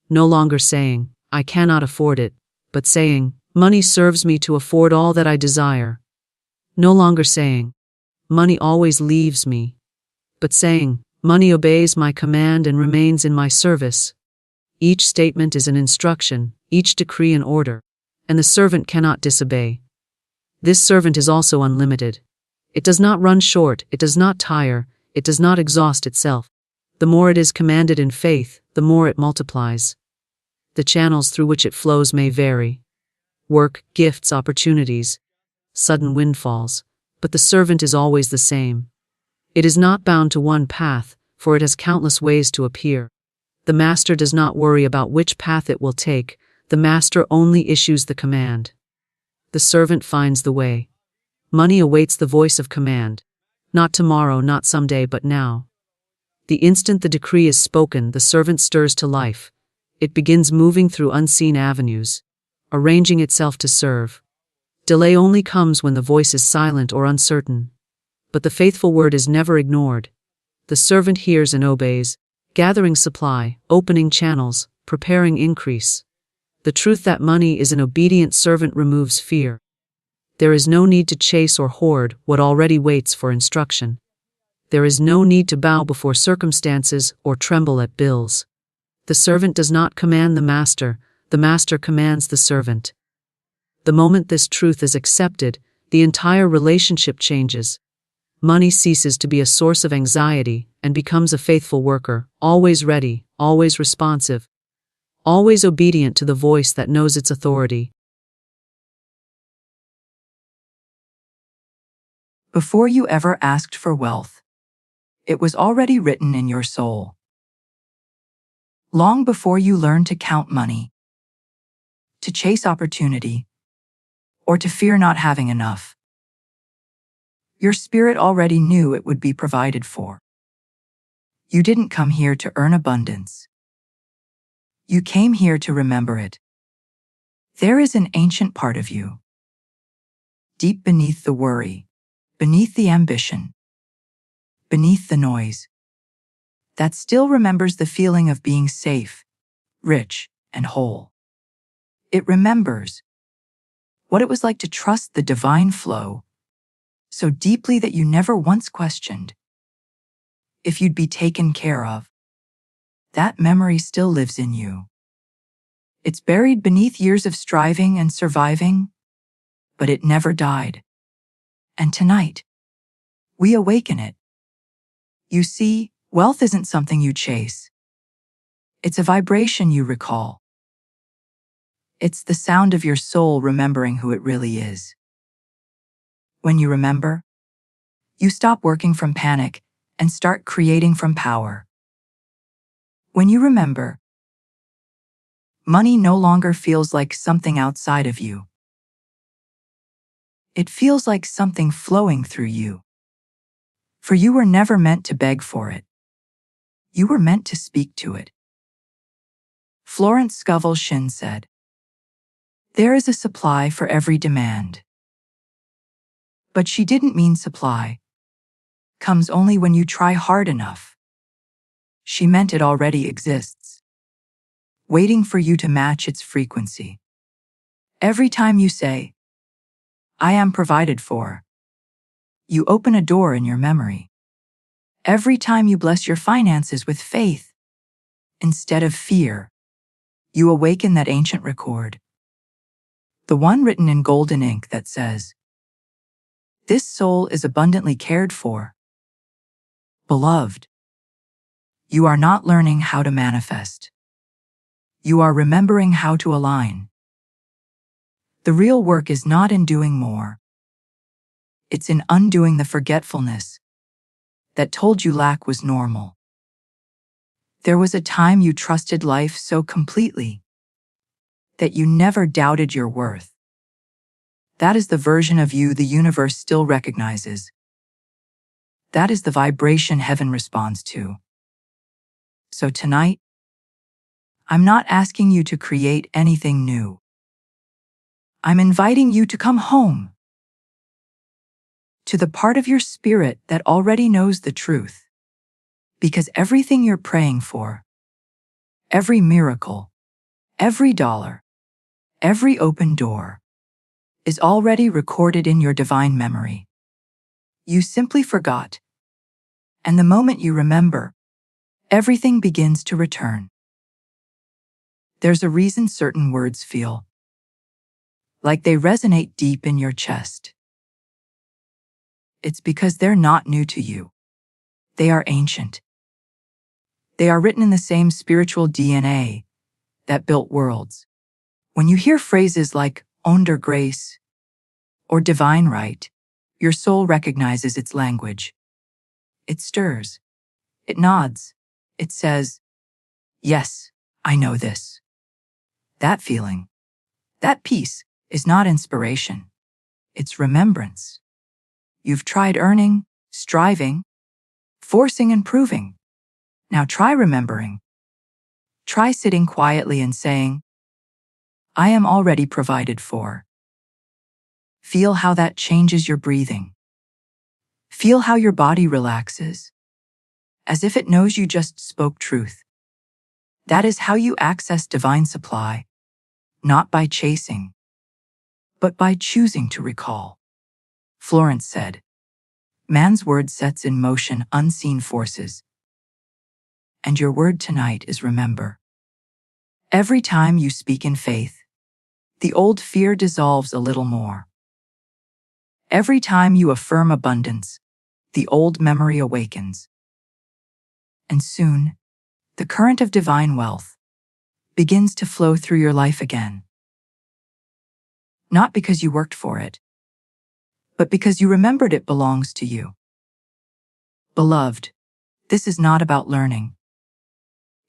No longer saying, "I cannot afford it," but saying, "Money serves me to afford all that I desire." No longer saying, "Money always leaves me," but saying, "Money obeys my command and remains in my service." Each statement is an instruction, each decree an order, and the servant cannot disobey. This servant is also unlimited. It does not run short, it does not tire, it does not exhaust itself. The more it is commanded in faith, the more it multiplies. The channels through which it flows may vary. Work, gifts, opportunities, sudden windfalls, but the servant is always the same. It is not bound to one path, for it has countless ways to appear. The master does not worry about which path it will take, the master only issues the command. The servant finds the way. Money awaits the voice of command. Not tomorrow, not someday, but now. The instant the decree is spoken, the servant stirs to life. It begins moving through unseen avenues, arranging itself to serve. Delay only comes when the voice is silent or uncertain. But the faithful word is never ignored. The servant hears and obeys, gathering supply, opening channels, preparing increase. The truth that money is an obedient servant removes fear. There is no need to chase or hoard what already waits for instruction. There is no need to bow before circumstances or tremble at bills. The servant does not command the master commands the servant. The moment this truth is accepted, the entire relationship changes. Money ceases to be a source of anxiety and becomes a faithful worker, always ready, always responsive, always obedient to the voice that knows its authority. Before you ever asked for wealth, it was already written in your soul. Long before you learned to count money, to chase opportunity, or to fear not having enough, your spirit already knew it would be provided for. You didn't come here to earn abundance. You came here to remember it. There is an ancient part of you, deep beneath the worry, beneath the ambition, beneath the noise, that still remembers the feeling of being safe, rich, and whole. It remembers what it was like to trust the divine flow so deeply that you never once questioned if you'd be taken care of. That memory still lives in you. It's buried beneath years of striving and surviving, but it never died. And tonight, we awaken it. You see, wealth isn't something you chase. It's a vibration you recall. It's the sound of your soul remembering who it really is. When you remember, you stop working from panic and start creating from power. When you remember, money no longer feels like something outside of you. It feels like something flowing through you. For you were never meant to beg for it. You were meant to speak to it. Florence Scovel Shinn said, "There is a supply for every demand." But she didn't mean supply comes only when you try hard enough. She meant it already exists, waiting for you to match its frequency. Every time you say, "I am provided for," you open a door in your memory. Every time you bless your finances with faith instead of fear, you awaken that ancient record, the one written in golden ink that says, "This soul is abundantly cared for." Beloved, you are not learning how to manifest. You are remembering how to align. The real work is not in doing more. It's in undoing the forgetfulness that told you lack was normal. There was a time you trusted life so completely that you never doubted your worth. That is the version of you the universe still recognizes. That is the vibration heaven responds to. So tonight, I'm not asking you to create anything new. I'm inviting you to come home to the part of your spirit that already knows the truth. Because everything you're praying for, every miracle, every dollar, every open door, is already recorded in your divine memory. You simply forgot. And the moment you remember, everything begins to return. There's a reason certain words feel like they resonate deep in your chest. It's because they're not new to you. They are ancient. They are written in the same spiritual DNA that built worlds. When you hear phrases like "under grace" or "divine right," your soul recognizes its language. It stirs. It nods. It says, "Yes, I know this." That feeling, that peace, is not inspiration. It's remembrance. You've tried earning, striving, forcing and proving. Now try remembering. Try sitting quietly and saying, I am already provided for. Feel how that changes your breathing. Feel how your body relaxes, as if it knows you just spoke truth. That is how you access divine supply, not by chasing, but by choosing to recall. Florence said, man's word sets in motion unseen forces. And your word tonight is remember. Every time you speak in faith, the old fear dissolves a little more. Every time you affirm abundance, the old memory awakens. And soon, the current of divine wealth begins to flow through your life again. Not because you worked for it, but because you remembered it belongs to you. Beloved, this is not about learning.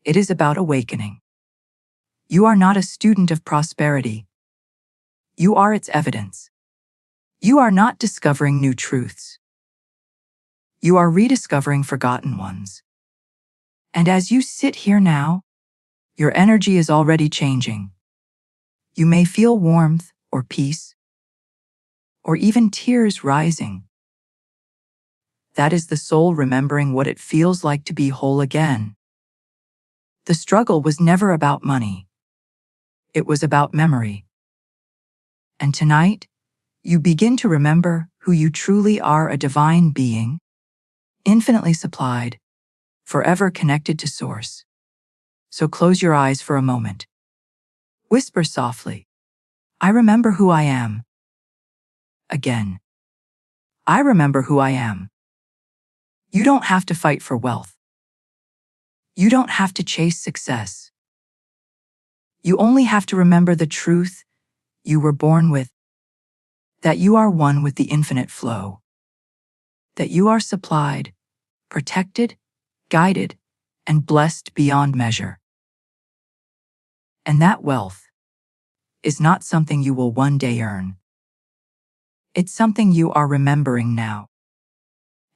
It is about awakening. You are not a student of prosperity. You are its evidence. You are not discovering new truths. You are rediscovering forgotten ones. And as you sit here now, your energy is already changing. You may feel warmth or peace, or even tears rising. That is the soul remembering what it feels like to be whole again. The struggle was never about money. It was about memory. And tonight, you begin to remember who you truly are, a divine being, infinitely supplied, forever connected to Source. So close your eyes for a moment. Whisper softly, I remember who I am. Again, I remember who I am. You don't have to fight for wealth. You don't have to chase success. You only have to remember the truth you were born with, that you are one with the infinite flow, that you are supplied, protected, guided, and blessed beyond measure. And that wealth is not something you will one day earn. It's something you are remembering now.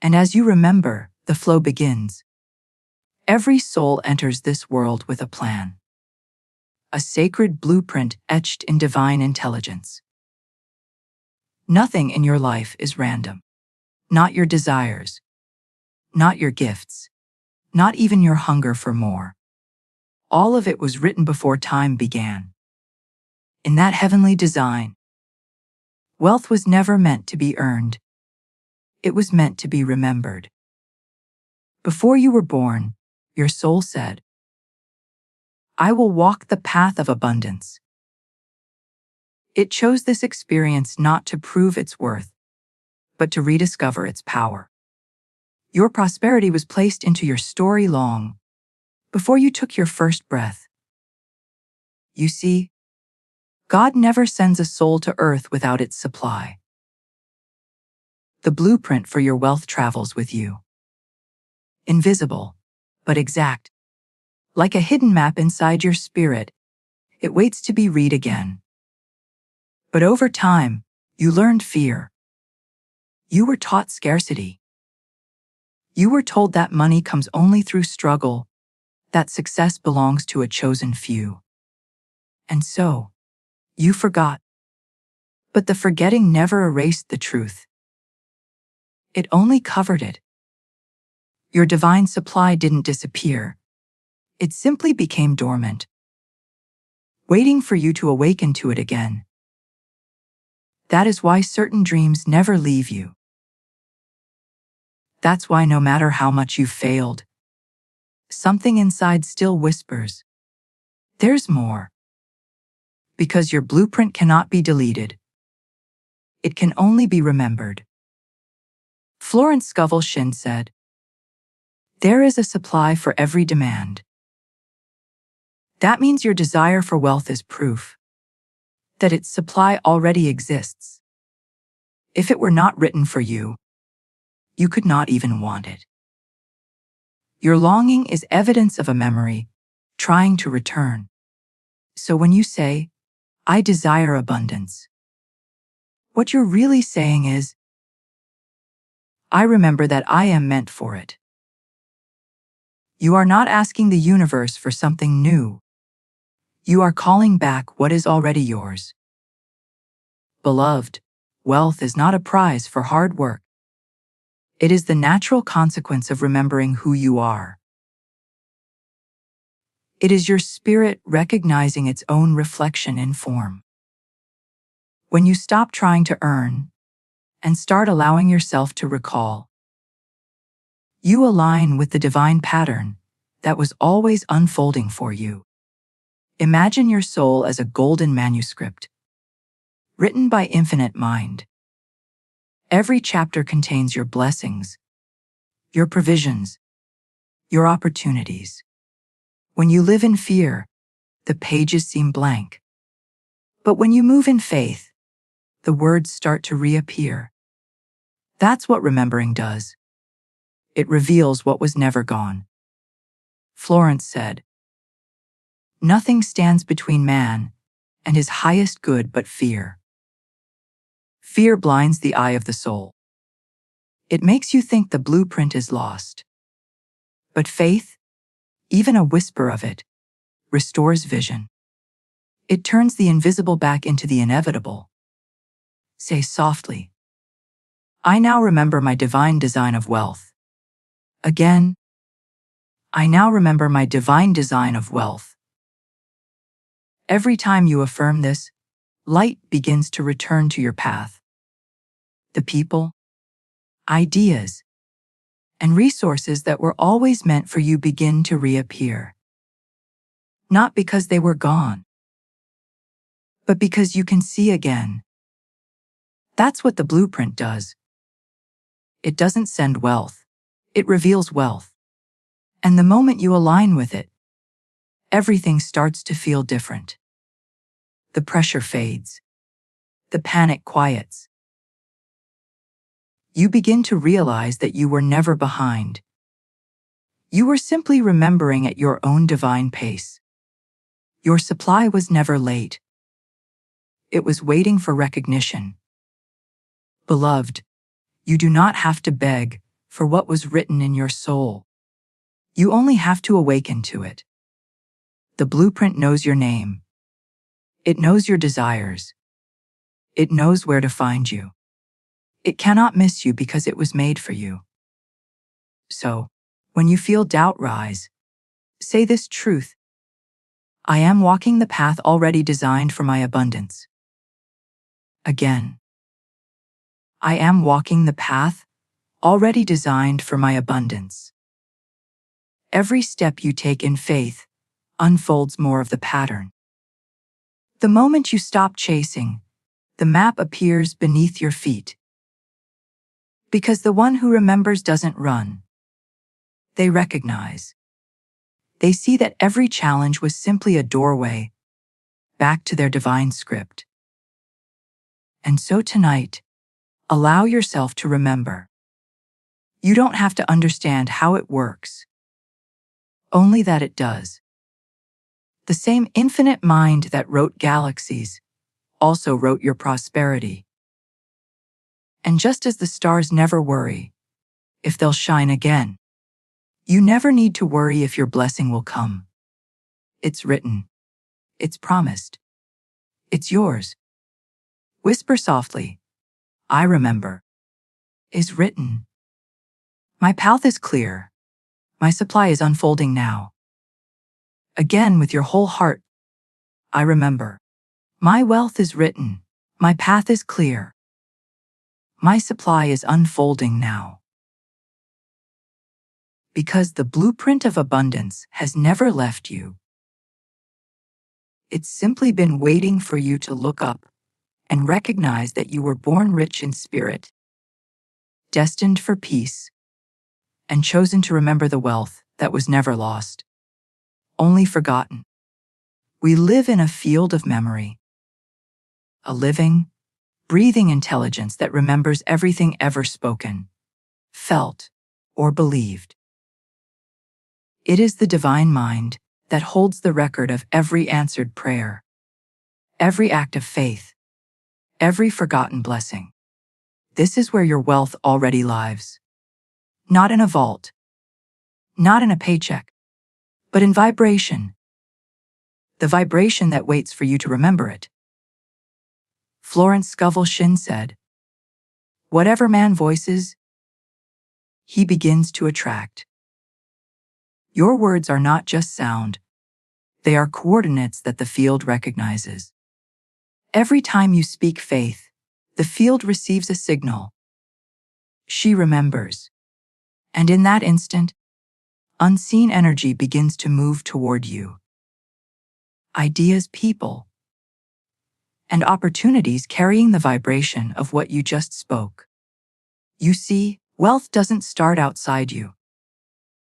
And as you remember, the flow begins. Every soul enters this world with a plan, a sacred blueprint etched in divine intelligence. Nothing in your life is random. Not your desires, not your gifts, not even your hunger for more. All of it was written before time began. In that heavenly design, wealth was never meant to be earned. It was meant to be remembered. Before you were born, your soul said, I will walk the path of abundance. It chose this experience not to prove its worth, but to rediscover its power. Your prosperity was placed into your story long before you took your first breath. You see, God never sends a soul to earth without its supply. The blueprint for your wealth travels with you. Invisible, but exact. Like a hidden map inside your spirit, it waits to be read again. But over time, you learned fear. You were taught scarcity. You were told that money comes only through struggle, that success belongs to a chosen few. And so, you forgot. But the forgetting never erased the truth. It only covered it. Your divine supply didn't disappear. It simply became dormant, waiting for you to awaken to it again. That is why certain dreams never leave you. That's why no matter how much you've failed, something inside still whispers, there's more. Because your blueprint cannot be deleted. It can only be remembered. Florence Scovel Shinn said, there is a supply for every demand. That means your desire for wealth is proof that its supply already exists. If it were not written for you, you could not even want it. Your longing is evidence of a memory trying to return. So when you say, I desire abundance, what you're really saying is, I remember that I am meant for it. You are not asking the universe for something new. You are calling back what is already yours. Beloved, wealth is not a prize for hard work. It is the natural consequence of remembering who you are. It is your spirit recognizing its own reflection in form. When you stop trying to earn and start allowing yourself to recall, you align with the divine pattern that was always unfolding for you. Imagine your soul as a golden manuscript, written by infinite mind. Every chapter contains your blessings, your provisions, your opportunities. When you live in fear, the pages seem blank. But when you move in faith, the words start to reappear. That's what remembering does. It reveals what was never gone. Florence said, "Nothing stands between man and his highest good but fear. Fear blinds the eye of the soul. It makes you think the blueprint is lost. But faith, even a whisper of it, restores vision. It turns the invisible back into the inevitable." Say softly, "I now remember my divine design of wealth." Again, "I now remember my divine design of wealth." Every time you affirm this, light begins to return to your path. The people, ideas, and resources that were always meant for you begin to reappear. Not because they were gone, but because you can see again. That's what the blueprint does. It doesn't send wealth, it reveals wealth. And the moment you align with it, everything starts to feel different. The pressure fades. The panic quiets. You begin to realize that you were never behind. You were simply remembering at your own divine pace. Your supply was never late. It was waiting for recognition. Beloved, you do not have to beg for what was written in your soul. You only have to awaken to it. The blueprint knows your name. It knows your desires. It knows where to find you. It cannot miss you because it was made for you. So, when you feel doubt rise, say this truth: I am walking the path already designed for my abundance. Again, I am walking the path already designed for my abundance. Every step you take in faith unfolds more of the pattern. The moment you stop chasing, the map appears beneath your feet. Because the one who remembers doesn't run. They recognize. They see that every challenge was simply a doorway back to their divine script. And so tonight, allow yourself to remember. You don't have to understand how it works, only that it does. The same infinite mind that wrote galaxies also wrote your prosperity. And just as the stars never worry if they'll shine again, you never need to worry if your blessing will come. It's written. It's promised. It's yours. Whisper softly, "I remember." Is written. My path is clear. My supply is unfolding now. Again with your whole heart, I remember. My wealth is written. My path is clear. My supply is unfolding now. Because the blueprint of abundance has never left you. It's simply been waiting for you to look up and recognize that you were born rich in spirit, destined for peace, and chosen to remember the wealth that was never lost, only forgotten. We live in a field of memory, a living, breathing intelligence that remembers everything ever spoken, felt, or believed. It is the divine mind that holds the record of every answered prayer, every act of faith, every forgotten blessing. This is where your wealth already lives. Not in a vault, not in a paycheck, but in vibration. The vibration that waits for you to remember it. Florence Scovel Shinn said, "Whatever man voices, he begins to attract." Your words are not just sound, they are coordinates that the field recognizes. Every time you speak faith, the field receives a signal. She remembers. And in that instant, unseen energy begins to move toward you. Ideas, people, and opportunities carrying the vibration of what you just spoke. You see, wealth doesn't start outside you.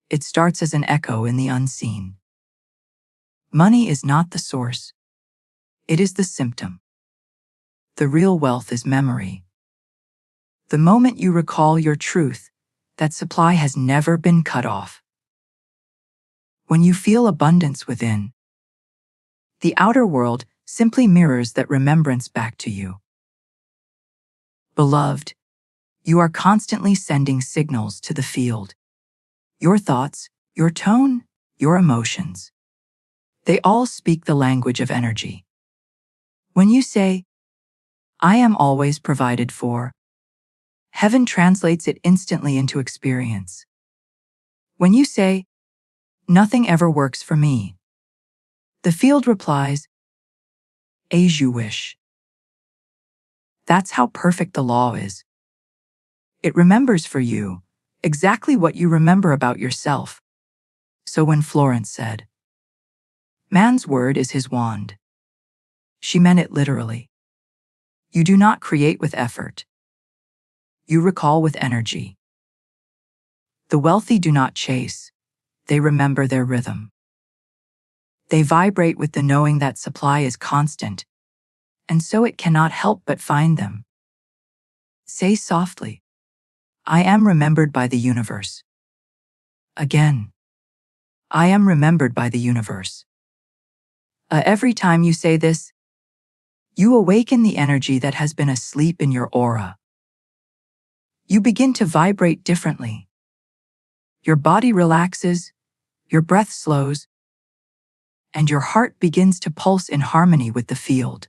It starts as an echo in the unseen. Money is not the source. It is the symptom. The real wealth is memory. The moment you recall your truth, that supply has never been cut off. When you feel abundance within, the outer world simply mirrors that remembrance back to you. Beloved, you are constantly sending signals to the field. Your thoughts, your tone, your emotions. They all speak the language of energy. When you say, "I am always provided for," heaven translates it instantly into experience. When you say, "Nothing ever works for me," the field replies, "As you wish." That's how perfect the law is. It remembers for you exactly what you remember about yourself. So when Florence said, "Man's word is his wand," she meant it literally. You do not create with effort. You recall with energy. The wealthy do not chase. They remember their rhythm. They vibrate with the knowing that supply is constant, and so it cannot help but find them. Say softly, "I am remembered by the universe." Again, "I am remembered by the universe." Every time you say this, you awaken the energy that has been asleep in your aura. You begin to vibrate differently. Your body relaxes, your breath slows, and your heart begins to pulse in harmony with the field.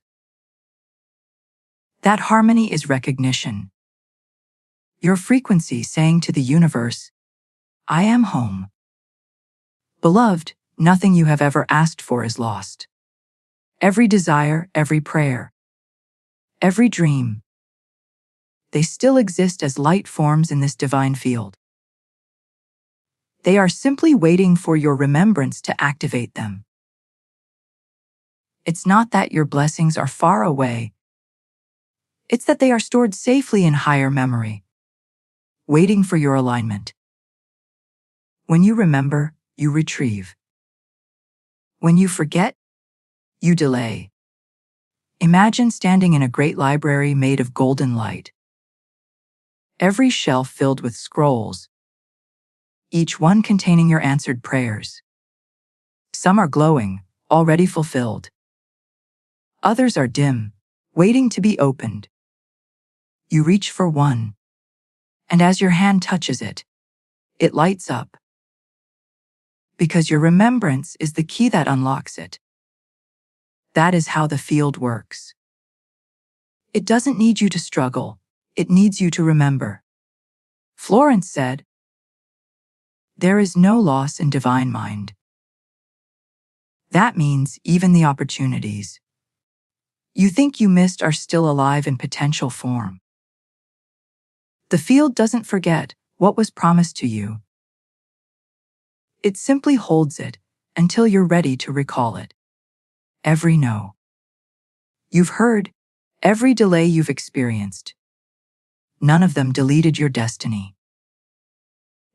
That harmony is recognition. Your frequency saying to the universe, "I am home." Beloved, nothing you have ever asked for is lost. Every desire, every prayer, every dream, they still exist as light forms in this divine field. They are simply waiting for your remembrance to activate them. It's not that your blessings are far away. It's that they are stored safely in higher memory, waiting for your alignment. When you remember, you retrieve. When you forget, you delay. Imagine standing in a great library made of golden light. Every shelf filled with scrolls, each one containing your answered prayers. Some are glowing, already fulfilled. Others are dim, waiting to be opened. You reach for one, and as your hand touches it, it lights up. Because your remembrance is the key that unlocks it. That is how the field works. It doesn't need you to struggle, it needs you to remember. Florence said, "There is no loss in divine mind." That means even the opportunities you think you missed are still alive in potential form. The field doesn't forget what was promised to you. It simply holds it until you're ready to recall it. Every no you've heard, every delay you've experienced, none of them deleted your destiny.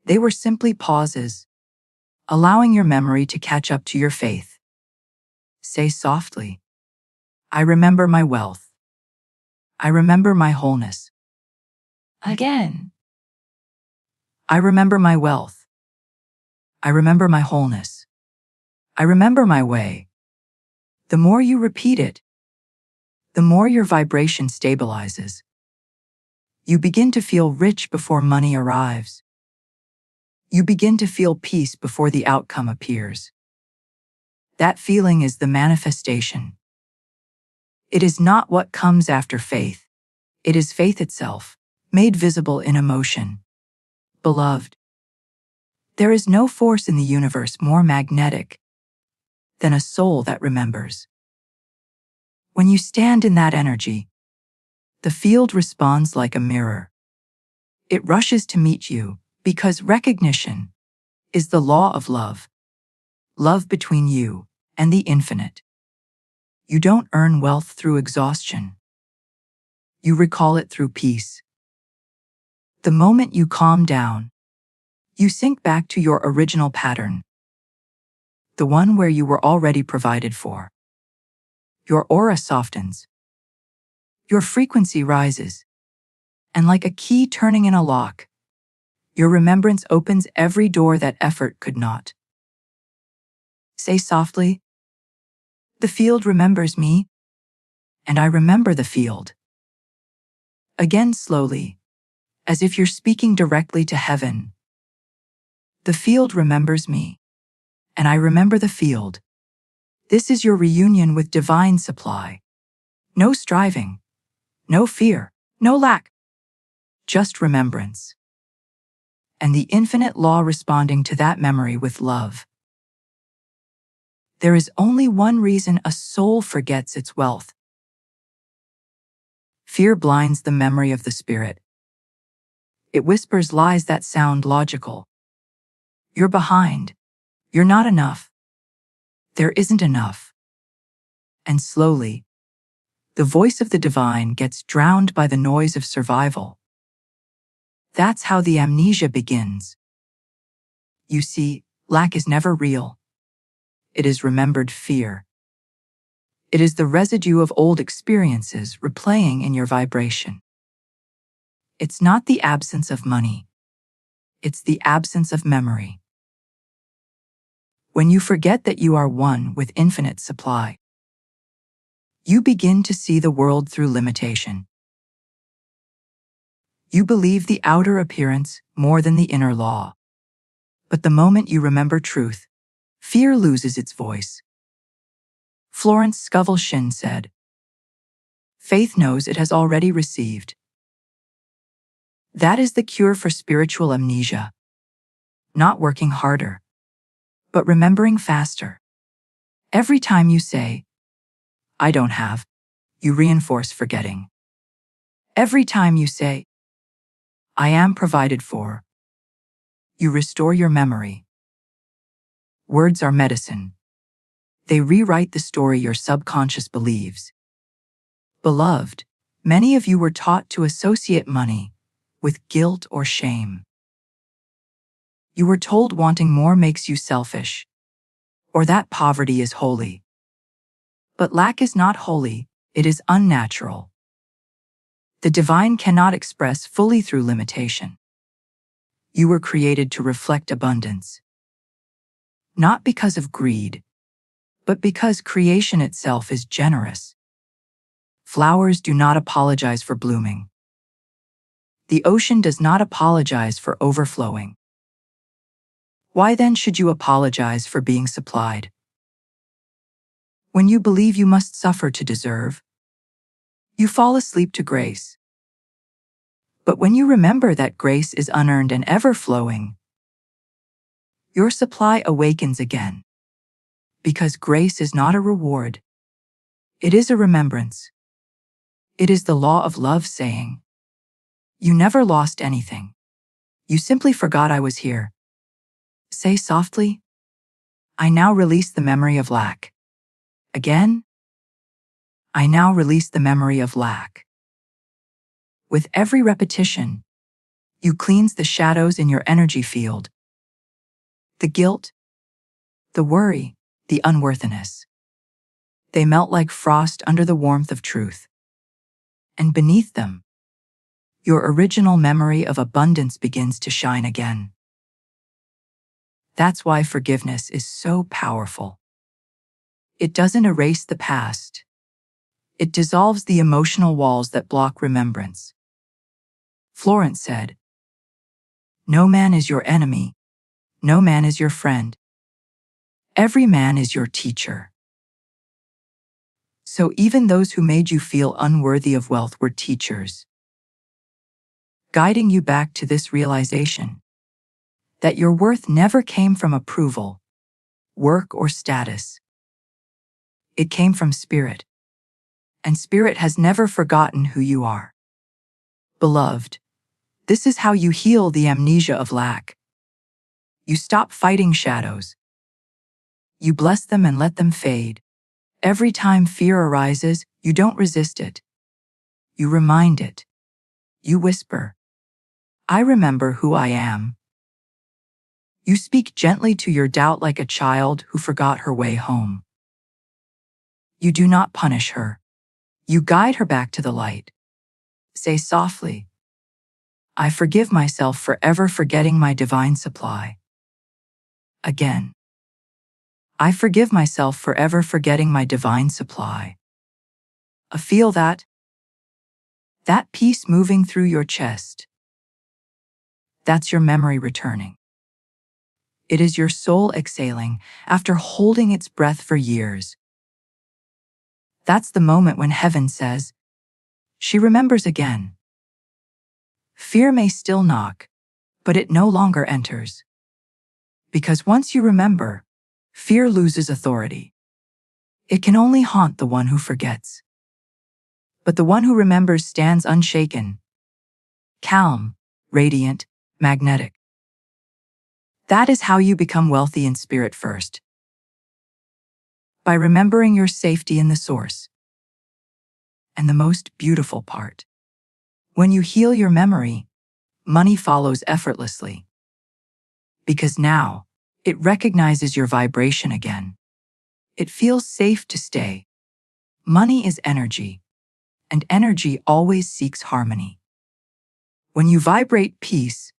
They were simply pauses, allowing your memory to catch up to your faith. Say softly, "I remember my wealth. I remember my wholeness." Again, "I remember my wealth. I remember my wholeness. I remember my way." The more you repeat it, the more your vibration stabilizes. You begin to feel rich before money arrives. You begin to feel peace before the outcome appears. That feeling is the manifestation. It is not what comes after faith. It is faith itself, made visible in emotion. Beloved, there is no force in the universe more magnetic than a soul that remembers. When you stand in that energy, the field responds like a mirror. It rushes to meet you because recognition is the law of love, love between you and the infinite. You don't earn wealth through exhaustion. You recall it through peace. The moment you calm down, you sink back to your original pattern, the one where you were already provided for. Your aura softens. Your frequency rises. And like a key turning in a lock, your remembrance opens every door that effort could not. Say softly, "The field remembers me, and I remember the field." Again slowly, as if you're speaking directly to heaven. "The field remembers me, and I remember the field." This is your reunion with divine supply. No striving, no fear, no lack, just remembrance. And the infinite law responding to that memory with love. There is only one reason a soul forgets its wealth. Fear blinds the memory of the spirit. It whispers lies that sound logical. You're behind. You're not enough. There isn't enough. And slowly, the voice of the divine gets drowned by the noise of survival. That's how the amnesia begins. You see, lack is never real. It is remembered fear. It is the residue of old experiences replaying in your vibration. It's not the absence of money. It's the absence of memory. When you forget that you are one with infinite supply, you begin to see the world through limitation. You believe the outer appearance more than the inner law. But the moment you remember truth, fear loses its voice. Florence Scovel Shinn said, "Faith knows it has already received." That is the cure for spiritual amnesia. Not working harder, but remembering faster. Every time you say, "I don't have," you reinforce forgetting. Every time you say, "I am provided for," you restore your memory. Words are medicine. They rewrite the story your subconscious believes. Beloved, many of you were taught to associate money with guilt or shame. You were told wanting more makes you selfish, or that poverty is holy. But lack is not holy, it is unnatural. The divine cannot express fully through limitation. You were created to reflect abundance. Not because of greed, but because creation itself is generous. Flowers do not apologize for blooming. The ocean does not apologize for overflowing. Why then should you apologize for being supplied? When you believe you must suffer to deserve, you fall asleep to grace. But when you remember that grace is unearned and ever-flowing, your supply awakens again. Because grace is not a reward. It is a remembrance. It is the law of love saying, "You never lost anything. You simply forgot I was here." Say softly, "I now release the memory of lack." Again, "I now release the memory of lack." With every repetition, you cleanse the shadows in your energy field. The guilt, the worry, the unworthiness. They melt like frost under the warmth of truth. And beneath them, your original memory of abundance begins to shine again. That's why forgiveness is so powerful. It doesn't erase the past. It dissolves the emotional walls that block remembrance. Florence said, "No man is your enemy. No man is your friend. Every man is your teacher." So even those who made you feel unworthy of wealth were teachers, guiding you back to this realization that your worth never came from approval, work, or status. It came from spirit, and spirit has never forgotten who you are. Beloved, this is how you heal the amnesia of lack. You stop fighting shadows. You bless them and let them fade. Every time fear arises, you don't resist it. You remind it. You whisper, "I remember who I am." You speak gently to your doubt like a child who forgot her way home. You do not punish her. You guide her back to the light. Say softly, "I forgive myself for ever forgetting my divine supply." Again, "I forgive myself for ever forgetting my divine supply." Feel that peace moving through your chest. That's your memory returning. It is your soul exhaling after holding its breath for years. That's the moment when heaven says, "She remembers again." Fear may still knock, but it no longer enters. Because once you remember, fear loses authority. It can only haunt the one who forgets. But the one who remembers stands unshaken, calm, radiant, magnetic. That is how you become wealthy in spirit first. By remembering your safety in the source. And the most beautiful part, when you heal your memory, money follows effortlessly. Because now, it recognizes your vibration again. It feels safe to stay. Money is energy, and energy always seeks harmony. When you vibrate peace,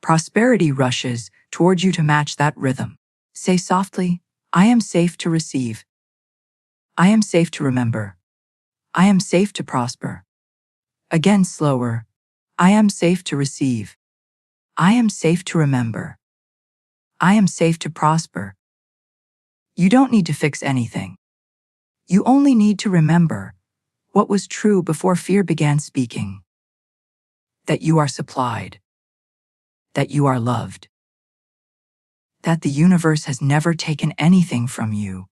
prosperity rushes towards you to match that rhythm. Say softly, "I am safe to receive. I am safe to remember. I am safe to prosper." Again slower, "I am safe to receive. I am safe to remember. I am safe to prosper." You don't need to fix anything. You only need to remember what was true before fear began speaking. That you are supplied. That you are loved. That the universe has never taken anything from you.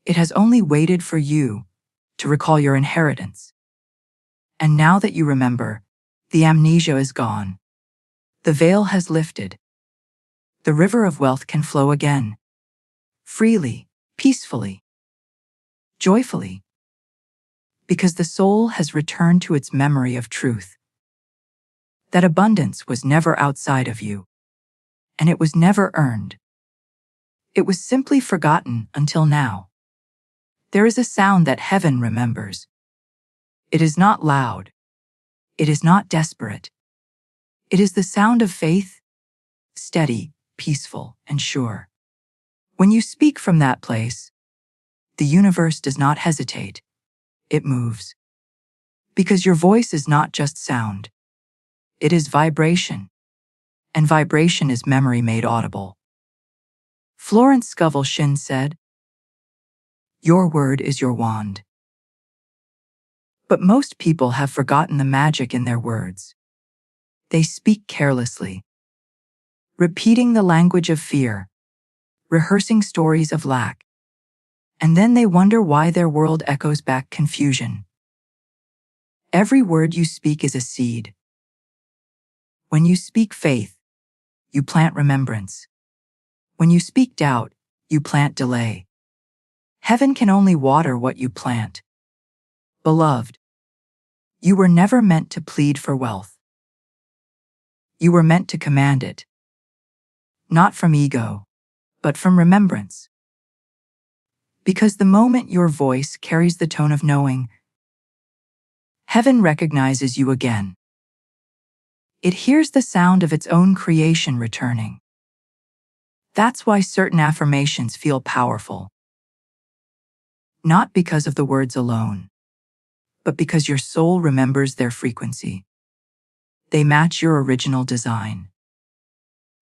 It has only waited for you to recall your inheritance. And now that you remember, the amnesia is gone. The veil has lifted. The river of wealth can flow again. Freely, peacefully, joyfully. Because the soul has returned to its memory of truth. That abundance was never outside of you. And it was never earned. It was simply forgotten until now. There is a sound that heaven remembers. It is not loud. It is not desperate. It is the sound of faith, steady, peaceful, and sure. When you speak from that place, the universe does not hesitate. It moves. Because your voice is not just sound. It is vibration. And vibration is memory made audible. Florence Scovel Shinn said, "Your word is your wand." But most people have forgotten the magic in their words. They speak carelessly, repeating the language of fear, rehearsing stories of lack, and then they wonder why their world echoes back confusion. Every word you speak is a seed. When you speak faith, you plant remembrance. When you speak doubt, you plant delay. Heaven can only water what you plant. Beloved, you were never meant to plead for wealth. You were meant to command it. Not from ego, but from remembrance. Because the moment your voice carries the tone of knowing, heaven recognizes you again. It hears the sound of its own creation returning. That's why certain affirmations feel powerful. Not because of the words alone, but because your soul remembers their frequency. They match your original design.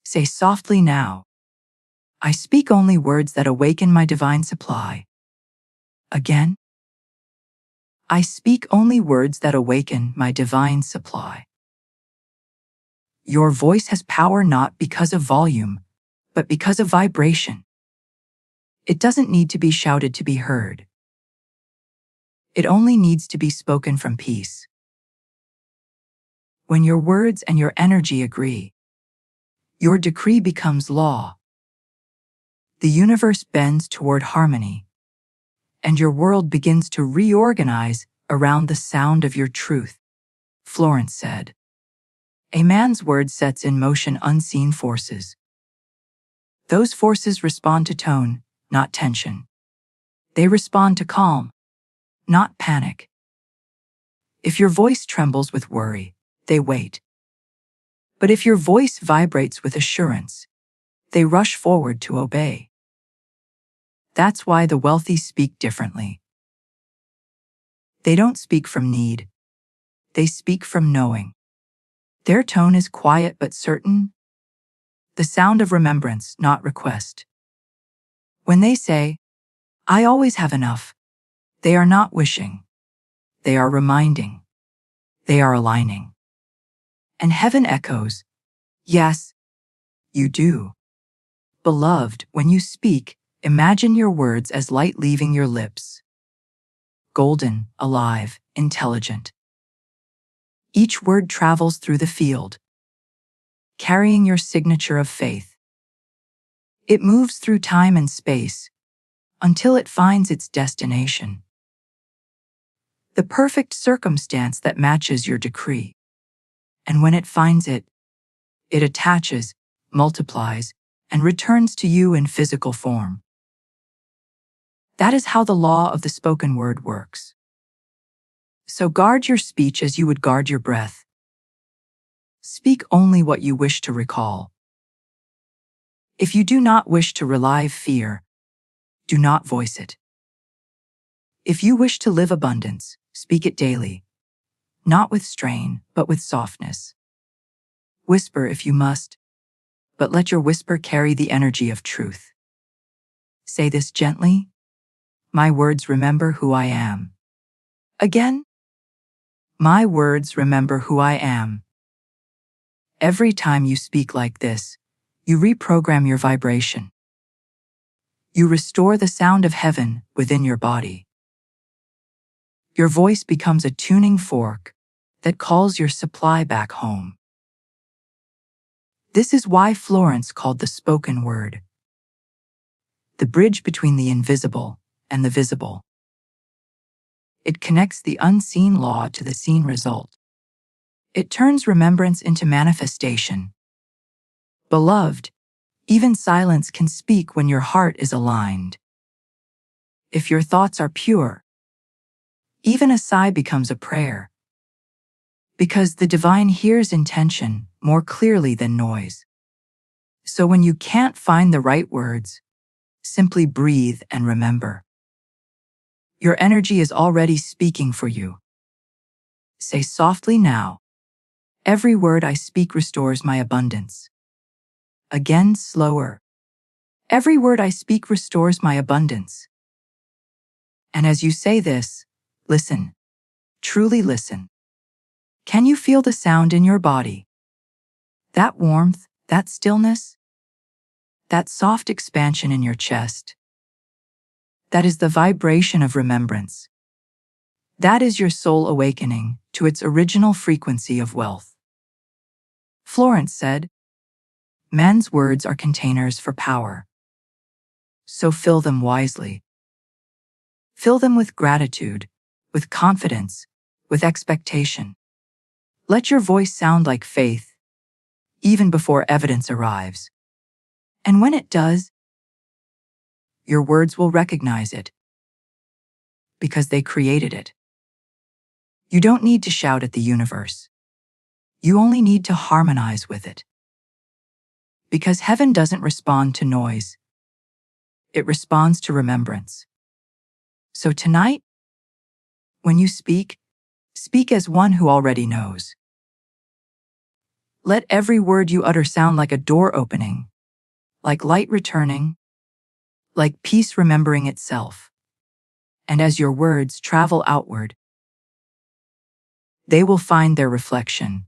Say softly now, I speak only words that awaken my divine supply. Again, I speak only words that awaken my divine supply. Your voice has power not because of volume, but because of vibration. It doesn't need to be shouted to be heard. It only needs to be spoken from peace. When your words and your energy agree, your decree becomes law. The universe bends toward harmony, and your world begins to reorganize around the sound of your truth. Florence said, a man's word sets in motion unseen forces. Those forces respond to tone, not tension. They respond to calm, not panic. If your voice trembles with worry, they wait. But if your voice vibrates with assurance, they rush forward to obey. That's why the wealthy speak differently. They don't speak from need. They speak from knowing. Their tone is quiet but certain, the sound of remembrance, not request. When they say, I always have enough, they are not wishing. They are reminding. They are aligning. And heaven echoes, yes, you do. Beloved, when you speak, imagine your words as light leaving your lips. Golden, alive, intelligent. Each word travels through the field, carrying your signature of faith. It moves through time and space until it finds its destination. The perfect circumstance that matches your decree. And when it finds it, it attaches, multiplies, and returns to you in physical form. That is how the law of the spoken word works. So guard your speech as you would guard your breath. Speak only what you wish to recall. If you do not wish to relive fear, do not voice it. If you wish to live abundance, speak it daily, not with strain, but with softness. Whisper if you must, but let your whisper carry the energy of truth. Say this gently, my words remember who I am. Again, my words remember who I am. Every time you speak like this, you reprogram your vibration. You restore the sound of heaven within your body. Your voice becomes a tuning fork that calls your supply back home. This is why Florence called the spoken word the bridge between the invisible and the visible. It connects the unseen law to the seen result. It turns remembrance into manifestation. Beloved, even silence can speak when your heart is aligned. If your thoughts are pure, even a sigh becomes a prayer. Because the divine hears intention more clearly than noise. So when you can't find the right words, simply breathe and remember. Your energy is already speaking for you. Say softly now, every word I speak restores my abundance. Again, slower. Every word I speak restores my abundance. And as you say this, listen. Truly listen. Can you feel the sound in your body? That warmth, that stillness? That soft expansion in your chest? That is the vibration of remembrance. That is your soul awakening to its original frequency of wealth. Florence said, men's words are containers for power. So fill them wisely. Fill them with gratitude, with confidence, with expectation. Let your voice sound like faith, even before evidence arrives. And when it does, your words will recognize it, because they created it. You don't need to shout at the universe. You only need to harmonize with it. Because heaven doesn't respond to noise. It responds to remembrance. So tonight, when you speak, speak as one who already knows. Let every word you utter sound like a door opening, like light returning, like peace remembering itself. And as your words travel outward, they will find their reflection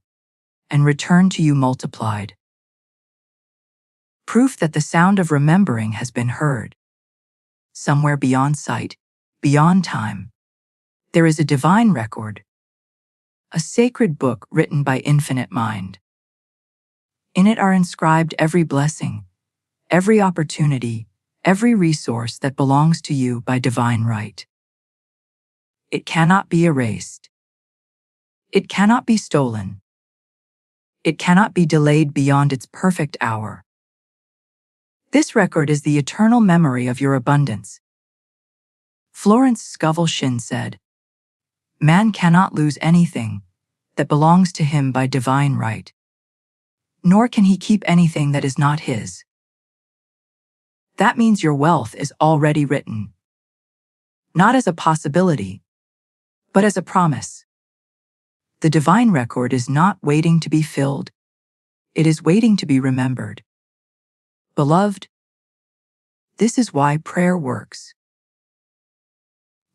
and return to you multiplied. Proof that the sound of remembering has been heard. Somewhere beyond sight, beyond time, there is a divine record, a sacred book written by infinite mind. In it are inscribed every blessing, every opportunity, every resource that belongs to you by divine right. It cannot be erased. It cannot be stolen. It cannot be delayed beyond its perfect hour. This record is the eternal memory of your abundance. Florence Scovel Shinn said, "Man cannot lose anything that belongs to him by divine right, nor can he keep anything that is not his." That means your wealth is already written, not as a possibility, but as a promise. The divine record is not waiting to be filled, it is waiting to be remembered. Beloved, this is why prayer works.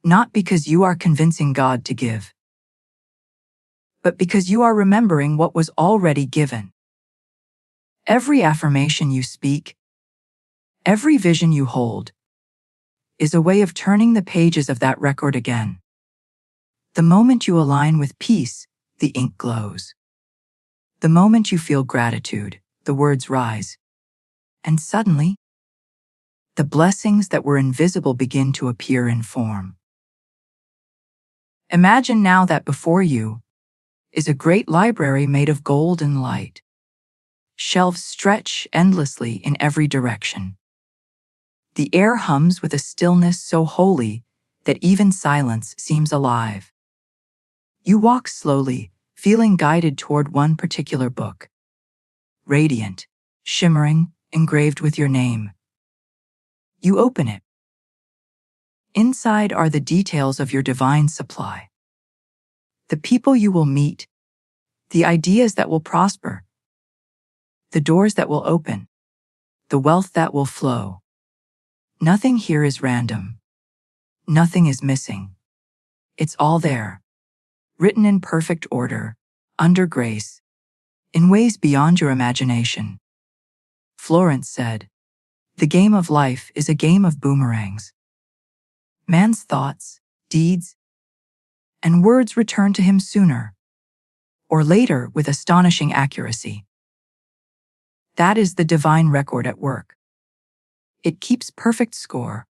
Not because you are convincing God to give, but because you are remembering what was already given. Every affirmation you speak, every vision you hold, is a way of turning the pages of that record again. The moment you align with peace, the ink glows. The moment you feel gratitude, the words rise. And suddenly, the blessings that were invisible begin to appear in form. Imagine now that before you is a great library made of gold and light. Shelves stretch endlessly in every direction. The air hums with a stillness so holy that even silence seems alive. You walk slowly, feeling guided toward one particular book. Radiant, shimmering, engraved with your name. You open it. Inside are the details of your divine supply. The people you will meet, the ideas that will prosper, the doors that will open, the wealth that will flow. Nothing here is random. Nothing is missing. It's all there, written in perfect order, under grace, in ways beyond your imagination. Florence said, "The game of life is a game of boomerangs. Man's thoughts, deeds, and words return to him sooner or later with astonishing accuracy. That is the divine record at work. It keeps perfect score,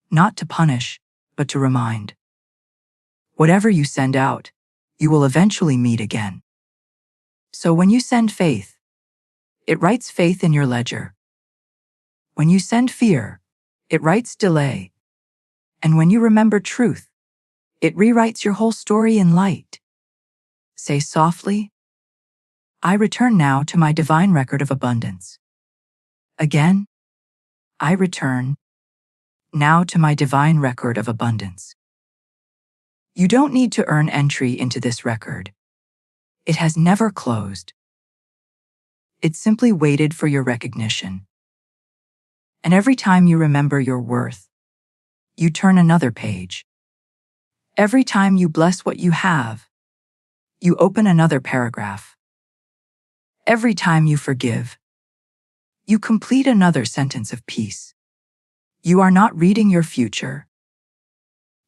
not to punish, but to remind. Whatever you send out, you will eventually meet again. So when you send faith, it writes faith in your ledger. When you send fear, it writes delay. And when you remember truth, it rewrites your whole story in light. Say softly, I return now to my divine record of abundance. Again, I return now to my divine record of abundance. You don't need to earn entry into this record. It has never closed. It simply waited for your recognition. And every time you remember your worth, you turn another page. Every time you bless what you have, you open another paragraph. Every time you forgive, you complete another sentence of peace. You are not reading your future.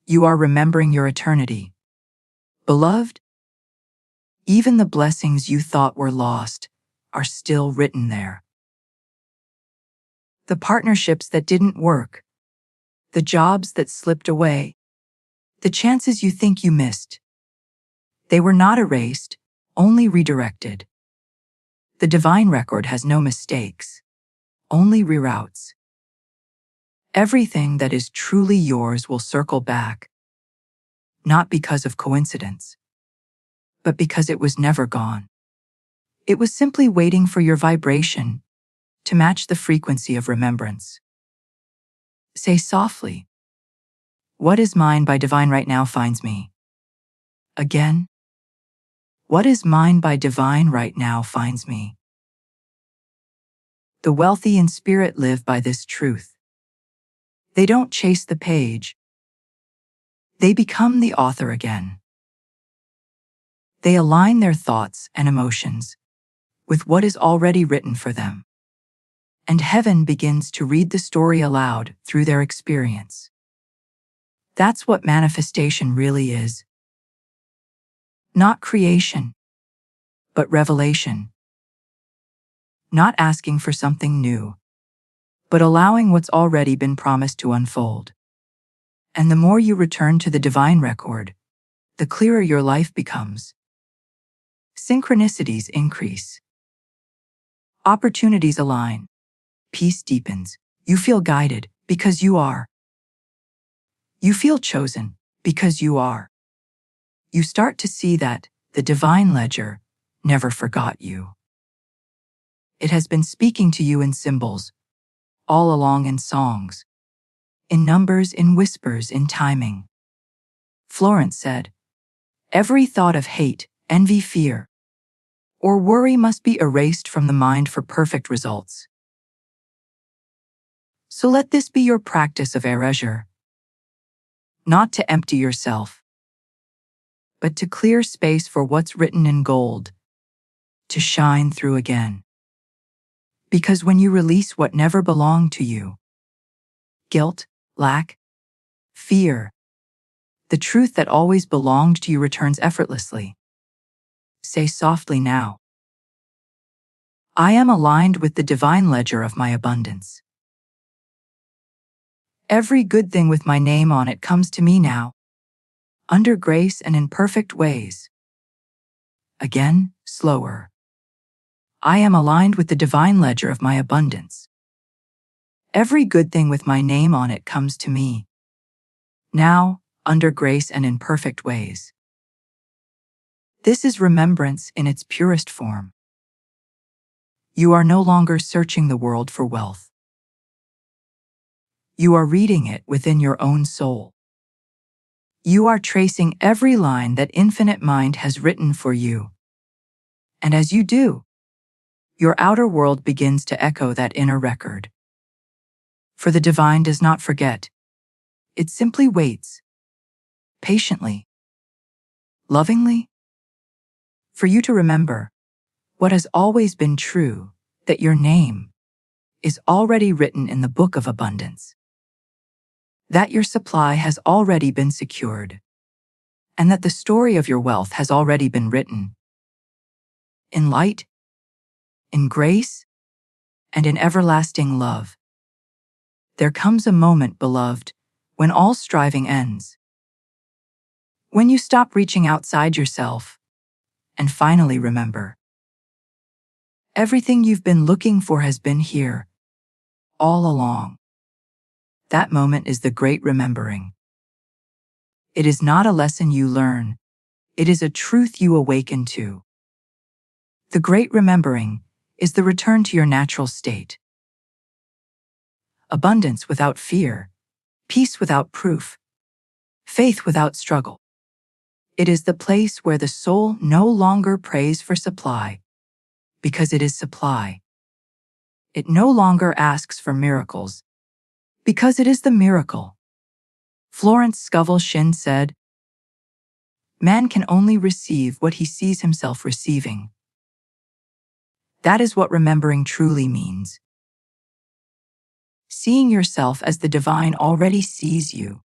You are remembering your eternity. Beloved, even the blessings you thought were lost are still written there. The partnerships that didn't work, the jobs that slipped away, the chances you think you missed, they were not erased, only redirected. The divine record has no mistakes, only reroutes. Everything that is truly yours will circle back, not because of coincidence, but because it was never gone. It was simply waiting for your vibration to match the frequency of remembrance. Say softly, what is mine by divine right now finds me. Again, What is mine by divine right now finds me. The wealthy in spirit live by this truth. They don't chase the page. They become the author again. They align their thoughts and emotions with what is already written for them. And heaven begins to read the story aloud through their experience. That's what manifestation really is. Not creation, but revelation. Not asking for something new, but allowing what's already been promised to unfold. And the more you return to the divine record, the clearer your life becomes. Synchronicities increase. Opportunities align. Peace deepens. You feel guided because you are. You feel chosen because you are. You start to see that the divine ledger never forgot you. It has been speaking to you in symbols, all along in songs, in numbers, in whispers, in timing. Florence said, "Every thought of hate, envy, fear, or worry must be erased from the mind for perfect results." So let this be your practice of erasure. Not to empty yourself, but to clear space for what's written in gold, to shine through again. Because when you release what never belonged to you, guilt, lack, fear, the truth that always belonged to you returns effortlessly. Say softly now, "I am aligned with the divine ledger of my abundance. Every good thing with my name on it comes to me now, under grace and in perfect ways." Again, slower. "I am aligned with the divine ledger of my abundance. Every good thing with my name on it comes to me, now, under grace and in perfect ways." This is remembrance in its purest form. You are no longer searching the world for wealth. You are reading it within your own soul. You are tracing every line that Infinite Mind has written for you. And as you do, your outer world begins to echo that inner record. For the divine does not forget. It simply waits, patiently, lovingly, for you to remember what has always been true, that your name is already written in the book of abundance, that your supply has already been secured, and that the story of your wealth has already been written. In light, in grace, and in everlasting love. There comes a moment, beloved, when all striving ends. When you stop reaching outside yourself and finally remember. Everything you've been looking for has been here, all along. That moment is the great remembering. It is not a lesson you learn, it is a truth you awaken to. The great remembering is the return to your natural state. Abundance without fear, peace without proof, faith without struggle. It is the place where the soul no longer prays for supply, because it is supply. It no longer asks for miracles, because it is the miracle. Florence Scovel Shinn said, "Man can only receive what he sees himself receiving." That is what remembering truly means. Seeing yourself as the divine already sees you.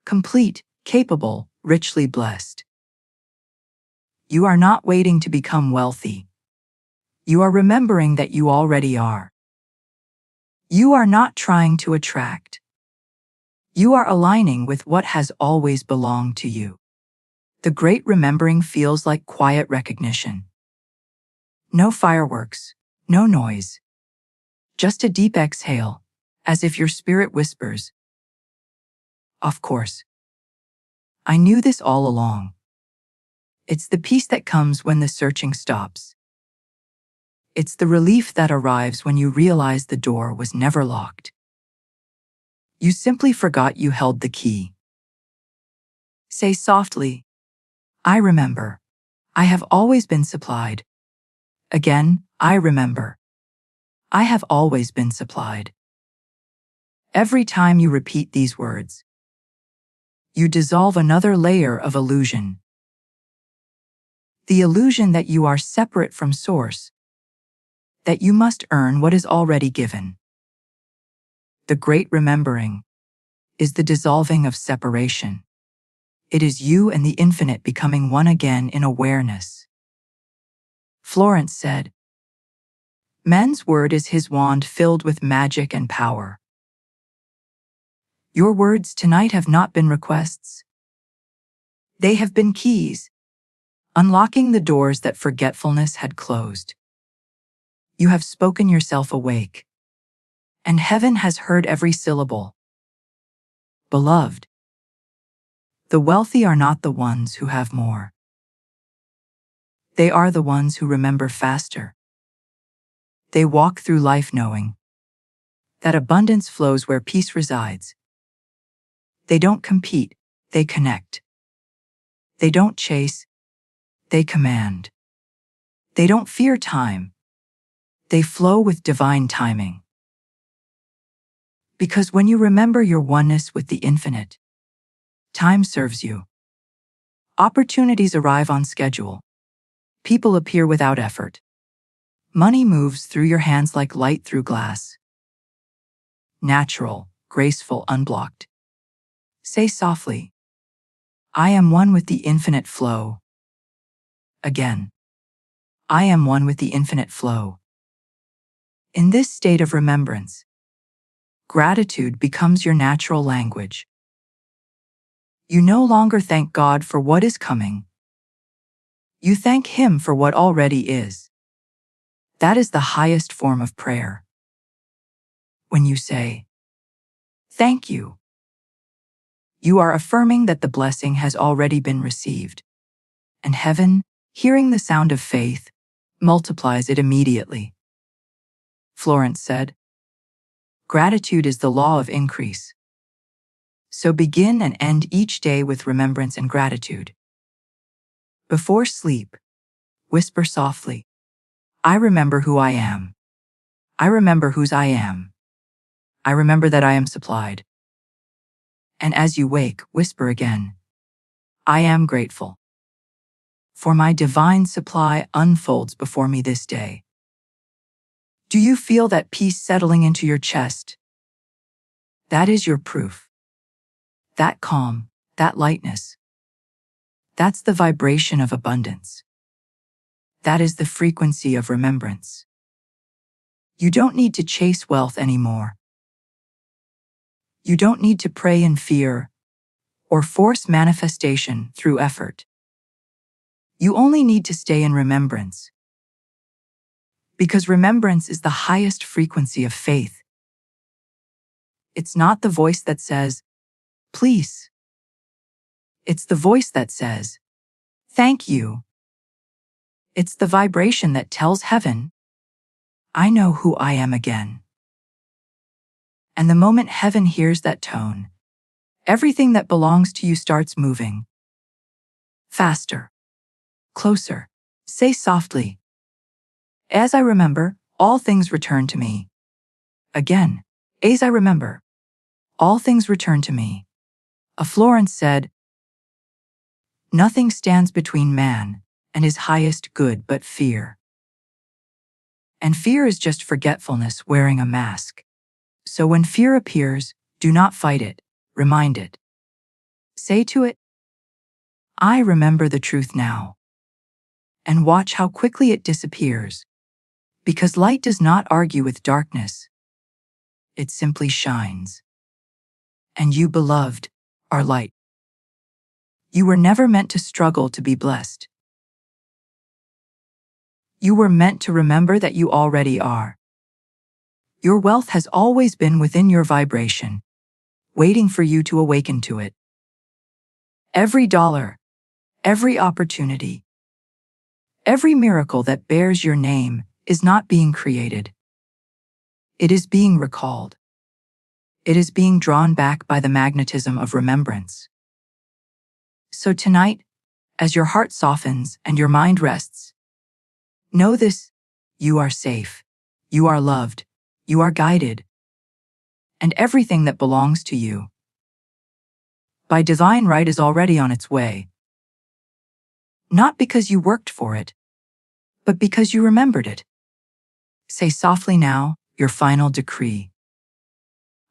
Complete, capable, richly blessed. You are not waiting to become wealthy. You are remembering that you already are. You are not trying to attract. You are aligning with what has always belonged to you. The great remembering feels like quiet recognition. No fireworks, no noise. Just a deep exhale, as if your spirit whispers, "Of course. I knew this all along." It's the peace that comes when the searching stops. It's the relief that arrives when you realize the door was never locked. You simply forgot you held the key. Say softly, "I remember. I have always been supplied. Again, I remember. I have always been supplied. Every time you repeat these words, you dissolve another layer of illusion. The illusion that you are separate from Source, that you must earn what is already given. The great remembering is the dissolving of separation. It is you and the infinite becoming one again in awareness. Florence said, "Man's word is his wand filled with magic and power." Your words tonight have not been requests. They have been keys, unlocking the doors that forgetfulness had closed. You have spoken yourself awake, and heaven has heard every syllable. Beloved, the wealthy are not the ones who have more. They are the ones who remember faster. They walk through life knowing that abundance flows where peace resides. They don't compete, they connect. They don't chase, they command. They don't fear time, they flow with divine timing. Because when you remember your oneness with the infinite, time serves you. Opportunities arrive on schedule. People appear without effort. Money moves through your hands like light through glass. Natural, graceful, unblocked. Say softly, I am one with the infinite flow. Again, I am one with the infinite flow. In this state of remembrance, gratitude becomes your natural language. You no longer thank God for what is coming. You thank Him for what already is. That is the highest form of prayer. When you say, "Thank you," you are affirming that the blessing has already been received. And heaven, hearing the sound of faith, multiplies it immediately. Florence said, "Gratitude is the law of increase." So begin and end each day with remembrance and gratitude. Before sleep, whisper softly, I remember who I am. I remember whose I am. I remember that I am supplied. And as you wake, whisper again, I am grateful. For my divine supply unfolds before me this day. Do you feel that peace settling into your chest? That is your proof. That calm, that lightness. That's the vibration of abundance. That is the frequency of remembrance. You don't need to chase wealth anymore. You don't need to pray in fear or force manifestation through effort. You only need to stay in remembrance. Because remembrance is the highest frequency of faith. It's not the voice that says, please. It's the voice that says, thank you. It's the vibration that tells heaven, I know who I am again. And the moment heaven hears that tone, everything that belongs to you starts moving. Faster. Closer. Say softly, as I remember, all things return to me. Again, as I remember, all things return to me. Florence said, nothing stands between man and his highest good but fear. And fear is just forgetfulness wearing a mask. So when fear appears, do not fight it, remind it. Say to it, I remember the truth now. And watch how quickly it disappears. Because light does not argue with darkness. It simply shines. And you, beloved, are light. You were never meant to struggle to be blessed. You were meant to remember that you already are. Your wealth has always been within your vibration, waiting for you to awaken to it. Every dollar, every opportunity, every miracle that bears your name is not being created. It is being recalled. It is being drawn back by the magnetism of remembrance. So tonight, As your heart softens and your mind rests, know this: you are safe, you are loved, you are guided, and everything that belongs to you by divine right is already on its way. Not because you worked for it, but because you remembered it. Say softly now your final decree.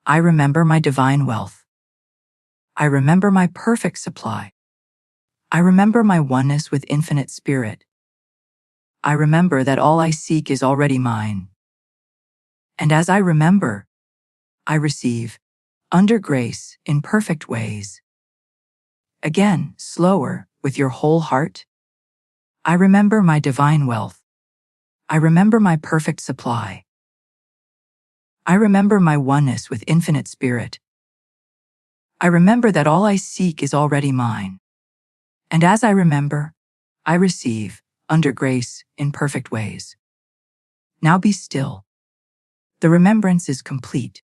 I remember my divine wealth. I remember my perfect supply. I remember my oneness with infinite spirit. I remember that all I seek is already mine. And as I remember, I receive, under grace, in perfect ways. Again, slower, with your whole heart. I remember my divine wealth. I remember my perfect supply. I remember my oneness with infinite spirit. I remember that all I seek is already mine. And as I remember, I receive, under grace, in perfect ways. Now be still. The remembrance is complete.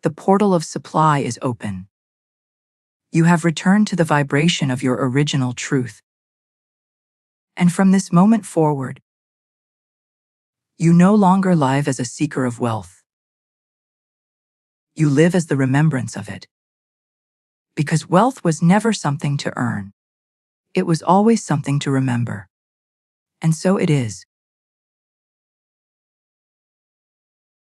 The portal of supply is open. You have returned to the vibration of your original truth. And from this moment forward, you no longer live as a seeker of wealth. You live as the remembrance of it. Because wealth was never something to earn. It was always something to remember. And so it is.